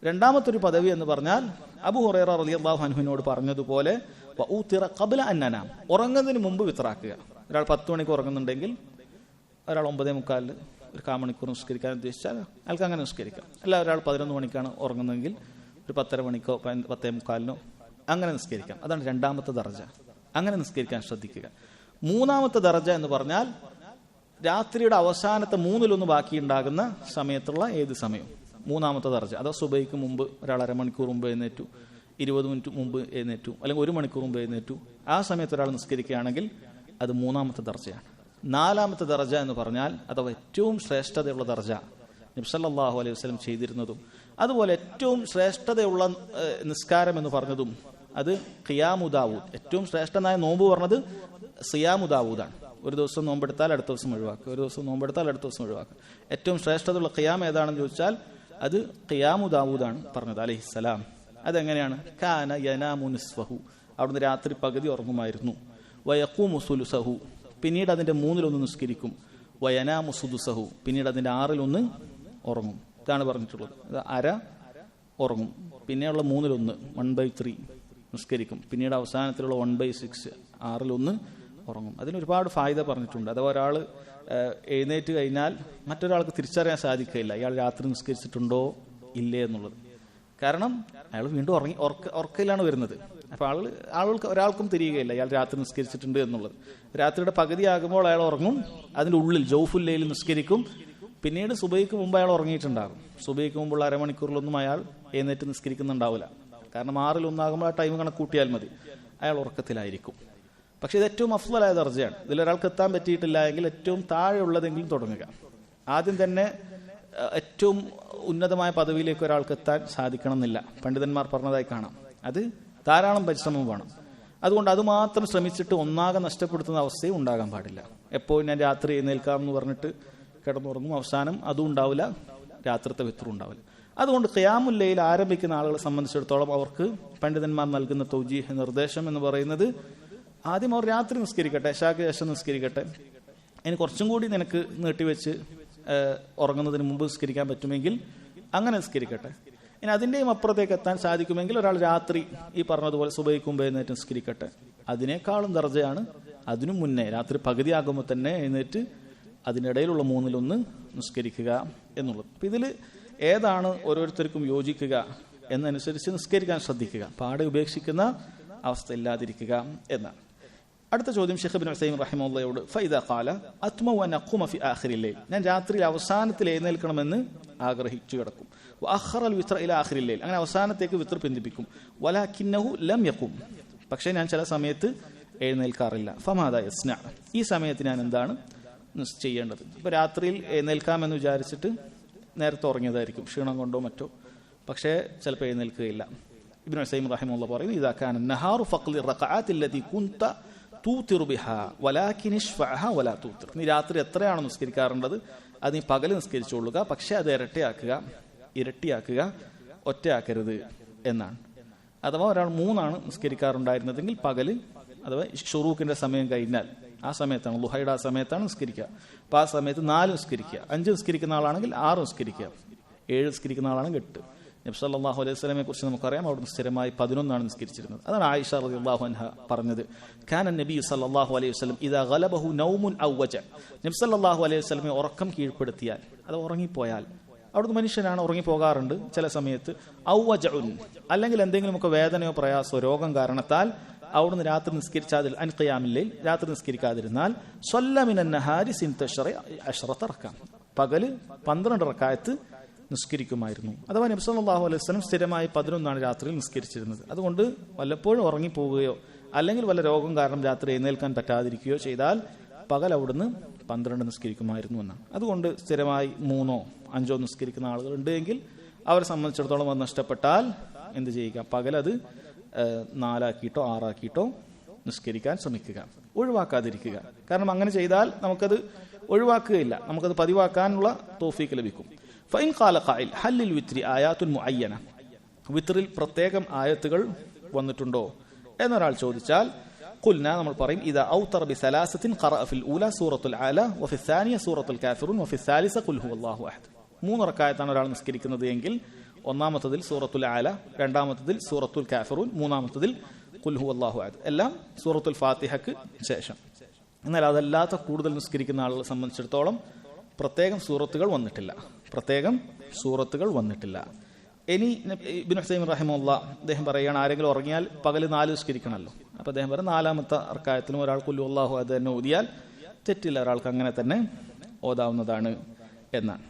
രണ്ടാമത്തൊരു പദവി എന്ന് പറഞ്ഞാൽ അബൂ ഹുറൈറ റളിയല്ലാഹു അൻഹുവിനോട് പറഞ്ഞതുപോലെ വഊതിറ ഖബ്ല അൻ നനാം, ഉറങ്ങുന്നതിന് മുമ്പ് വിത്റാക്കുക. ഒരാൾ 10 മണിക്ക് ഉറങ്ങുന്നുണ്ടെങ്കിൽ ഒരാൾ 9:45 ഒരു 1/4 മണിക്കൂർ നിസ്കരിക്കാൻ ഉദ്ദേശിച്ചാൽ അയാൾക്ക് അങ്ങനെ നിസ്കരിക്കാം. അല്ല ഒരാൾ 11 മണിക്കാണ് ഉറങ്ങുന്നതെങ്കിൽ ഒരു 10:30 മണിക്കോ 10:45 അങ്ങനെ നിസ്കരിക്കാം. അതാണ് രണ്ടാമത്തെ ദർജ. അങ്ങനെ നിസ്കരിക്കാൻ ശ്രദ്ധിക്കുക. മൂന്നാമത്തെ ദർജ എന്ന് പറഞ്ഞാൽ രാത്രിയുടെ അവസാനത്തെ 1/3 ബാക്കിയുണ്ടാകുന്ന സമയത്തുള്ള ഏത് സമയവും മൂന്നാമത്തെ ദർജ. അതോ സുബൈക്ക് മുമ്പ് ഒരാൾ അരമണിക്കൂർ മുമ്പ് എഴുന്നേറ്റു, 20 മിനിറ്റ് മുമ്പ് എഴുന്നേറ്റു, അല്ലെങ്കിൽ 1 മണിക്കൂർ മുമ്പ് എഴുന്നേറ്റു, ആ സമയത്ത് ഒരാൾ നിസ്കരിക്കുകയാണെങ്കിൽ അത് മൂന്നാമത്തെ ദർജയാണ്. നാലാമത്തെ ദർജ എന്ന് പറഞ്ഞാൽ അഥവാ ഏറ്റവും ശ്രേഷ്ഠതയുള്ള ദർജ നബി സല്ലല്ലാഹു അലൈഹി വസല്ലം ചെയ്തിരുന്നതും അതുപോലെ ഏറ്റവും ശ്രേഷ്ഠതയുള്ള നിസ്കാരം എന്ന് പറഞ്ഞതും അത് ഖിയാമു ദാവൂദ്. ഏറ്റവും ശ്രേഷ്ഠനായ നോമ്പ് പറഞ്ഞത് സിയാമു ദാവൂദാണ്. ഒരു ദിവസം നോമ്പെടുത്താൽ അടുത്ത ദിവസം ഒഴിവാക്കുക, ഒരു ദിവസം നോമ്പെടുത്താൽ അടുത്ത ദിവസം ഒഴിവാക്കുക. ഏറ്റവും ശ്രേഷ്ഠതയുള്ള ഖിയാം ഏതാണെന്ന് ചോദിച്ചാൽ അത് ഖിയാമു ദാവൂദാണ് പറഞ്ഞത് അലൈഹിസ്സലാം. അതെങ്ങനെയാണ്? കാന യനാമു നിസ്ഫഹു, അവിടുന്ന് രാത്രി പകുതി ഉറങ്ങുമായിരുന്നു. വയഖൂമു സുലുസഹു, പിന്നീട് അതിന്റെ 1/3 നിസ്കരിക്കും. വയനാമു സുദുസഹു, പിന്നീട് അതിന്റെ 1/6 ഉറങ്ങും. ഇതാണ് പറഞ്ഞിട്ടുള്ളത്. അര ഉറങ്ങും, പിന്നെയുള്ള 1/3 1/3 നിസ്കരിക്കും, പിന്നീട് അവസാനത്തിലുള്ള 1/6 1/6 ഉറങ്ങും. അതിനൊരുപാട് ഫായ്ദ പറഞ്ഞിട്ടുണ്ട്. അഥവാ ഒരാൾ എഴുന്നേറ്റ് കഴിഞ്ഞാൽ മറ്റൊരാൾക്ക് തിരിച്ചറിയാൻ സാധിക്കില്ല ഇയാൾ രാത്രി നിസ്കരിച്ചിട്ടുണ്ടോ ഇല്ലേ എന്നുള്ളത്. കാരണം അയാൾ വീണ്ടും ഉറക്കയിലാണ് വരുന്നത്. അപ്പോൾ ആളുകൾക്ക് ഒരാൾക്കും തിരിയുകയില്ല ഇയാൾ രാത്രി നിസ്കരിച്ചിട്ടുണ്ട് എന്നുള്ളത്. രാത്രിയുടെ പകുതിയാകുമ്പോൾ അയാൾ ഉറങ്ങും, അതിൻ്റെ ഉള്ളിൽ ജൗഫുല്ലയിൽ നിസ്കരിക്കും. പിന്നീട് സുബൈക്ക് മുമ്പ് അയാൾ ഉറങ്ങിയിട്ടുണ്ടാകും. സുബൈക്ക് മുമ്പുള്ള അരമണിക്കൂറിലൊന്നും അയാൾ എഴുന്നേറ്റ് നിസ്കരിക്കുന്നുണ്ടാവില്ല. കാരണം 6/1 ആ ടൈം കണക്ക് കൂട്ടിയാൽ മതി, അയാൾ ഉറക്കത്തിലായിരിക്കും. പക്ഷെ ഇത് ഏറ്റവും അഫ്ളലായ ദർജയാണ്. ഇതിലൊരാൾക്ക് എത്താൻ പറ്റിയിട്ടില്ല എങ്കിൽ ഏറ്റവും താഴെയുള്ളതെങ്കിലും തുടങ്ങുക. ആദ്യം തന്നെ ഏറ്റവും ഉന്നതമായ പദവിയിലേക്ക് ഒരാൾക്ക് എത്താൻ സാധിക്കണം എന്നില്ല. പണ്ഡിതന്മാർ പറഞ്ഞതായി കാണാം. അത് ധാരാളം പരിശ്രമം വേണം. അതുകൊണ്ട് അതുമാത്രം ശ്രമിച്ചിട്ട് ഒന്നാകെ നഷ്ടപ്പെടുത്തുന്ന അവസ്ഥയും ഉണ്ടാകാൻ പാടില്ല. എപ്പോഴും ഞാൻ രാത്രി എഴുന്നേൽക്കാം എന്ന് പറഞ്ഞിട്ട് കിടന്നുറങ്ങും, അവസാനം അതും ഉണ്ടാവില്ല, രാത്രിത്തെ വിത്തറും ഉണ്ടാവില്ല. അതുകൊണ്ട് ഖിയാമുൽ ലൈൽ ആരംഭിക്കുന്ന ആളുകളെ സംബന്ധിച്ചിടത്തോളം അവർക്ക് പണ്ഡിതന്മാർ നൽകുന്ന തൗജീഹ് നിർദ്ദേശം എന്ന് പറയുന്നത് ആദ്യം അവർ രാത്രി നിസ്കരിക്കട്ടെ, ഇശാക്ക് ശേഷം നിസ്കരിക്കട്ടെ. ഇനി കുറച്ചും കൂടി നിനക്ക് നീട്ടിവെച്ച് ഉറങ്ങുന്നതിന് മുമ്പ് നിസ്കരിക്കാൻ പറ്റുമെങ്കിൽ അങ്ങനെ നിസ്കരിക്കട്ടെ. ഇനി അതിൻ്റെയും അപ്പുറത്തേക്ക് എത്താൻ സാധിക്കുമെങ്കിൽ ഒരാൾ രാത്രി ഈ പറഞ്ഞതുപോലെ സുബൈക്ക് മുമ്പ് എഴുന്നേറ്റ് നിസ്കരിക്കട്ടെ. അതിനേക്കാളും ദർജയാണ് അതിനും മുന്നേ രാത്രി പകുതിയാകുമ്പോൾ തന്നെ എഴുന്നേറ്റ് അതിനിടയിലുള്ള 1/3 നിസ്കരിക്കുക എന്നുള്ളത്. അപ്പം ഇതിൽ ഏതാണ് ഓരോരുത്തർക്കും യോജിക്കുക എന്നനുസരിച്ച് നിസ്കരിക്കാൻ ശ്രദ്ധിക്കുക, പാടെ ഉപേക്ഷിക്കുന്ന അവസ്ഥ ഇല്ലാതിരിക്കുക എന്നാണ്. അടുത്ത ചോദ്യം ഷെയ്ഖ് ഇബ്നു ഉസൈമീൻ റഹിമഹുള്ളയോട് ഫൈദാ ഖാല അത്മഉ അൻ അഖൂമ ഫി ആഖിറിൽ ലൈൽ, ഞാൻ രാത്രി അവസാനത്തിൽ എഴുന്നേൽക്കണമെന്ന് ആഗ്രഹിച്ചു കിടക്കും. വഅഖറൽ വിത്ര ഇല ആഖിറിൽ ലൈൽ, അങ്ങനെ അവസാനത്തേക്ക് വിത്ര പിന്തിപ്പിക്കും. വലാകിന്നഹു ലം യഖും, പക്ഷേ ഞാൻ ചില സമയത്ത് എഴുന്നേൽക്കാറില്ല. ഫമാദാ യസ്ന, ഈ സമയത്ത് ഞാൻ എന്താണ് ചെയ്യേണ്ടത്? ഇപ്പോൾ രാത്രിയിൽ എഴുന്നേൽക്കാമെന്ന് വിചാരിച്ചിട്ട് നേരത്തെ ഉറങ്ങിയതായിരിക്കും, ക്ഷീണം കൊണ്ടോ മറ്റോ, പക്ഷേ ചിലപ്പോൾ എഴുന്നേൽക്കുകയില്ല. ഇബ്നു ഉസൈമീൻ റഹിമഹുല്ലാഹ് പറയുന്നു ഇദാ കാന നഹാറു ഫഖ്ലി റകഅത്തി അല്ലതി കുൻത തൂതിറു ബിഹാ വലാകിൻ ഇശ്ഫഅഹാ വലാ തൂതിർ, നീ രാത്രി എത്രയാണോ നിസ്കരിക്കാറുള്ളത് അത് നീ പകൽ നിസ്കരിച്ചുകൊള്ളുക, പക്ഷേ അത് ഇരട്ടിയാക്കുക, ഒറ്റയാക്കരുത് എന്നാണ്. അഥവാ ഒരാൾ 3 നിസ്കരിക്കാറുണ്ടായിരുന്നതെങ്കിൽ പകല് അഥവാ ഷുറൂഖിന്റെ സമയം കഴിഞ്ഞാൽ ആ സമയത്താണ്, ളുഹയുടെ ആ സമയത്താണ് നിസ്കരിക്കുക. അപ്പോൾ ആ സമയത്ത് 4 നിസ്കരിക്കുക. 5 നിസ്കരിക്കുന്ന ആളാണെങ്കിൽ 6 നിസ്കരിക്കുക. 7 നിസ്കരിക്കുന്ന ആളാണെങ്കിൽ 8. നബി സല്ലല്ലാഹു അലൈഹി വസല്ലമയെ കുറിച്ച് നമുക്കറിയാം, അവിടുന്ന് സ്ഥിരമായി 11 നിസ്കരിച്ചിരുന്നത്. അതാണ് ആയിഷ റളിയല്ലാഹു അൻഹ പറഞ്ഞത്, കാന നബി സല്ലല്ലാഹു അലൈഹി വസല്ലം ഇദാ ഗലബഹു നൗമുൻ ഔ വജ, നബി സല്ലല്ലാഹു അലൈഹി വസല്ലമയെ ഉറക്കം കീഴ്പ്പെടുത്തിയാൽ, അത് ഉറങ്ങിപ്പോയാൽ, അവിടുന്ന് മനുഷ്യനാണ്, ഉറങ്ങിപ്പോകാറുണ്ട് ചില സമയത്ത്, ഔ വജഉൻ, അല്ലെങ്കിൽ എന്തെങ്കിലുമൊക്കെ വേദനയോ പ്രയാസമോ രോഗം കാരണത്താൽ അവിടുന്ന് രാത്രി നിസ്കരിച്ചാതിൽ അൻ ഖിയാമിൽ ലൈൽ, രാത്രി നിസ്കരിക്കാതിരുന്നാൽ സ്വല്ല മിനൻ നഹാരി സിൻതശറ അശ്റത റക്അ, പകല് 12 റക്അത്ത് നിസ്കരിക്കുമായിരുന്നു. അഥവാ നബി സല്ലല്ലാഹു അലൈഹി വസല്ലം സ്ഥിരമായി 11 രാത്രിയിൽ നിസ്കരിച്ചിരുന്നത്. അതുകൊണ്ട് വല്ലപ്പോഴും ഉറങ്ങിപ്പോവുകയോ അല്ലെങ്കിൽ വല്ല രോഗം കാരണം രാത്രി എഴുന്നേൽക്കാൻ പറ്റാതിരിക്കുകയോ ചെയ്താൽ പകൽ അവിടുന്ന് 12 നിസ്കരിക്കുമായിരുന്നു എന്നാണ്. അതുകൊണ്ട് സ്ഥിരമായി 3 or 5 നിസ്കരിക്കുന്ന ആളുകളുണ്ട് എങ്കിൽ അവരെ സംബന്ധിച്ചിടത്തോളം അത് നഷ്ടപ്പെട്ടാൽ എന്ത് ചെയ്യുക? പകലത് 4 ആക്കിയിട്ടോ 6 ആക്കിയിട്ടോ നിസ്കരിക്കാൻ ശ്രമിക്കുക, ഒഴിവാക്കാതിരിക്കുക. കാരണം അങ്ങനെ ചെയ്താൽ നമുക്കത് ഒഴിവാക്കുകയില്ല, നമുക്കത് പതിവാക്കാനുള്ള തൗഫീക്ക് ലഭിക്കും. ഫൈൻ ഖാല ഖാഇൽ ഹല്ലിൽ വിത്രി ആയാത്തുൻ മുഅയ്യന, വിത്രിൽ പ്രത്യേകം ആയത്തുകൾ വന്നിട്ടുണ്ടോ എന്നൊരാൾ ചോദിച്ചാൽ ഖുൽനാ, നമ്മൾ പറയും ഇദാ ഔതറ ബിസലാസത്തിൻ ഖറഅ ഫിൽ ഊല സൂറത്തുൽ ആല വഫി സാനിയ സൂറത്തുൽ കാഫിറൂൻ വഫി സാലിസ ഖുൽ ഹുവല്ലാഹു അഹദ്. 3 റക്അത്താണ് ഒരാൾ നിസ്കരിക്കുന്നത് എങ്കിൽ ഒന്നാമത്തതിൽ സൂറത്തുൽ ആല, രണ്ടാമത്തതിൽ സൂറത്തുൽ കാഫിറൂൻ, മൂന്നാമത്തതിൽ ഖുൽ ഹുവല്ലാഹു അഹദ്, എല്ലാം സൂറത്തുൽ ഫാത്തിഹയ്ക്ക് ശേഷം. എന്നാൽ അതല്ലാത്ത കൂടുതൽ നിസ്കരിക്കുന്ന ആളുകളെ സംബന്ധിച്ചിടത്തോളം പ്രത്യേകം സൂറത്തുകൾ വന്നിട്ടില്ല. ഇനി ഇബ്നു ഉസൈമീൻ റഹിമഹുല്ലാ അദ്ദേഹം പറയുകയാണ്, ആരെങ്കിലും ഉറങ്ങിയാൽ പകല് 4 നിസ്കരിക്കണമല്ലോ. അപ്പോൾ അദ്ദേഹം പറയും 4ാമത്തെ റക്അത്തിലും ഒരാൾ ഖുൽ ഹുവല്ലാഹു അത് തന്നെ ഓതിയാൽ തെറ്റില്ല, ഒരാൾക്ക് അങ്ങനെ തന്നെ ഓതാവുന്നതാണ് എന്നാണ്.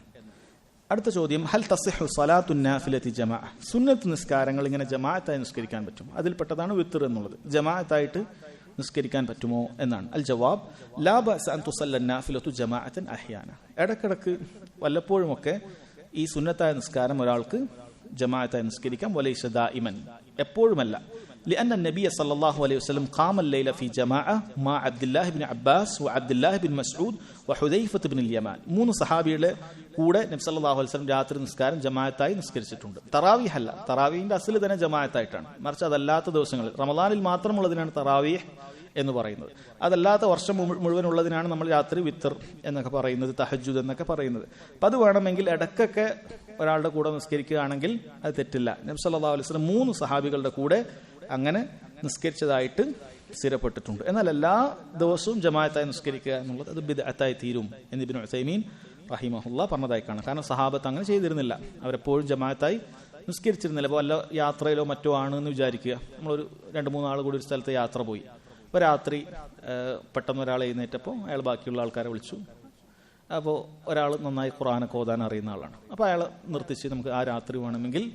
അടുത്ത ചോദ്യം, ഹൽ തസിഹു സ്വലാത്തു നാഫിലത്തി ജമാഅ, സുന്നത്ത് നിസ്കാരങ്ങൾ ഇങ്ങനെ ജമാഅത്തായി നിസ്കരിക്കാൻ പറ്റും? അതിൽപ്പെട്ടതാണ് വിത്ർ എന്നുള്ളത്. ജമാഅത്തായിട്ട് നിസ്കരിക്കാൻ പറ്റുമോ എന്നാണ്. അൽ ജവാബ്, ലാ ബഅസ അൻ തുസല്ല നാഫിലത്തു ജമാഅത്തൻ അഹ്യാന. ഇടക്കിടക്ക് വല്ലപ്പോഴുമൊക്കെ ഈ സുന്നത്തായ നിസ്കാരം ഒരാൾക്ക് ജമാഅത്തായി നിസ്കരിക്കാം. വലൈസ ദായിമൻ, എപ്പോഴുമല്ല. لأن النبي صلى الله عليه وسلم قام الليل في جماعة مع عبد الله بن عباس وعبد الله بن مسعود وحذيفة بن اليمان. 3 സഹാബികളുടെ കൂടെ നബി സല്ലല്ലാഹു അലൈഹി വസല്ലം രാത്രി നിസ്കാരം ജമാഅത്തായി നിസ്കരിച്ചിട്ടുണ്ട്. തറാവീഹ് അല്ല, തറാവീഹിന്റെ അസ്ല് തന്നെ ജമാഅത്തായിട്ടാണ്. മറിച്ച് അതല്ലാത്ത ദിവസങ്ങളിൽ റമദാനിൽ മാത്രമുള്ളതിനാണ് തറാവീഹ് എന്ന് പറയുന്നത്. അതല്ലാത്ത വർഷം മുഴുവനുള്ളതിനാണ് നമ്മൾ രാത്രി വിത്തർ എന്നൊക്കെ പറയുന്നത്, തഹജ്ജുദ് എന്നൊക്കെ പറയുന്നത്. അപ്പം അത് വേണമെങ്കിൽ ഇടയ്ക്കൊക്കെ ഒരാളുടെ കൂടെ നിസ്കരിക്കുകയാണെങ്കിൽ അത് തെറ്റില്ല. നബി സല്ലല്ലാഹു അലൈഹി വസല്ലം 3 സഹാബികളുടെ കൂടെ അങ്ങനെ നിസ്കരിച്ചതായിട്ട് സ്ഥിരപ്പെട്ടിട്ടുണ്ട്. എന്നാൽ എല്ലാ ദിവസവും ജമാഅത്തായി നിസ്കരിക്കുക എന്നുള്ളത് അത് ബിദ്അത്തായി തീരും എന്ന് ഇബ്നു ഉസൈമീൻ റഹിമഹുല്ലാ പറഞ്ഞതായി കാണാം. കാരണം സഹാബത്ത് അങ്ങനെ ചെയ്തിരുന്നില്ല, അവരെപ്പോഴും ജമാഅത്തായി നിസ്കരിച്ചിരുന്നില്ല. അപ്പോൾ വല്ല യാത്രയിലോ മറ്റോ ആണെന്ന് വിചാരിക്കുക, നമ്മളൊരു 2-3 ആൾ കൂടി ഒരു സ്ഥലത്ത് യാത്ര പോയി. അപ്പോൾ രാത്രി പെട്ടെന്ന് ഒരാൾ എഴുന്നേറ്റപ്പോൾ അയാൾ ബാക്കിയുള്ള ആൾക്കാരെ വിളിച്ചു. അപ്പോൾ ഒരാൾ നന്നായി ഖുർആനൊക്കെ ഓതാൻ അറിയുന്ന ആളാണ്. അപ്പോൾ അയാൾ നിർത്തിച്ച് നമുക്ക് ആ രാത്രി വേണമെങ്കിൽ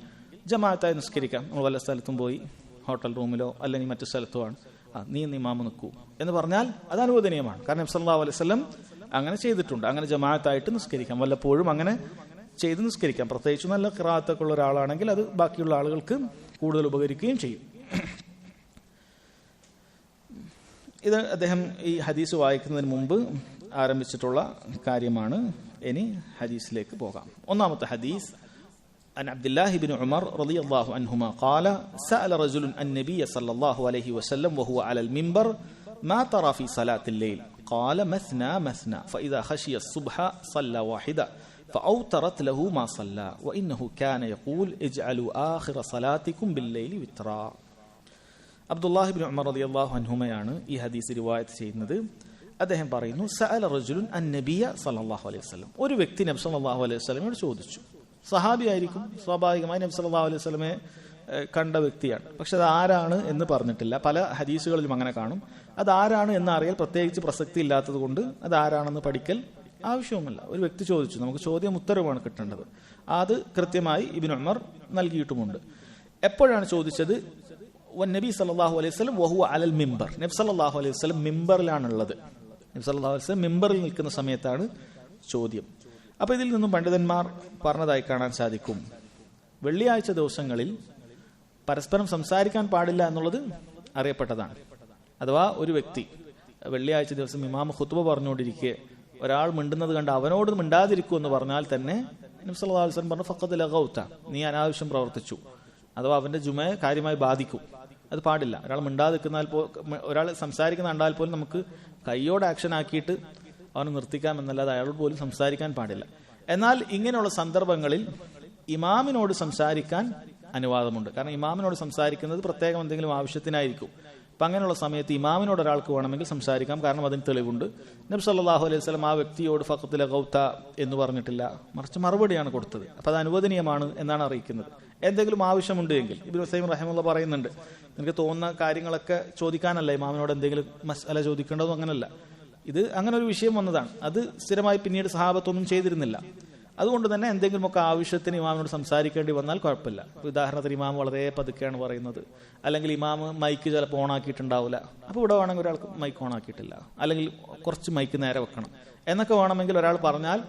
ജമാഅത്തായി നിസ്കരിക്കാം. നമ്മൾ വല്ല സ്ഥലത്തും പോയി ഹോട്ടൽ റൂമിലോ അല്ലെങ്കിൽ മറ്റു സ്ഥലത്തോ ആണ്, നീ ഇമാമ് നിൽക്കൂ എന്ന് പറഞ്ഞാൽ അത് അനുവദനീയമാണ്. കാരണം നബി സല്ലല്ലാഹു അലൈഹി വസല്ലം അങ്ങനെ ചെയ്തിട്ടുണ്ട്. അങ്ങനെ ജമാഅത്തായിട്ട് നിസ്കരിക്കാം, വല്ലപ്പോഴും അങ്ങനെ ചെയ്ത് നിസ്കരിക്കാം. പ്രത്യേകിച്ച് നല്ല ഖിറാഅത്തൊക്കെ ഉള്ള ഒരാളാണെങ്കിൽ അത് ബാക്കിയുള്ള ആളുകൾക്ക് കൂടുതൽ ഉപകരിക്കുകയും ചെയ്യും. ഇത് അദ്ദേഹം ഈ ഹദീസ് വായിക്കുന്നതിന് മുമ്പ് ആരംഭിച്ചിട്ടുള്ള കാര്യമാണ്. ഇനി ഹദീസിലേക്ക് പോകാം. ഒന്നാമത്തെ ഹദീസ്, عن عبد الله بن عمر رضي الله عنهما قال سأل رجل النبي صلى الله عليه وسلم وهو على المنبر ما ترى في صلاة الليل قال مثنى مثنى فإذا خشي الصبح صلى واحدة فأوترت له ما صلى وإنه كان يقول اجعلوا آخر صلاتكم بالليل وترا. അബ്ദുല്ലാഹി ഇബ്നു ഉമർ റളിയല്ലാഹു അൻഹുമയാണ് ഈ ഹദീസ് റിവായത്ത് ചെയ്യുന്നത്. അദ്ദേഹം പറയുന്നു, സഅല റജുലുൻ അൻ-നബിയ സല്ലല്ലാഹു അലൈഹി വസല്ലം, ഒരു വ്യക്തി നബി സല്ലല്ലാഹു അലൈഹി വസല്ലമയോട് ചോദിച്ചു. സഹാബി ആയിരിക്കും, സ്വാഭാവികമായി നബി സല്ലല്ലാഹു അലൈഹി വസല്ലമയെ കണ്ട വ്യക്തിയാണ്. പക്ഷെ അത് ആരാണ് എന്ന് പറഞ്ഞിട്ടില്ല. പല ഹദീസുകളിലും അങ്ങനെ കാണും. അത് ആരാണ് എന്ന് അറിയാൻ പ്രത്യേകിച്ച് പ്രസക്തി ഇല്ലാത്തത് കൊണ്ട് അത് ആരാണെന്ന് പഠിക്കൽ ആവശ്യവുമല്ല. ഒരു വ്യക്തി ചോദിച്ചു, നമുക്ക് ചോദ്യം ഉത്തരവാണ് കിട്ടേണ്ടത്. അത് കൃത്യമായി ഇബ്നു ഉമർ നൽകിയിട്ടുമുണ്ട്. എപ്പോഴാണ് ചോദിച്ചത്? നബി സല്ലല്ലാഹു അലൈഹി വസല്ലം വഹുവ അലൽ മിമ്പർ, നബി സല്ലല്ലാഹു അലൈഹി വസല്ലം മിമ്പറിലാണുള്ളത്. നബി സല്ലല്ലാഹു അലൈഹി വസല്ലം മിമ്പറിൽ നിൽക്കുന്ന സമയത്താണ് ചോദ്യം. അപ്പോൾ ഇതിൽ നിന്നും പണ്ഡിതന്മാർ പറഞ്ഞതായി കാണാൻ സാധിക്കും, വെള്ളിയാഴ്ച ദിവസങ്ങളിൽ പരസ്പരം സംസാരിക്കാൻ പാടില്ല എന്നുള്ളത് അറിയപ്പെട്ടതാണ്. അഥവാ ഒരു വ്യക്തി വെള്ളിയാഴ്ച ദിവസം ഇമാം ഖുത്ബ പറഞ്ഞുകൊണ്ടിരിക്കെ ഒരാൾ മിണ്ടുന്നത് കണ്ട് അവനോട് മിണ്ടാതിരിക്കൂ എന്ന് പറഞ്ഞാൽ തന്നെ നബി സല്ലല്ലാഹു അലൈഹി വസല്ലം പറഞ്ഞു, ഫഖദ് ലഗൗത, നീ അനാവശ്യം പ്രവർത്തിച്ചു. അഥവാ അവന്റെ ജുമയെ കാര്യമായി ബാധിക്കും. അത് പാടില്ല. ഒരാൾ സംസാരിക്കുന്ന കണ്ടാൽ പോലും നമുക്ക് കൈയോട് ആക്ഷൻ ആക്കിയിട്ട് അവന് നിർത്തിക്കാം എന്നല്ലാതെ അയാളോട് പോലും സംസാരിക്കാൻ പാടില്ല. എന്നാൽ ഇങ്ങനെയുള്ള സന്ദർഭങ്ങളിൽ ഇമാമിനോട് സംസാരിക്കാൻ അനുവാദമുണ്ട്. കാരണം ഇമാമിനോട് സംസാരിക്കുന്നത് പ്രത്യേകം എന്തെങ്കിലും ആവശ്യത്തിനായിരിക്കും. അപ്പം അങ്ങനെയുള്ള സമയത്ത് ഇമാമിനോട് ഒരാൾക്ക് വേണമെങ്കിൽ സംസാരിക്കാം. കാരണം അതിന് തെളിവുണ്ട്. നബി സല്ലല്ലാഹു അലൈഹി വസല്ലം ആ വ്യക്തിയോട് ഫഖദ് ലഗൗത എന്ന് പറഞ്ഞിട്ടില്ല, മറിച്ച് മറുപടിയാണ് കൊടുത്തത്. അപ്പം അത് അനുവദനീയമാണ് എന്നാണ് അറിയിക്കുന്നത്. എന്തെങ്കിലും ആവശ്യമുണ്ട് എങ്കിൽ ഇബ്നു ഉസൈമീൻ റഹിമഹുല്ലാഹ് പറയുന്നുണ്ട്, നിനക്ക് തോന്നുന്ന കാര്യങ്ങളൊക്കെ ചോദിക്കാനല്ല ഇമാമിനോട് എന്തെങ്കിലും മസ്അല ചോദിക്കേണ്ടതും അങ്ങനല്ല. ഇത് അങ്ങനെ ഒരു വിഷയം വന്നതാണ്. അത് സ്ഥിരമായി പിന്നീട് സഹാബത്തൊന്നും ചെയ്തിരുന്നില്ല. അതുകൊണ്ട് തന്നെ എന്തെങ്കിലുമൊക്കെ ആവശ്യത്തിന് ഇമാമിനോട് സംസാരിക്കേണ്ടി വന്നാൽ കുഴപ്പമില്ല. ഉദാഹരണത്തിന് ഇമാം വളരെ പതുക്കെയാണ് പറയുന്നത്, അല്ലെങ്കിൽ ഇമാം മൈക്ക് ചിലപ്പോൾ ഓണാക്കിയിട്ടുണ്ടാവില്ല. അപ്പോൾ ഇവിടെ വേണമെങ്കിൽ ഒരാൾക്ക് മൈക്ക് ഓണാക്കിയിട്ടില്ല, അല്ലെങ്കിൽ കുറച്ച് മൈക്ക് നേരെ വെക്കണം എന്നൊക്കെ വേണമെങ്കിൽ ഒരാൾ പറഞ്ഞാൽ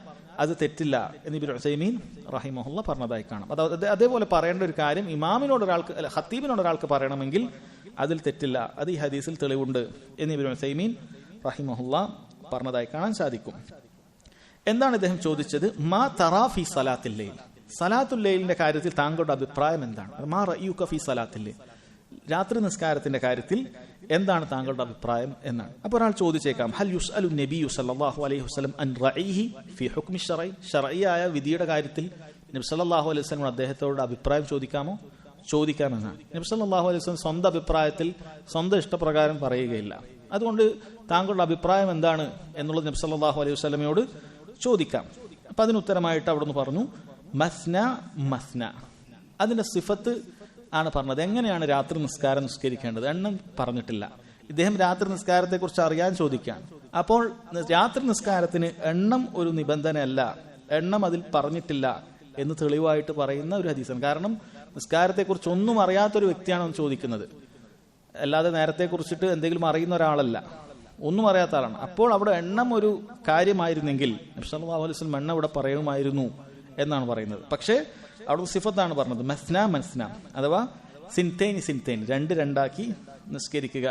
അത് തെറ്റില്ല എന്ന് ഇബ്നു ഉസൈമീൻ റഹിമഹുല്ലാഹ് പറഞ്ഞതായി കാണാം. അതേപോലെ പറയേണ്ട ഒരു കാര്യം ഇമാമിനോട് ഒരാൾക്ക് ഖത്തീബിനോട് ഒരാൾക്ക് പറയണമെങ്കിൽ അതിൽ തെറ്റില്ല. അത് ഈ ഹദീസിൽ തെളിവുണ്ട് എന്ന് ഇബ്നു ഉസൈമീൻ റഹിമഹുല്ലാഹ് പറഞ്ഞതായി കാണാൻ സാധിക്കും. എന്താണ് ഇദ്ദേഹം ചോദിച്ചത്? മാ തറാ ഫി സലാത്തുൽ ലൈൽ, സലാത്തുൽ ലൈലിന്റെ കാര്യത്തിൽ താങ്കളുടെ അഭിപ്രായം എന്താണ്? മാ റഅയുക ഫി സലാത്തുൽ ലൈൽ, രാത്രി നിസ്കാരത്തിന്റെ കാര്യത്തിൽ എന്താണ് താങ്കളുടെ അഭിപ്രായം എന്നാണ്. അപ്പോൾ ഒരാൾ ചോദിച്ചേക്കാം, ഹൽ യുസ്അലു നബിയു സല്ലല്ലാഹു അലൈഹി വസല്ലം അൻ റഅയിഹി ഫി ഹുക്മി ശറഈ, ശറഈയായ വിധിയുടെ കാര്യത്തിൽ നബി സല്ലല്ലാഹു അലൈഹി വസല്ലം അദ്ദേഹത്തോട് അഭിപ്രായം ചോദിക്കാമോ? ചോദിക്കാമെന്നാണ്. നബി സല്ലല്ലാഹു അലൈഹി വസല്ലം സ്വന്തം അഭിപ്രായത്തിൽ സ്വന്തം ഇഷ്ടപ്രകാരം പറയുകയില്ല. അതുകൊണ്ട് താങ്കളുടെ അഭിപ്രായം എന്താണ് എന്നുള്ളത് നബി സല്ലല്ലാഹു അലൈഹി വസല്ലമയോട് ചോദിക്കാം. അപ്പം അതിന് ഉത്തരമായിട്ട് അവിടെ നിന്ന് പറഞ്ഞു, മസ്ന മസ്ന, അതിന്റെ സിഫത്ത് ആണ് പറഞ്ഞത്. എങ്ങനെയാണ് രാത്രി നിസ്കാരം നിസ്കരിക്കേണ്ടത് എണ്ണം പറഞ്ഞിട്ടില്ല. ഇദ്ദേഹം രാത്രി നിസ്കാരത്തെക്കുറിച്ച് അറിയാൻ ചോദിക്കുകയാണ്. അപ്പോൾ രാത്രി നിസ്കാരത്തിന് എണ്ണം ഒരു നിബന്ധനയല്ല, എണ്ണം അതിൽ പറഞ്ഞിട്ടില്ല എന്ന് തെളിവായിട്ട് പറയുന്ന ഒരു ഹദീസാണ്. കാരണം നിസ്കാരത്തെക്കുറിച്ച് ഒന്നും അറിയാത്തൊരു വ്യക്തിയാണ് അവൻ ചോദിക്കുന്നത്, അല്ലാതെ നേരത്തെ കുറിച്ചിട്ട് എന്തെങ്കിലും അറിയുന്ന ഒരാളല്ല, ഒന്നും അറിയാത്ത ആളാണ്. അപ്പോൾ അവിടെ എണ്ണം ഒരു കാര്യമായിരുന്നെങ്കിൽ നബി സല്ലല്ലാഹു അലൈഹി വസല്ലം എണ്ണം ഇവിടെ പറയുമായിരുന്നു എന്നാണ് പറയുന്നത്. പക്ഷേ അവിടെ സിഫത്താണ് പറഞ്ഞത്, മസ്ന മസ്ന അഥവാ സിൻതൈൻ സിൻതൈൻ, രണ്ട് രണ്ടാക്കി നിസ്കരിക്കുക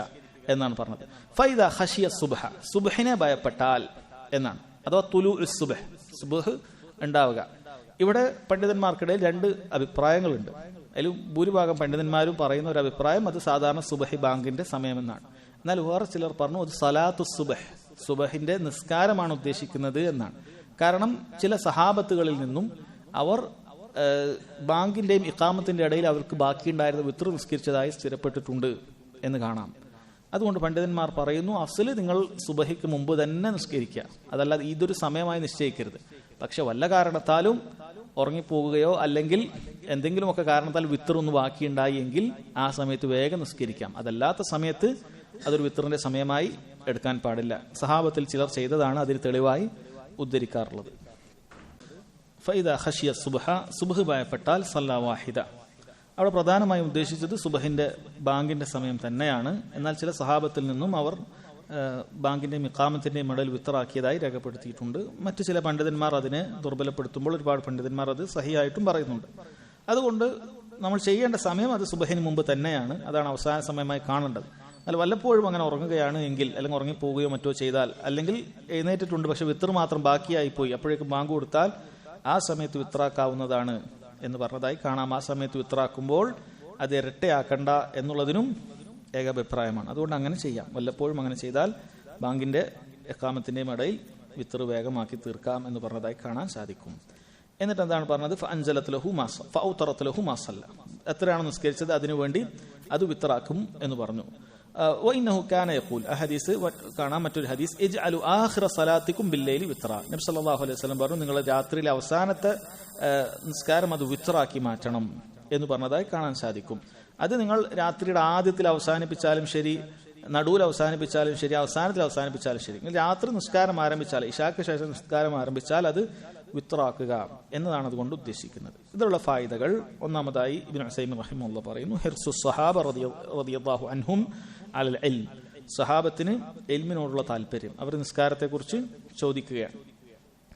എന്നാണ് പറഞ്ഞത്. ഫൈദ ഖശിയ സുബ്ഹ, സുബ്ഹിനെ ഭയപ്പെട്ടാൽ എന്നാണ്, അഥവാ തുലൂ സുബ്ഹ്, സുബ്ഹ് ഉണ്ടാവുക. ഇവിടെ പണ്ഡിതന്മാർക്കിടയിൽ രണ്ട് അഭിപ്രായങ്ങളുണ്ട്. അതിൽ ഭൂരിഭാഗം പണ്ഡിതന്മാരും പറയുന്ന ഒരു അഭിപ്രായം അത് സാധാരണ സുബഹി ബാങ്കിന്റെ സമയമെന്നാണ്. എന്നാൽ വേറെ ചിലർ പറഞ്ഞു അത് സലാത്തു സുബഹ്, സുബഹിന്റെ നിസ്കാരമാണ് ഉദ്ദേശിക്കുന്നത് എന്നാണ്. കാരണം ചില സഹാബത്തുകളിൽ നിന്നും അവർ ബാങ്കിന്റെയും ഇഖാമത്തിന്റെ ഇടയിൽ അവർക്ക് ബാക്കിയുണ്ടായിരുന്ന വിത്ർ നിസ്കരിച്ചതായി സ്ഥിരപ്പെട്ടിട്ടുണ്ട് എന്ന് കാണാം. അതുകൊണ്ട് പണ്ഡിതന്മാർ പറയുന്നു അസ്ല് നിങ്ങൾ സുബഹിക്ക് മുമ്പ് തന്നെ നിസ്കരിക്കുക, അതല്ലാതെ ഇതൊരു സമയമായി നിശ്ചയിക്കരുത്. പക്ഷെ വല്ല കാരണത്താലും ഉറങ്ങിപ്പോകുകയോ അല്ലെങ്കിൽ എന്തെങ്കിലുമൊക്കെ കാരണത്താൽ വിത്തർ ഒന്ന് ബാക്കിയുണ്ടായി എങ്കിൽ ആ സമയത്ത് വേഗം നിസ്കരിക്കാം. അതല്ലാത്ത സമയത്ത് അതൊരു വിത്തറിന്റെ സമയമായി എടുക്കാൻ പാടില്ല. സഹാബത്തിൽ ചിലർ ചെയ്തതാണ് അതിന് തെളിവായി ഉദ്ധരിക്കാറുള്ളത്. ഫൈദ ഖശിയ സുബ്ഹ, സുബ്ഹ് ഭയപ്പെട്ടാൽ സല്ല വാഹിദ. അവിടെ പ്രധാനമായും ഉദ്ദേശിച്ചത് സുബഹിന്റെ ബാങ്കിന്റെ സമയം തന്നെയാണ്. എന്നാൽ ചില സഹാബത്തിൽ നിന്നും അവർ ബാങ്കിന്റെയും ഇഖാമത്തിന്റെയും ഇടയിൽ വിത്തറാക്കിയതായി രേഖപ്പെടുത്തിയിട്ടുണ്ട്. മറ്റു ചില പണ്ഡിതന്മാർ അതിനെ ദുർബലപ്പെടുത്തുമ്പോൾ ഒരുപാട് പണ്ഡിതന്മാർ അത് സഹിയായിട്ടും പറയുന്നുണ്ട്. അതുകൊണ്ട് നമ്മൾ ചെയ്യേണ്ട സമയം അത് സുബഹിന് മുമ്പ് തന്നെയാണ്, അതാണ് അവസാന സമയമായി കാണേണ്ടത്. എന്നാൽ വല്ലപ്പോഴും അങ്ങനെ ഉറങ്ങുകയാണ് എങ്കിൽ, അല്ലെങ്കിൽ ഉറങ്ങിപ്പോവുകയോ മറ്റോ ചെയ്താൽ, അല്ലെങ്കിൽ എഴുന്നേറ്റിട്ടുണ്ട് പക്ഷെ വിത്തർ മാത്രം ബാക്കിയായിപ്പോയി, അപ്പോഴേക്കും ബാങ്ക് കൊടുത്താൽ ആ സമയത്ത് വിത്തറാക്കാവുന്നതാണ് എന്ന് പറഞ്ഞതായി കാണാം. ആ സമയത്ത് വിത്തറാക്കുമ്പോൾ അത് ഇരട്ടയാക്കണ്ട എന്നുള്ളതിനും ഏകാഭിപ്രായമാണ്. അതുകൊണ്ട് അങ്ങനെ ചെയ്യാം, വല്ലപ്പോഴും അങ്ങനെ ചെയ്താൽ ബാങ്കിന്റെ ഇഖാമത്തിന്റെയും ഇടയിൽ വിത്തർ വേഗമാക്കി തീർക്കാം എന്ന് പറഞ്ഞതായി കാണാൻ സാധിക്കും. എന്നിട്ട് എന്താണ് പറഞ്ഞത്, ഫഅൻസലത് ലഹു മാസ ഫഔതറത് ലഹു മാസല്ല, എത്രയാണ് നിസ്കരിച്ചത് അതിനുവേണ്ടി അത് വിത്തറാക്കും എന്ന് പറഞ്ഞു. വഇന്നഹു കാന യഖൂൽ, ആ ഹദീസ് കാണാം. മറ്റൊരു ഹദീസ്, ഇജ്അലു ആഖിറ സലാത്തിക്കും ബില്ലൈലി വിത്ര, നബി സല്ലല്ലാഹു അലൈഹി വസല്ലം പറഞ്ഞു നിങ്ങൾ രാത്രിയിലെ അവസാനത്തെ നിസ്കാരം അത് വിത്തറാക്കി മാറ്റണം എന്ന് പറഞ്ഞതായി കാണാൻ സാധിക്കും. അത് നിങ്ങൾ രാത്രിയുടെ ആദ്യത്തിൽ അവസാനിപ്പിച്ചാലും ശരി, നടുവിൽ അവസാനിപ്പിച്ചാലും ശരി, അവസാനത്തിൽ അവസാനിപ്പിച്ചാലും ശരി, നിങ്ങൾ രാത്രി നിസ്കാരം ആരംഭിച്ചാൽ, ഇശാക്ക് ശേഷം നിസ്കാരം ആരംഭിച്ചാൽ അത് വിത്തറാക്കുക എന്നതാണ് അതുകൊണ്ട് ഉദ്ദേശിക്കുന്നത്. ഇതിലുള്ള ഫായിദകൾ, ഒന്നാമതായി ഇബ്നു ഉസൈമിൻ റഹിമഹുല്ലാഹ് പറയുന്നു, ഹിർസു സ്വഹാബ റളിയല്ലാഹു അൻഹും അലൽ ഇൽം, സ്വഹാബത്തിന് ഇൽമിനോടുള്ള താല്പര്യം, അവർ നിസ്കാരത്തെക്കുറിച്ച് ചോദിക്കുകയാണ്.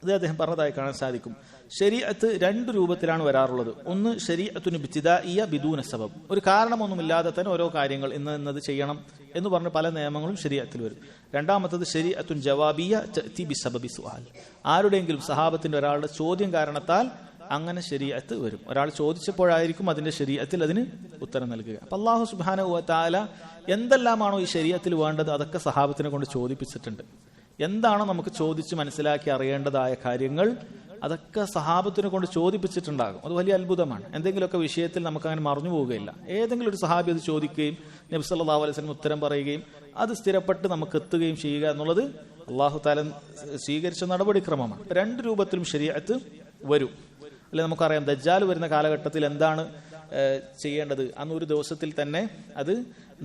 ഇത് അദ്ദേഹം പറഞ്ഞതായി കാണാൻ സാധിക്കും. ശരീഅത്ത് രണ്ട് രൂപത്തിലാണ് വരാറുള്ളത്. ഒന്ന് ശരീഅത്തുൻ ഇബ്തിദാഇയ ബിദൂന സബബ്, ഒരു കാരണമൊന്നുമില്ലാതെ തന്നെ ഓരോ കാര്യങ്ങൾ ഇന്നത് ചെയ്യണം എന്ന് പറഞ്ഞ് പല നിയമങ്ങളും ശരീഅത്തിൽ വരും. രണ്ടാമത്തത് ശരീഅത്തുൻ ജവാബിയ തഅതി ബിസബബി സുആൽ, ആരുടെയെങ്കിലും സഹാബത്തിന്റെ ഒരാളുടെ ചോദ്യം കാരണത്താൽ അങ്ങനെ ശരീഅത്ത് വരും. ഒരാൾ ചോദിച്ചപ്പോഴായിരിക്കും അതിന്റെ ശരീഅത്തിൽ അതിന് ഉത്തരം നൽകുക. അപ്പൊ അല്ലാഹു സുബ്ഹാനഹു വ തആല എന്തെല്ലാമാണോ ഈ ശരീഅത്തിൽ വേണ്ടത് അതൊക്കെ സഹാബത്തിനെ കൊണ്ട് ചോദിപ്പിച്ചിട്ടുണ്ട്. എന്താണോ നമുക്ക് ചോദിച്ച് മനസ്സിലാക്കി അറിയേണ്ടതായ കാര്യങ്ങൾ അതൊക്കെ സഹാബത്തിനെ കൊണ്ട് ചോദിപ്പിച്ചിട്ടുണ്ടാകും. അത് വലിയ അത്ഭുതമാണ്. എന്തെങ്കിലുമൊക്കെ വിഷയത്തിൽ നമുക്ക് അങ്ങനെ മറന്നു പോവുകയില്ല. ഏതെങ്കിലും ഒരു സഹാബി അത് ചോദിക്കുകയും നബി സല്ലല്ലാഹു അലൈഹി വസല്ലം ഉത്തരം പറയുകയും അത് സ്ഥിരപ്പെട്ട് നമുക്ക് എത്തുകയും ചെയ്യുക എന്നുള്ളത് അല്ലാഹു തആല സ്വീകരിച്ച നടപടിക്രമമാണ്. രണ്ട് രൂപത്തിലും ശരീഅത്ത് വരും. അല്ലെ, നമുക്കറിയാം ദജ്ജാൽ വരുന്ന കാലഘട്ടത്തിൽ എന്താണ് ചെയ്യേണ്ടത്. അന്ന് ഒരു ദിവസത്തിൽ തന്നെ അത്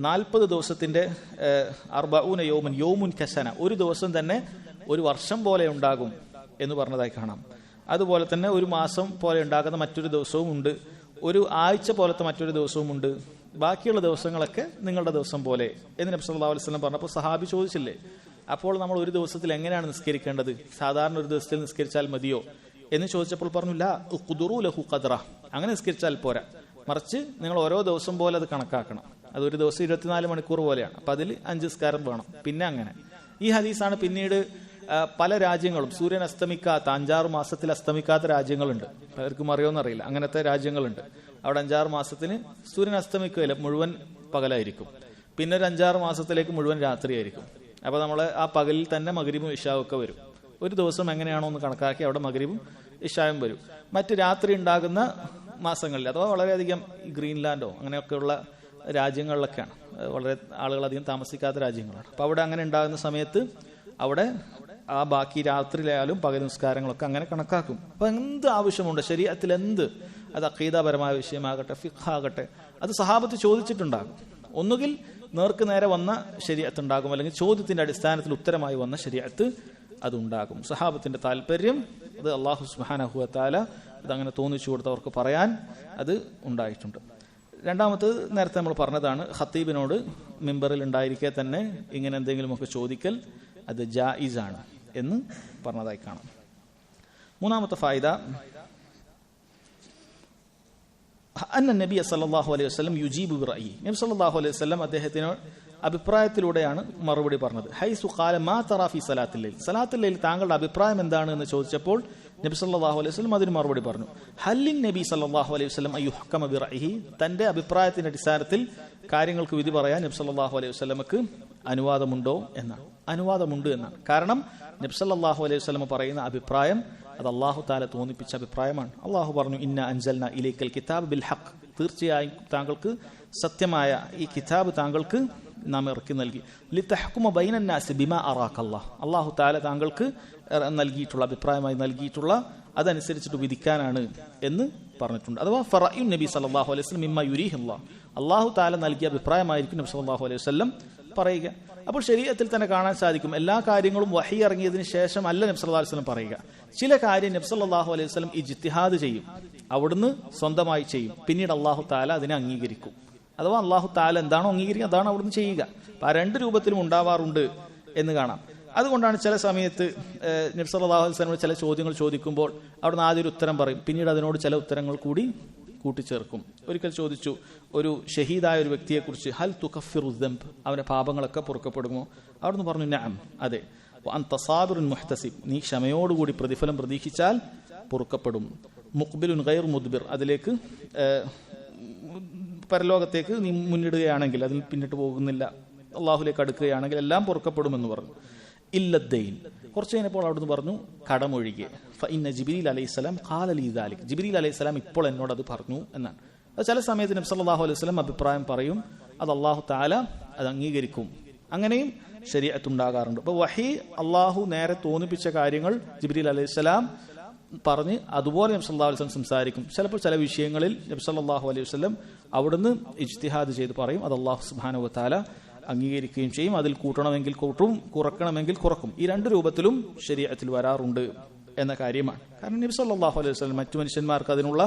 40 ദിവസത്തിന്റെ 40 യൗമൻ യൗമുൻ കസന, ഒരു ദിവസം തന്നെ ഒരു വർഷം പോലെ ഉണ്ടാകും എന്ന് പറഞ്ഞതായി കാണാം. അതുപോലെ തന്നെ ഒരു മാസം പോലെ ഉണ്ടാകുന്ന മറ്റൊരു ദിവസവും ഉണ്ട്, ഒരു ആഴ്ച പോലത്തെ മറ്റൊരു ദിവസവും ഉണ്ട്, ബാക്കിയുള്ള ദിവസങ്ങളൊക്കെ നിങ്ങളുടെ ദിവസം പോലെ എന്ന് നബി സല്ലല്ലാഹു അലൈഹി വസല്ലം പറഞ്ഞപ്പോൾ സഹാബി ചോദിച്ചില്ലേ, അപ്പോൾ നമ്മൾ ഒരു ദിവസത്തിൽ എങ്ങനെയാണ് നിസ്കരിക്കേണ്ടത്, സാധാരണ ഒരു ദിവസത്തിൽ നിസ്കരിച്ചാൽ മതിയോ എന്ന് ചോദിച്ചപ്പോൾ പറഞ്ഞു, ലാ ഖുദുറു ലഹു ഖദ്റ, അങ്ങനെ നിസ്കരിച്ചാൽ പോരാ, മറിച്ച് നിങ്ങൾ ഓരോ ദിവസം പോലെ അത് കണക്കാക്കണം. അതൊരു ദിവസം 24 മണിക്കൂർ പോലെയാണ്. അപ്പൊ അതിൽ 5 നിസ്കാരം വേണം. പിന്നെ അങ്ങനെ ഈ ഹദീസാണ് പിന്നീട് പല രാജ്യങ്ങളും സൂര്യൻ അസ്തമിക്കാത്ത 5-6 മാസത്തിൽ അസ്തമിക്കാത്ത രാജ്യങ്ങളുണ്ട്. പലർക്കും അറിയോന്നറിയില്ല, അങ്ങനത്തെ രാജ്യങ്ങളുണ്ട്. അവിടെ 5-6 മാസത്തിന് സൂര്യൻ അസ്തമിക്കുകയില്ല, മുഴുവൻ പകലായിരിക്കും. പിന്നെ ഒരു 5-6 മാസത്തിലേക്ക് മുഴുവൻ രാത്രിയായിരിക്കും. അപ്പൊ നമ്മള് ആ പകലിൽ തന്നെ മഗ്രിബും ഇശാവും ഒക്കെ വരും. ഒരു ദിവസം എങ്ങനെയാണോ എന്ന് കണക്കാക്കി അവിടെ മഗ്രിബും ഇശായും വരും. മറ്റ് രാത്രി ഉണ്ടാകുന്ന മാസങ്ങളിൽ, അഥവാ വളരെയധികം ഗ്രീൻലാൻഡോ അങ്ങനെയൊക്കെയുള്ള രാജ്യങ്ങളിലൊക്കെയാണ്, വളരെ ആളുകൾ അധികം താമസിക്കാത്ത രാജ്യങ്ങളാണ്. അപ്പൊ അവിടെ അങ്ങനെ ഉണ്ടാകുന്ന സമയത്ത് അവിടെ ആ ബാക്കി രാത്രിയിലായാലും പകൽ നിസ്കാരങ്ങളൊക്കെ അങ്ങനെ കണക്കാക്കും. അപ്പൊ എന്ത് ആവശ്യമുണ്ട് ശരീഅത്തിൽ, എന്ത് അത് അഖീദാപരമായ വിഷയമാകട്ടെ, ഫിഖ് ആകട്ടെ, അത് സഹാബത്ത് ചോദിച്ചിട്ടുണ്ടാകും. ഒന്നുകിൽ നേർക്ക് നേരെ വന്ന ശരീഅത്ത് ഉണ്ടാകും, അല്ലെങ്കിൽ ചോദ്യത്തിന്റെ അടിസ്ഥാനത്തിൽ ഉത്തരമായി വന്ന ശരീഅത്ത് അതുണ്ടാകും. സഹാബത്തിന്റെ താല്പര്യം അത് അല്ലാഹു സുബ്ഹാനഹു വ തആല അതങ്ങനെ തോന്നിച്ചു കൊടുത്തവർക്ക് പറയാൻ അത് ഉണ്ടായിട്ടുണ്ട്. രണ്ടാമത്തത് നേരത്തെ നമ്മൾ പറഞ്ഞതാണ്, ഖത്തീബിനോട് മിമ്പറിൽ ഉണ്ടായിരിക്കെ തന്നെ ഇങ്ങനെ എന്തെങ്കിലുമൊക്കെ ചോദിക്കൽ അത് ജായിസാണ് എന്ന് പറഞ്ഞതായി കാണാം. മൂന്നാമത്തെ ഫായിദ, അന്ന നബി സല്ലല്ലാഹു അലൈഹി വസല്ലം യുജീബു ബിറഅയി. നബി സല്ലല്ലാഹു അലൈഹി വസല്ലം അദ്ദേഹത്തിന് അഭിപ്രായത്തിലൂടെയാണ് മറുപടി പറഞ്ഞത്. ഹൈസു ഖാല മാ തറാ ഫി സലാത്തിൽ ലൈൽ, സലാത്തുൽ ലൈൽ താങ്കളുടെ അഭിപ്രായം എന്താണ് എന്ന് ചോദിച്ചപ്പോൾ നബി സല്ലല്ലാഹു അലൈഹി വസല്ലം അതിന് മറുപടി പറഞ്ഞു. ഹല്ലിൻ നബി സല്ലല്ലാഹു അലൈഹി വസല്ലം അയ്യുഹ്കമ ബിറഅയിഹി, തന്റെ അഭിപ്രായത്തിന്റെ അടിസ്ഥാനത്തിൽ കാര്യങ്ങൾക്ക് വിധി പറയാൻ നബി സല്ലല്ലാഹു അലൈഹി വസല്ലമക്ക് അനുവാദമുണ്ടോ എന്നാണ്. അനുവാദമുണ്ട് എന്നാണ്. കാരണം നബി സല്ലല്ലാഹു അലൈഹി വസല്ലം പറയുന്ന അഭിപ്രായം അത് അല്ലാഹു തആല തോന്നിപ്പിച്ച അഭിപ്രായമാണ്. അല്ലാഹു പറഞ്ഞു, ഇന്ന അൻസൽനാ ഇലൈക്കൽ കിതാബ് ബിൽ ഹഖ്, തീർച്ചയായും താങ്കൾക്ക് സത്യമായ ഈ കിതാബ് താങ്കൾക്ക് നാം ഇറക്കി നൽകി. ലിതഹ്കുമ ബൈനൻ നാസി ബിമാ അറാകല്ലാഹ്, അല്ലാഹു തആല താങ്കൾക്ക് നൽകിയിട്ടുള്ള അഭിപ്രായമായി നൽകിയിട്ടുള്ള അതനുസരിച്ചിട്ട് വിധിക്കാനാണ് എന്ന് പറഞ്ഞിട്ടുണ്ട്. അഥവാ ഫറഅയു നബി സല്ലല്ലാഹു അലൈഹി വസല്ലം മിമ്മ യുരീഹില്ലാഹ്, അല്ലാഹു തആല നൽകിയ അഭിപ്രായമായിരിക്കും നബി സല്ലല്ലാഹു അലൈഹി വസല്ലം പറയുക. അപ്പോൾ ശരീഅത്തിൽ തന്നെ കാണാൻ സാധിക്കും, എല്ലാ കാര്യങ്ങളും വഹി ഇറങ്ങിയതിന് ശേഷം അല്ല നബി സല്ലല്ലാഹു അലൈഹി വസല്ലം പറയുക. ചില കാര്യം നബി സല്ലല്ലാഹു അലൈഹി വസല്ലം ഇജ്തിഹാദ് ചെയ്യും, അവിടുന്ന് സ്വന്തമായി ചെയ്യും, പിന്നീട് അല്ലാഹു തആല അതിനെ അംഗീകരിക്കും. അഥവാ അല്ലാഹു തആല എന്താണോ അംഗീകരിക്കുക അതാണ് അവിടുന്ന് ചെയ്യുക. അപ്പൊ ആ രണ്ട് രൂപത്തിലും ഉണ്ടാവാറുണ്ട് എന്ന് കാണാം. അതുകൊണ്ടാണ് ചില സമയത്ത് നബി സല്ലല്ലാഹു അലൈഹി വസല്ലം ചില ചോദ്യങ്ങൾ ചോദിക്കുമ്പോൾ അവിടുന്ന് ആദ്യം ഒരു ഉത്തരം പറയും, പിന്നീട് അതിനോട് ചില ഉത്തരങ്ങൾ കൂടി കൂട്ടിച്ചേർക്കും. ഒരിക്കൽ ചോദിച്ചു ഒരു ഷഹീദായ ഒരു വ്യക്തിയെക്കുറിച്ച്, ഹൽ തുകഫിറു ദംബ്, അവന്റെ പാപങ്ങളൊക്കെ പൊറുക്കപ്പെടുമോ? അവിടുന്ന് പറഞ്ഞു, നഅം, അതെ. അൻത സാബിറുൻ മുഹ്തസിബ്, നീ ക്ഷമയോടുകൂടി പ്രതിഫലം പ്രതീക്ഷിച്ചാൽ പൊറുക്കപ്പെടും. മുഖ്ബിലുൻ ഗൈർ മുദ്ബിർ, അതിലേക്ക് പരലോകത്തേക്ക് നീ മുന്നിടുകയാണെങ്കിൽ, അതിൽ പിന്നിട്ട് പോകുന്നില്ല, അള്ളാഹുലേക്ക് അടുക്കുകയാണെങ്കിൽ എല്ലാം പൊറുക്കപ്പെടുമെന്ന് പറഞ്ഞു. ഇല്ലദ്ദൈൻ, കുറച്ച് കഴിഞ്ഞപ്പോൾ അവിടുന്ന് പറഞ്ഞു, കടമൊഴികെ. ഫഇന്ന ജിബ്രീൽ അലൈഹിസ്സലാം ഖാല ലീ ദാലിക്, ജിബ്രീൽ അലൈഹിസ്സലാം ഇപ്പോൾ എന്നോട് അത് പറഞ്ഞു എന്നാണ്. അത് ചില സമയത്ത് നബി സല്ലല്ലാഹു അലൈഹി വസല്ലം അഭിപ്രായം പറയും, അത് അല്ലാഹു തആല അത് അംഗീകരിക്കും. അങ്ങനെയും ശരീഅത്ത് ഉണ്ടാകാറുണ്ട്. അപ്പോൾ വഹി അല്ലാഹു നേരെ തോന്നിപ്പിച്ച കാര്യങ്ങൾ ജിബ്രീൽ അലൈഹിസ്സലാം പറഞ്ഞ് അതുപോലെ നബി സല്ലല്ലാഹു അലൈഹി വസല്ലം സംസാരിക്കും. ചിലപ്പോൾ ചില വിഷയങ്ങളിൽ നബി സല്ലല്ലാഹു അലൈഹി വസല്ലം അവിടുന്ന് ഇജ്തിഹാദ് ചെയ്ത് പറയും, അത് അല്ലാഹു സുബ്ഹാനഹു വ തആല അംഗീകരിക്കുകയും ചെയ്യും. അതിൽ കൂട്ടണമെങ്കിൽ കൂട്ടും, കുറക്കണമെങ്കിൽ കുറക്കും. ഈ രണ്ട് രൂപത്തിലും ശരീഅത്തിൽ വരാറുണ്ട് എന്ന കാര്യമാണ്. കാരണം നബി സല്ലല്ലാഹു അലൈഹി വസല്ലം മറ്റു മനുഷ്യന്മാർക്ക് അതിനുള്ള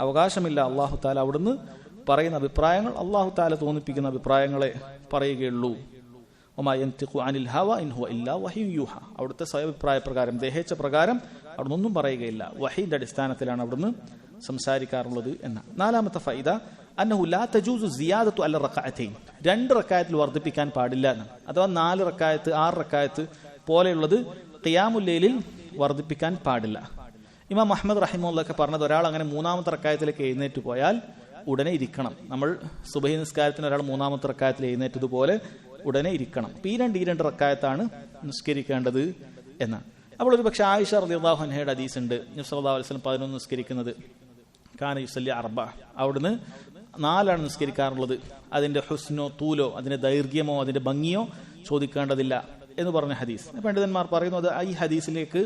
അവകാശമില്ല. അല്ലാഹു തആല അവിടുന്ന് പറയുന്ന അഭിപ്രായങ്ങൾ അല്ലാഹു തആല തോന്നിപ്പിക്കുന്ന അഭിപ്രായങ്ങളെ പറയുകയുള്ളൂ. വമാ യൻതിഖു അനിൽ ഹവ ഇൻ ഹുവ ഇല്ലാ വഹ്യു യൂഹ, അവിടുത്തെ സ്വയഭിപ്രായ പ്രകാരം, ദേഹേച്ഛ പ്രകാരം അവിടുന്ന് ഒന്നും പറയുകയില്ല. വഹീന്റെ അടിസ്ഥാനത്തിലാണ് അവിടുന്ന് സംസാരിക്കാറുള്ളത് എന്ന. നാലാമത്തെ ഫൈദ, അന്നഹു ലാ തജൂസു സിയാദത്തു അല റകഅതൈൻ, 2 റക്അത്തിൽ വർദ്ധിപ്പിക്കാൻ പാടില്ല എന്നാണ്. അഥവാ 4 റക്അത്ത് 6 റക്അത്ത് പോലെയുള്ളത് ഖിയാമുൽ ലൈലിൽ വർദ്ധിപ്പിക്കാൻ പാടില്ല. ഇമാം അഹ്മദ് റഹിമഹുള്ളാഹ് പറഞ്ഞത്, ഒരാൾ അങ്ങനെ 3ാമത്തെ റക്അത്തിലേക്ക് എഴുന്നേറ്റ് പോയാൽ ഉടനെ ഇരിക്കണം. നമ്മൾ സുബഹി നിസ്കാരത്തിന് ഒരാൾ 3ാമത്തെ റക്അത്തിൽ എഴുന്നേറ്റതുപോലെ ഉടനെ ഇരിക്കണം. ഈ രണ്ട് റക്അത്താണ് നിസ്കരിക്കേണ്ടത് എന്നാണ്. അപ്പോൾ ഒരു പക്ഷേ ആയിഷ റളിയല്ലാഹു അൻഹയുടെ ഹദീസ് ഉണ്ട്, നബി സല്ലല്ലാഹു അലൈഹി വസല്ലം 11 നിസ്കരിക്കുന്നത്, കാന യുസല്ലി അർബഅ, അവിടുന്ന് 4 നിസ്കരിക്കാറുള്ളത്. അതിന്റെ ഹുസ്നോ തൂലോ, അതിന്റെ ദൈർഘ്യമോ അതിന്റെ ഭംഗിയോ ചോദിക്കേണ്ടതില്ല എന്ന് പറഞ്ഞ ഹദീസ് പണ്ഡിതന്മാർ പറയുന്നത് ഈ ഹദീസിലേക്ക്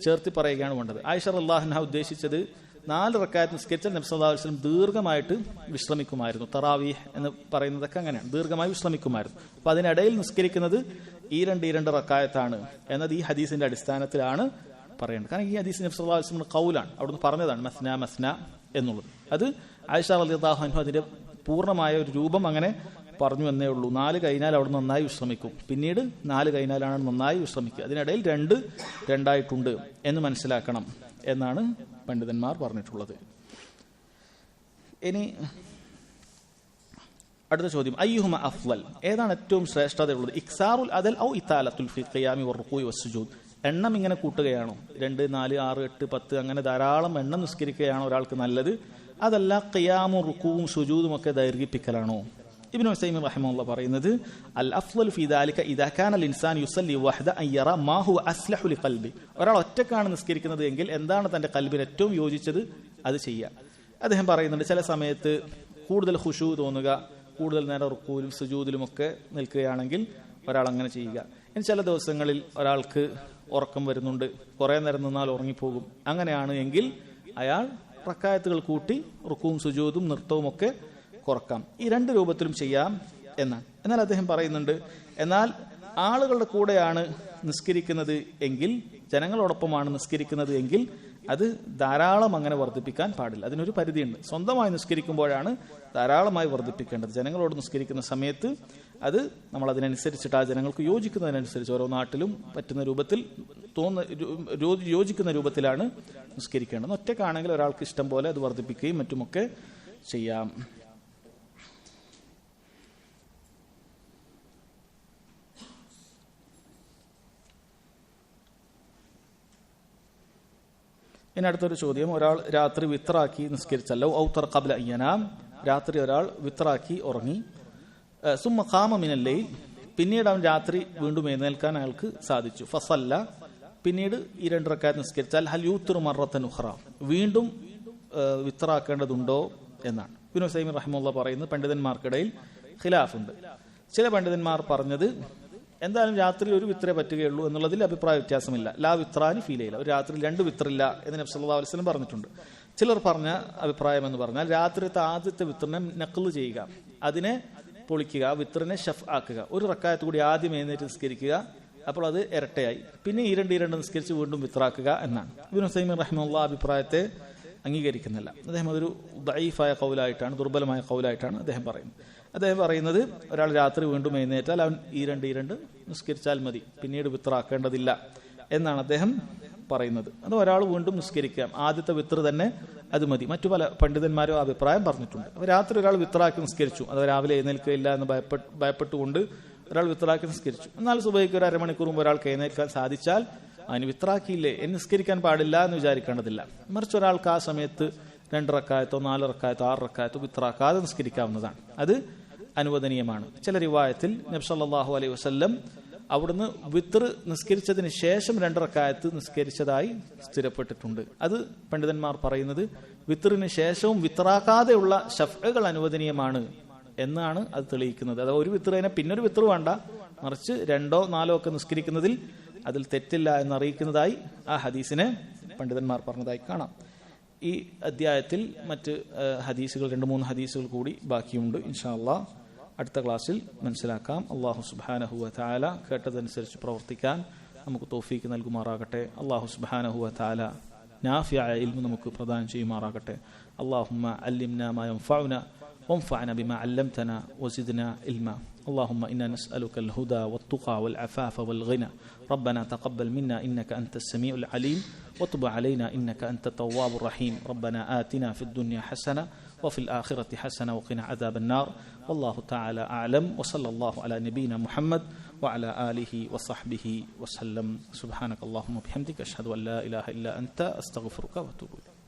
ചേർത്തി പറയുകയാണ് വേണ്ടത്. ആയിഷ റളിയല്ലാഹു അൻഹ ഉദ്ദേശിച്ചത് 4 റക്അത്ത് നിസ്കരിച്ചാൽ നബി സല്ലല്ലാഹു അലൈഹി വസല്ലം ദീർഘമായിട്ട് വിശ്രമിക്കുമായിരുന്നു. തറാവീഹ് എന്ന് പറയുന്നതൊക്കെ അങ്ങനെയാണ്, ദീർഘമായി വിശ്രമിക്കുമായിരുന്നു. അപ്പൊ അതിനിടയിൽ നിസ്കരിക്കുന്നത് ഈ രണ്ട് റക്അത്താണ് എന്നത് ഈ ഹദീസിന്റെ അടിസ്ഥാനത്തിലാണ് പറയേണ്ടത്. കാരണം ഈ ഹദീസ് നബി സല്ലല്ലാഹു അലൈഹി വസല്ലം ഖൗലാണ്, അവിടുന്ന് പറഞ്ഞതാണ് മസ്ന മസ്ന എന്നുള്ളത്. അത് ആയിഷ റളിയല്ലാഹു അൻഹ അതിന്റെ പൂർണ്ണമായ ഒരു രൂപം അങ്ങനെ പറഞ്ഞു എന്നേ ഉള്ളൂ. 4 കഴിഞ്ഞാൽ അവിടെ നന്നായി വിശ്രമിക്കും, പിന്നീട് 4 കഴിഞ്ഞാലാണ് നന്നായി വിശ്രമിക്കുക. അതിനിടയിൽ 2 എന്ന് മനസ്സിലാക്കണം എന്നാണ് പണ്ഡിതന്മാർ പറഞ്ഞിട്ടുള്ളത്. ഇനി അടുത്ത ചോദ്യം, അയ്യുഹുമ അഫ്ളൽ, ഏതാണ് ഏറ്റവും ശ്രേഷ്ഠതയുള്ളത്? ഇക്സാറുൽ അദൽ ഔ ഇതാലത്തുൽ ഫി ഖിയാമി വറുകൂഇ വസ്സുജൂദ്, എണ്ണം ഇങ്ങനെ കൂട്ടുകയാണോ? 2, 4, 6, 8, 10 അങ്ങനെ ധാരാളം എണ്ണം നിസ്കരിക്കുകയാണോ ഒരാൾക്ക് നല്ലത്? അതല്ല ഖിയാമും റുകൂഉം സുജൂദും ഒക്കെ ദൈർഘിപ്പിക്കലാണോ? ഇബ്നു ഉസൈമീൻ റഹിമഹുല്ലാഹ് പറയുന്നത്, അൽ അഫ്ളലു ഫീ ദാലിക ഇദാ കാന അൽ ഇൻസാൻ യുസല്ലി വഹദ അൻ യറ മാ ഹുവ അസ്ലഹു ലിഖൽബി, ഒരാൾ ഒറ്റക്കാണ് നിസ്കരിക്കുന്നത് എങ്കിൽ എന്താണ് തന്റെ കൽബിന് ഏറ്റവും യോജിച്ചത് അത് ചെയ്യുക. അദ്ദേഹം പറയുന്നുണ്ട്, ചില സമയത്ത് കൂടുതൽ ഖുശൂ തോന്നുക, കൂടുതൽ നേരം റുക്കൂലും സുജൂദിലും ഒക്കെ നിൽക്കുകയാണെങ്കിൽ ഒരാൾ അങ്ങനെ ചെയ്യുക. ഇനി ചില ദിവസങ്ങളിൽ ഒരാൾക്ക് ഉറക്കം വരുന്നുണ്ട്, കുറെ നേരം നിന്നാൽ ഉറങ്ങിപ്പോകും, അങ്ങനെയാണ് എങ്കിൽ അയാൾ റക്കായത്തുകൾ കൂട്ടി റുക്കുവും സുജൂദും നൃത്തവും ഒക്കെ കുറക്കാം. ഈ രണ്ട് രൂപത്തിലും ചെയ്യാം എന്നാണ്. എന്നാൽ അദ്ദേഹം പറയുന്നുണ്ട്, എന്നാൽ ആളുകളുടെ കൂടെയാണ് നിസ്കരിക്കുന്നത് എങ്കിൽ, ജനങ്ങളോടൊപ്പമാണ് നിസ്കരിക്കുന്നത് എങ്കിൽ അത് ധാരാളം അങ്ങനെ വർദ്ധിപ്പിക്കാൻ പാടില്ല. അതിനൊരു പരിധിയുണ്ട്. സ്വന്തമായി നിസ്കരിക്കുമ്പോഴാണ് ധാരാളമായി വർദ്ധിപ്പിക്കേണ്ടത്. ജനങ്ങളോട് നിസ്കരിക്കുന്ന സമയത്ത് അത് നമ്മൾ അതിനനുസരിച്ചിട്ട് ആ ജനങ്ങൾക്ക് യോജിക്കുന്നതിനനുസരിച്ച് ഓരോ നാട്ടിലും പറ്റുന്ന രൂപത്തിൽ യോജിക്കുന്ന രൂപത്തിലാണ് നിസ്കരിക്കേണ്ടത്. ഒറ്റക്കാണെങ്കിൽ ഒരാൾക്ക് ഇഷ്ടം പോലെ അത് വർദ്ധിപ്പിക്കുകയും മറ്റുമൊക്കെ ചെയ്യാം. ഇനി അടുത്തൊരു ചോദ്യം, ഒരാൾ രാത്രി വിത്രാക്കി നിസ്കരിച്ചല്ലോ, ഔത്തർ ഖബ്ല അയ്യനാം, രാത്രി ഒരാൾ വിത്രാക്കി ഉറങ്ങി, സുമ്മ ഖാമ മിനൽ ലൈൽ, പിന്നീട് അവൻ രാത്രി വീണ്ടും എഴുന്നേൽക്കാൻ അയാൾക്ക് സാധിച്ചു, ഫസല്ല, പിന്നീട് ഈ 2 റക്അത്ത് നിസ്കരിച്ചാൽ ഹൽ യൂത്തിറു മറത്തൻ ഉഖ്റ, വീണ്ടും വിത്രാക്കേണ്ടതുണ്ടോ എന്നാണ്. ഇബ്നു ഉസൈമീൻ റഹിമഹുല്ലാഹ് പറയുന്നത് പണ്ഡിതന്മാർക്കിടയിൽ ഖിലാഫുണ്ട്. ചില പണ്ഡിതന്മാർ പറഞ്ഞത് എന്തായാലും രാത്രി ഒരു വിത്രേ പറ്റുകയുള്ളൂ എന്നുള്ളതിൽ അഭിപ്രായ വ്യത്യാസമില്ല. ലാ വിത്രാനി ഫീ ലൈല, ഒരു രാത്രി 2 വിത്രില്ല എന്ന് നബി സല്ലല്ലാഹു അലൈഹി വസല്ലം പറഞ്ഞിട്ടുണ്ട്. ചിലർ പറഞ്ഞ അഭിപ്രായം എന്ന് പറഞ്ഞാൽ രാത്രിത്തെ ആദ്യത്തെ വിത്രിനെ നഖ്ല് ചെയ്യുക, അതിനെ പൊളിക്കുക, വിത്രിനെ ഷഫ് ആക്കുക, ഒരു റക്അത്ത് കൂടി ആദ്യം എഴുന്നേറ്റ് നിസ്കരിക്കുക, അപ്പോൾ അത് ഇരട്ടയായി, പിന്നെ ഈ 2 നിസ്കരിച്ച് വീണ്ടും വിത്രാക്കുക എന്നാണ്. ഇബ്നു ഉസൈമീൻ റഹിമഹുല്ലാഹ് അഭിപ്രായത്തെ അംഗീകരിക്കുന്നില്ല. അദ്ദേഹം അതൊരു ദഈഫായ ഖൗലായിട്ടാണ്, ദുർബലമായ ഖൗലായിട്ടാണ് അദ്ദേഹം പറയുന്നത്. അദ്ദേഹം പറയുന്നത് ഒരാൾ രാത്രി വീണ്ടും എഴുന്നേറ്റാൽ അവൻ ഈ 2 നിസ്കരിച്ചാൽ മതി, പിന്നീട് വിത്രാക്കേണ്ടതില്ല എന്നാണ് അദ്ദേഹം പറയുന്നത്. അത് ഒരാൾ വീണ്ടും നിസ്കരിക്കാം, ആദ്യത്തെ വിത്ര തന്നെ അത് മതി. മറ്റു പല പണ്ഡിതന്മാരും അഭിപ്രായം പറഞ്ഞിട്ടുണ്ട്. അപ്പോൾ രാത്രി ഒരാൾ വിത്രാക്കി നിസ്കരിച്ചു, അത് രാവിലെ എഴുന്നേൽക്കുകയില്ല എന്ന് ഭയപ്പെട്ടുകൊണ്ട് ഒരാൾ വിത്രാക്കി നിസ്കരിച്ചു. എന്നാൽ സുബഹിക്ക് ഒരു അരമണിക്കൂർ മുമ്പ് ഒരാൾക്ക് എഴുന്നേൽക്കാൻ സാധിച്ചാൽ അതിന് വിത്രാക്കിയില്ലേ എന്ന് നിസ്കരിക്കാൻ പാടില്ല എന്ന് വിചാരിക്കേണ്ടതില്ല. മറിച്ച് ഒരാൾക്ക് ആ സമയത്ത് 2 റക്അത്തോ 4 റക്അത്തോ 6 റക്അത്തോ വിത്രാക്കാതെ നിസ്കരിക്കാവുന്നതാണ്. അത് അനുവദനീയമാണ്. ചില റിവായത്തിൽ നബി സല്ലല്ലാഹു അലൈഹി വസല്ലം അവിടുന്ന് വിത്ർ നിസ്കരിച്ചതിന് ശേഷം 2 റക്അത്ത് നിസ്കരിച്ചതായി സ്ഥിരപ്പെട്ടിട്ടുണ്ട്. അത് പണ്ഡിതന്മാർ പറയുന്നത് വിത്റിന് ശേഷവും വിത്രാക്കാതെയുള്ള ശഫ്അകൾ അനുവദനീയമാണ് എന്നാണ് അത് തെളിയിക്കുന്നത്. അഥവാ ഒരു വിത്റിനെ പിന്നൊരു വിത്ർ വേണ്ട, മറിച്ച് 2 4 ഒക്കെ നിസ്കരിക്കുന്നതിൽ അതിൽ തെറ്റില്ല എന്നറിയിക്കുന്നതായി ആ ഹദീസിനെ പണ്ഡിതന്മാർ പറഞ്ഞതായി കാണാം. ഈ അധ്യായത്തിൽ മറ്റ് ഹദീസുകൾ 2-3 ഹദീസുകൾ കൂടി ബാക്കിയുണ്ട്. ഇൻഷാ അല്ലാഹ് അടുത്ത ക്ലാസ്സിൽ മനസ്സിലാക്കാം. അല്ലാഹു സുബ്ഹാനഹു വ തആല കേട്ടതനുസരിച്ച് പ്രവർത്തിക്കാൻ നമുക്ക് തൗഫീക്ക് നൽകുമാറാകട്ടെ. അല്ലാഹു സുബ്ഹാനഹു വ തആല നാഫിഅ ഇൽമു നമുക്ക് പ്രദാനം ചെയ്യുമാറാകട്ടെ. അല്ലാഹുമ്മ അല്ലിംനാ മാ യൻഫഉനാ وانفعنا بما علمتنا وزدنا علما. اللهم إنا نسألك الهدى والتقى والعفاف والغنى. ربنا تقبل منا إنك أنت السميع العليم وتب علينا إنك أنت التواب الرحيم. ربنا آتنا في الدنيا حسنة وفي الآخرة حسنة وقنا عذاب النار. والله تعالى أعلم. وصلى الله على نبينا محمد وعلى آله وصحبه وسلم. سبحانك اللهم وبحمدك أشهد أن لا إله إلا أنت أستغفرك وأتوب إليك.